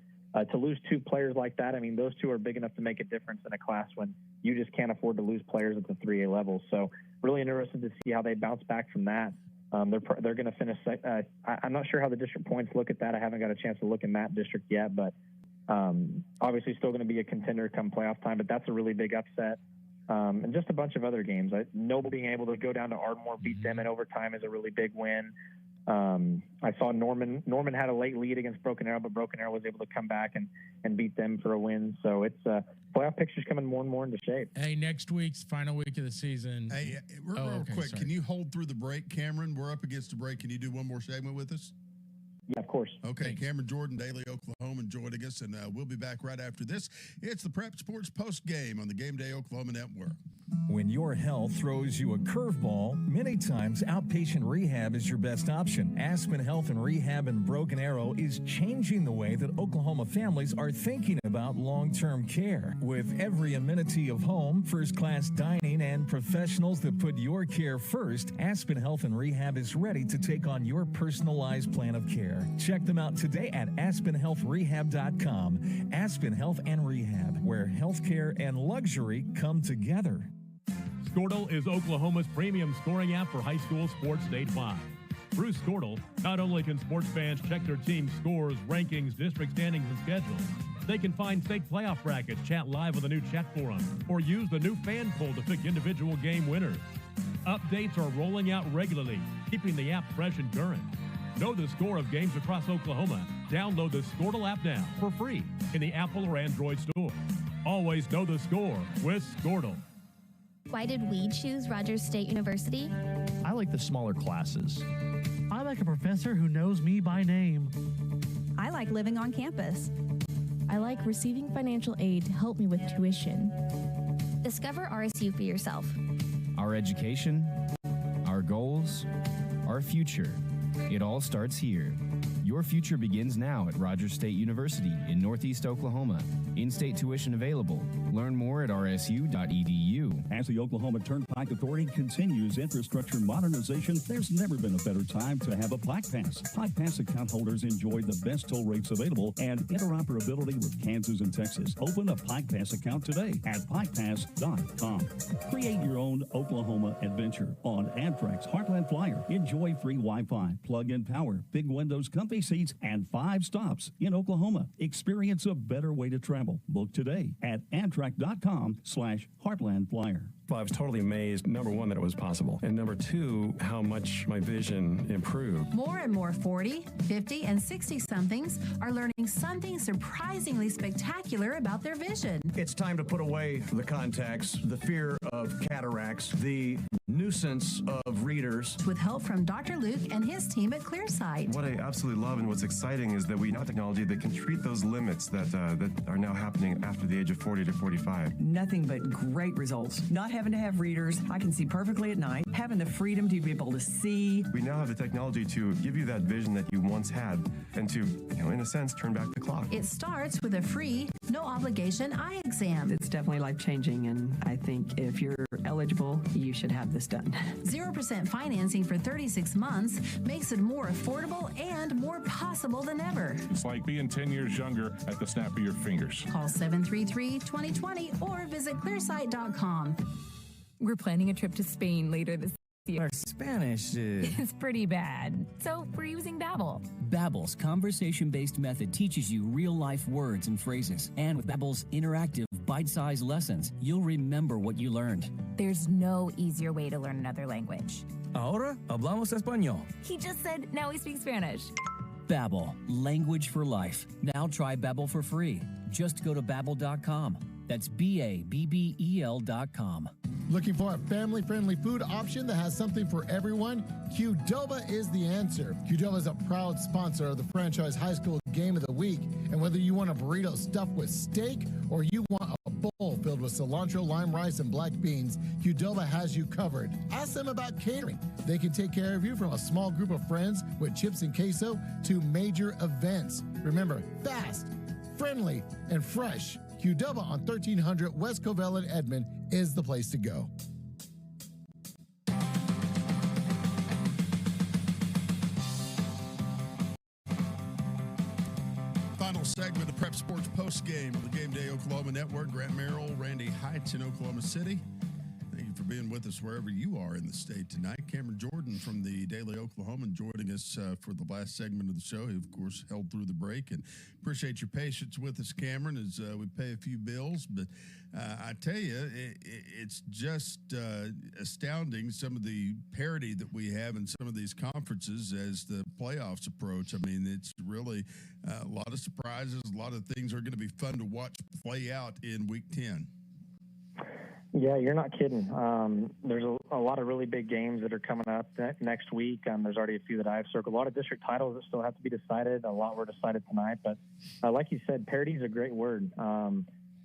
S12: to lose 2 players like that, I mean, those 2 are big enough to make a difference in a class when you just can't afford to lose players at the 3A level. So really interested to see how they bounce back from that. They're going to finish. I'm not sure how the district points look at that. I haven't got a chance to look in that district yet, but obviously still going to be a contender come playoff time. But that's a really big upset. And just a bunch of other games. Noble being able to go down to Ardmore, beat them in overtime is a really big win. I saw Norman had a late lead against Broken Arrow, but Broken Arrow was able to come back and beat them for a win. So it's playoff picture's coming more and more into shape.
S1: Hey, next week's final week of the season.
S2: Hey, real quick, sorry. Can you hold through the break, Cameron? We're up against the break. Can you do one more segment with us?
S12: Yeah, of course.
S2: Okay,
S12: Thanks.
S2: Cameron Jordan, Daily Oklahoma, joining us, and we'll be back right after this. It's the Prep Sports Post Game on the Game Day Oklahoma Network.
S10: When your health throws you a curveball, many times outpatient rehab is your best option. Aspen Health and Rehab in Broken Arrow is changing the way that Oklahoma families are thinking about long-term care. With every amenity of home, first-class dining, and professionals that put your care first, Aspen Health and Rehab is ready to take on your personalized plan of care. Check them out today at aspenhealthrehab.com. Aspen Health and Rehab, where healthcare and luxury come together.
S22: Squirtle is Oklahoma's premium scoring app for high school sports statewide. Through Squirtle, not only can sports fans check their team's scores, rankings, district standings, and schedules, they can find state playoff brackets, chat live with a new chat forum, or use the new fan poll to pick individual game winners. Updates are rolling out regularly, keeping the app fresh and current. Know the score of games across Oklahoma. Download the Squirtle app now for free in the Apple or Android store. Always know the score with Squirtle.
S13: Why did we choose Rogers State University?
S14: I like the smaller classes. I like a professor who knows me by name.
S17: I like living on campus.
S18: I like receiving financial aid to help me with tuition.
S13: Discover RSU for yourself.
S23: Our education, our goals, our future. It all starts here. Your future begins now at Rogers State University in Northeast Oklahoma. In-state tuition available. Learn more at rsu.edu.
S6: As the Oklahoma Turnpike Authority continues infrastructure modernization, there's never been a better time to have a Pike Pass. Pike Pass account holders enjoy the best toll rates available and interoperability with Kansas and Texas. Open a Pike Pass account today at pikepass.com. Create your own Oklahoma adventure on Amtrak's Heartland Flyer. Enjoy free Wi-Fi, plug-in power, big windows, comfy seats, and 5 stops in Oklahoma. Experience a better way to travel. Book today at Amtrak.com/Heartland Flyer.
S25: Well, I was totally amazed, number one, that it was possible, and number two, how much my vision improved.
S26: More and more 40, 50, and 60-somethings are learning something surprisingly spectacular about their vision.
S28: It's time to put away the contacts, the fear of cataracts, the nuisance of readers.
S26: With help from Dr. Luke and his team at ClearSight.
S27: What I absolutely love and what's exciting is that we have technology that can treat those limits that are now happening after the age of 40 to 45.
S29: Nothing but great results. Not having to have readers. I can see perfectly at night. Having the freedom to be able to see.
S27: We now have the technology to give you that vision that you once had and to, in a sense, turn back the clock.
S26: It starts with a free No obligation eye exam.
S29: It's definitely life-changing, and I think if you're eligible, you should have this done.
S26: 0% financing for 36 months makes it more affordable and more possible than ever.
S3: It's like being 10 years younger at the snap of your fingers.
S26: Call 733-2020 or visit clearsight.com.
S4: We're planning a trip to Spain later this year.
S5: Our Spanish
S4: is pretty bad, so we're using Babbel.
S8: Babbel's conversation-based method teaches you real-life words and phrases. And with Babbel's interactive, bite-sized lessons, you'll remember what you learned.
S4: There's no easier way to learn another language.
S8: Ahora hablamos español.
S4: He just said now he speaks Spanish.
S8: Babbel, language for life. Now try Babbel for free. Just go to Babbel.com. That's Babbel.com.
S9: Looking for a family-friendly food option that has something for everyone? Qdoba is the answer. Qdoba is a proud sponsor of the franchise high school game of the week. And whether you want a burrito stuffed with steak or you want a bowl filled with cilantro, lime rice, and black beans, Qdoba has you covered. Ask them about catering. They can take care of you from a small group of friends with chips and queso to major events. Remember, fast, friendly, and fresh. Qdoba on 1300 West Covell in Edmond is the place to go.
S2: Final segment of Prep Sports Postgame on the Game Day Oklahoma Network. Grant Merrill, Randy Heights in Oklahoma City. Thank you for being with us wherever you are in the state tonight. Cameron Jordan from the Daily Oklahoman joining us for the last segment of the show. He, of course, held through the break. And appreciate your patience with us, Cameron, as we pay a few bills. But I tell you, it's just astounding, some of the parity that we have in some of these conferences as the playoffs approach. I mean, it's really a lot of surprises. A lot of things are going to be fun to watch play out in Week 10.
S12: Yeah, you're not kidding. There's a lot of really big games that are coming up next week. There's already a few that I've circled. A lot of district titles that still have to be decided. A lot were decided tonight. But like you said, parity is a great word.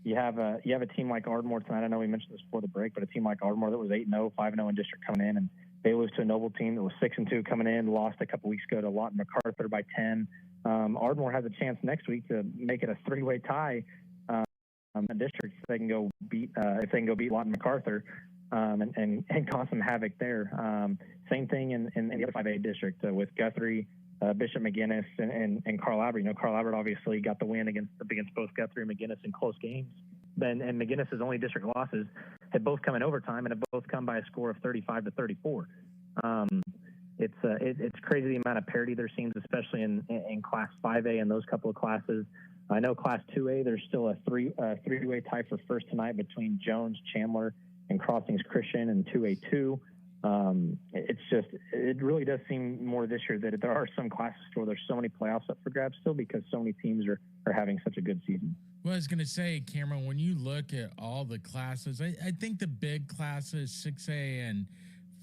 S12: You have a team like Ardmore tonight. I know we mentioned this before the break, but a team like Ardmore that was 8-0, 5-0 in district coming in, and they lose to a Noble team that was 6-2 coming in, lost a couple weeks ago to Lawton MacArthur by 10. Ardmore has a chance next week to make it a three-way tie. Districts they can go beat if they can go beat Lawton MacArthur and cause some havoc there. Same thing in the other 5A district with Guthrie, Bishop McGinnis, and Carl Albert. You know, Carl Albert obviously got the win against both Guthrie and McGinnis in close games. And McGinnis's only district losses had both come in overtime and have both come by a score of 35-34. It's crazy the amount of parity there seems, especially in Class 5A and those couple of classes. I know Class 2A, there's still a three-way tie for first tonight between Jones, Chandler, and Crossings Christian and 2A2. It really does seem more this year that there are some classes where there's so many playoffs up for grabs still because so many teams are having such a good season.
S1: Well, I was going to say, Cameron, when you look at all the classes, I think the big classes, 6A and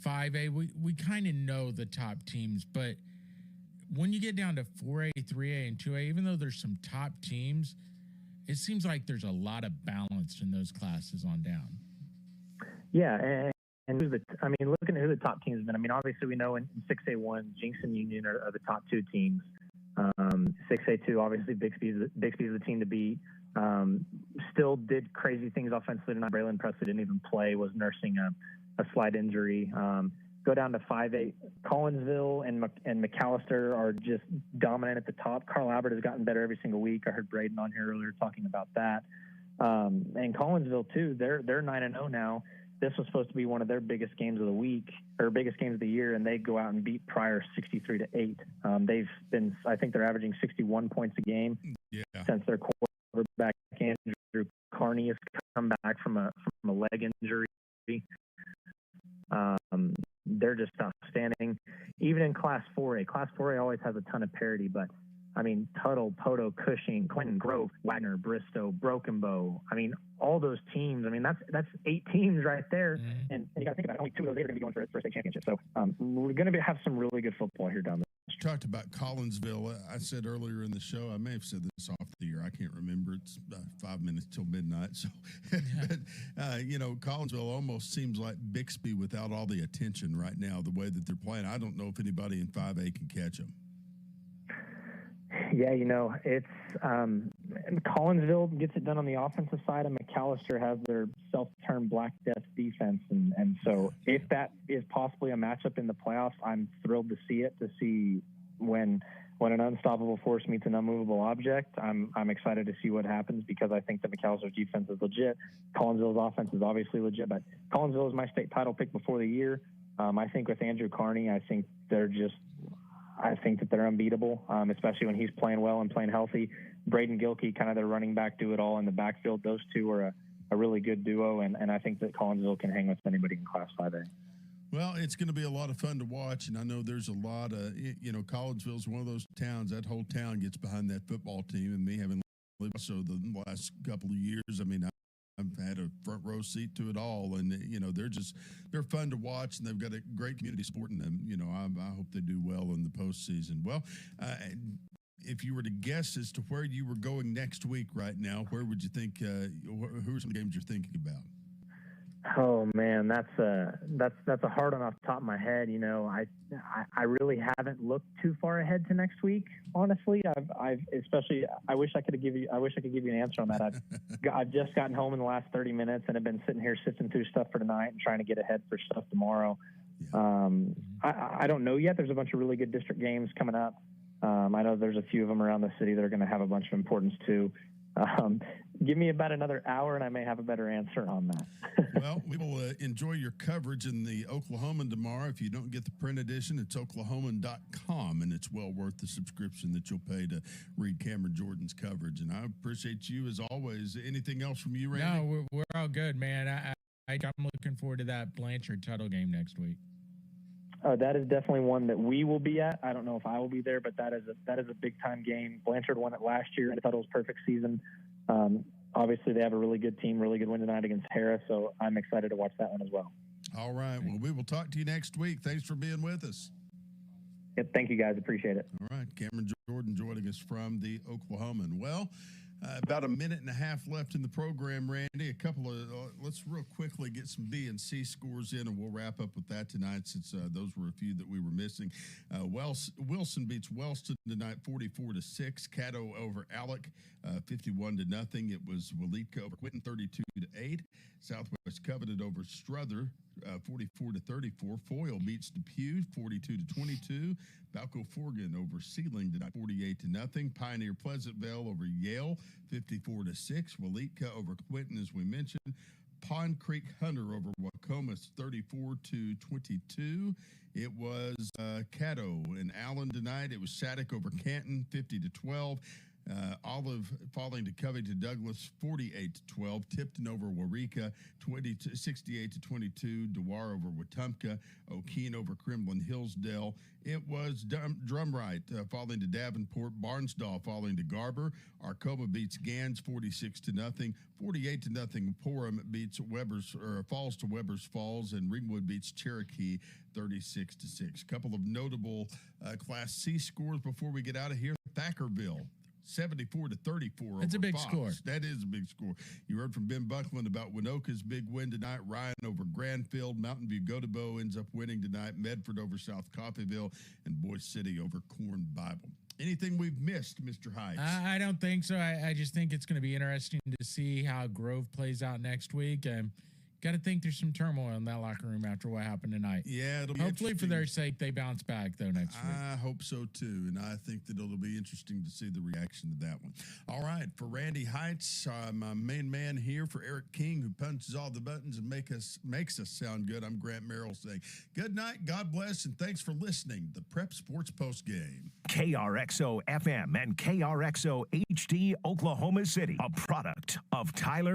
S1: 5A, we kind of know the top teams, but when you get down to 4A, 3A, and 2A, even though there's some top teams, it seems like there's a lot of balance in those classes on down.
S12: Yeah, and looking at who the top teams have been, I mean, obviously we know in 6A1, Jinx and Union are the top two teams. 6A2, obviously Bixby's the team to beat. Still did crazy things offensively tonight. Braylon Presley didn't even play, was nursing a slight injury. Go down to 5A. Collinsville and McAllister are just dominant at the top. Carl Albert has gotten better every single week. I heard Braden on here earlier talking about that. And Collinsville too. They're 9-0 now. This was supposed to be one of their biggest games of the week or biggest games of the year, and they go out and beat Pryor 63-8. They've been, I think they're averaging 61 points a game since their quarterback Andrew Carney has come back from a leg injury. They're just outstanding. Even in Class 4A. Class 4A always has a ton of parity, but I mean, Tuttle, Poto, Cushing, Clinton, Grove, Wagner, Bristow, Broken Bow. I mean, all those teams. I mean, that's 8 teams right there. Mm-hmm. And you got to think about it, only 2 of those are going to be going for a state championship. So we're going to have some really good football here down there.
S2: Talked about Collinsville. I said earlier in the show, I may have said this off the air. I can't remember. It's about 5 minutes till midnight. So, but, Collinsville almost seems like Bixby without all the attention right now, the way that they're playing. I don't know if anybody in 5A can catch them.
S12: Yeah, it's Collinsville gets it done on the offensive side, and McAllister has their self-termed Black Death defense. And so if that is possibly a matchup in the playoffs, I'm thrilled to see it, to see when an unstoppable force meets an unmovable object. I'm excited to see what happens because I think that McAllister's defense is legit. Collinsville's offense is obviously legit, but Collinsville is my state title pick before the year. I think with Andrew Carney, I think that they're unbeatable, especially when he's playing well and playing healthy. Braden Gilkey, kind of their running back, do it all in the backfield. Those two are a really good duo, and I think that Collinsville can hang with anybody in Class 5A.
S2: Well, it's going to be a lot of fun to watch, and I know there's a lot of, Collinsville's one of those towns, that whole town gets behind that football team, and me having lived so the last couple of years, I've had a front row seat to it all, and they're fun to watch, and they've got a great community supporting them. I hope they do well in the postseason. Well, if you were to guess as to where you were going next week right now, where would you think? Who are some games you're thinking about?
S12: Oh man, that's a hard one off the top of my head. I really haven't looked too far ahead to next week. Honestly, I wish I could give you an answer on that. I've just gotten home in the last 30 minutes and have been sitting here sifting through stuff for tonight and trying to get ahead for stuff tomorrow. I don't know yet. There's a bunch of really good district games coming up. I know there's a few of them around the city that are going to have a bunch of importance too. Give me about another hour and I may have a better answer on that.
S2: Well, we will enjoy your coverage in the Oklahoman tomorrow. If you don't get the print edition, it's oklahoman.com, and it's well worth the subscription that you'll pay to read Cameron Jordan's coverage. And I appreciate you as always. Anything else from you, Randy?
S1: No, we're all good, man. I'm looking forward to that Blanchard Tuttle game next week.
S12: That is definitely one that we will be at. I don't know if I will be there, but that is a big time game. Blanchard won it last year in Tuttle's perfect season. Obviously, they have a really good team, really good win tonight against Harris, so I'm excited to watch that one as well.
S2: All right. Well, we will talk to you next week. Thanks for being with us.
S12: Yep, thank you, guys. Appreciate it.
S2: All right. Cameron Jordan joining us from the Oklahoman. Well, about a minute and a half left in the program, Randy. A couple of let's real quickly get some B and C scores in, and we'll wrap up with that tonight since those were a few that we were missing. Wilson beats Wellston tonight 44-6. Caddo over Alec 51-0. It was Waletka over Quinton 32-8. Southwest Covenant over Strother 44-34. Foyle beats Depew 42-22. Balco Forgan over Sealing tonight 48-0. Pioneer Pleasantville over Yale 54-6. Waletka over Quinton, as we mentioned. Pond Creek Hunter over Wacomas 34-22. It was Caddo and Allen tonight. It was Shattuck over Canton 50-12. Olive falling to Covington Douglas 48-12. Tipton over Waurika 68-22. Dewar over Wetumpka. O'Keene over Kremlin Hillsdale. It was Drumright falling to Davenport. Barnsdall falling to Garber. Arcoma beats Gans 46-0. 48-0. Porham beats falls to Weber's Falls, and Ringwood beats Cherokee 36-6. Couple of notable Class C scores before we get out of here. Thackerville 74-34.
S1: That's a big score.
S2: That is a big score. You heard from Ben Buckland about Winoka's big win tonight. Ryan over Granfield. Mountain View Godebo ends up winning tonight. Medford over South Coffeyville, and Boise City over Corn Bible. Anything we've missed, Mr. Heights?
S1: I don't think so. I just think it's going to be interesting to see how Grove plays out next week. Got to think there's some turmoil in that locker room after what happened tonight.
S2: Yeah, it'll be
S1: hopefully for their sake they bounce back though next week.
S2: I hope so too, and I think that it'll be interesting to see the reaction to that one. All right, for Randy Heights, my main man here, for Eric King, who punches all the buttons and makes us sound good, I'm Grant Merrill saying good night, God bless, and thanks for listening to the Prep Sports Postgame.
S5: KRXO FM and KRXO HD Oklahoma City, a product of Tyler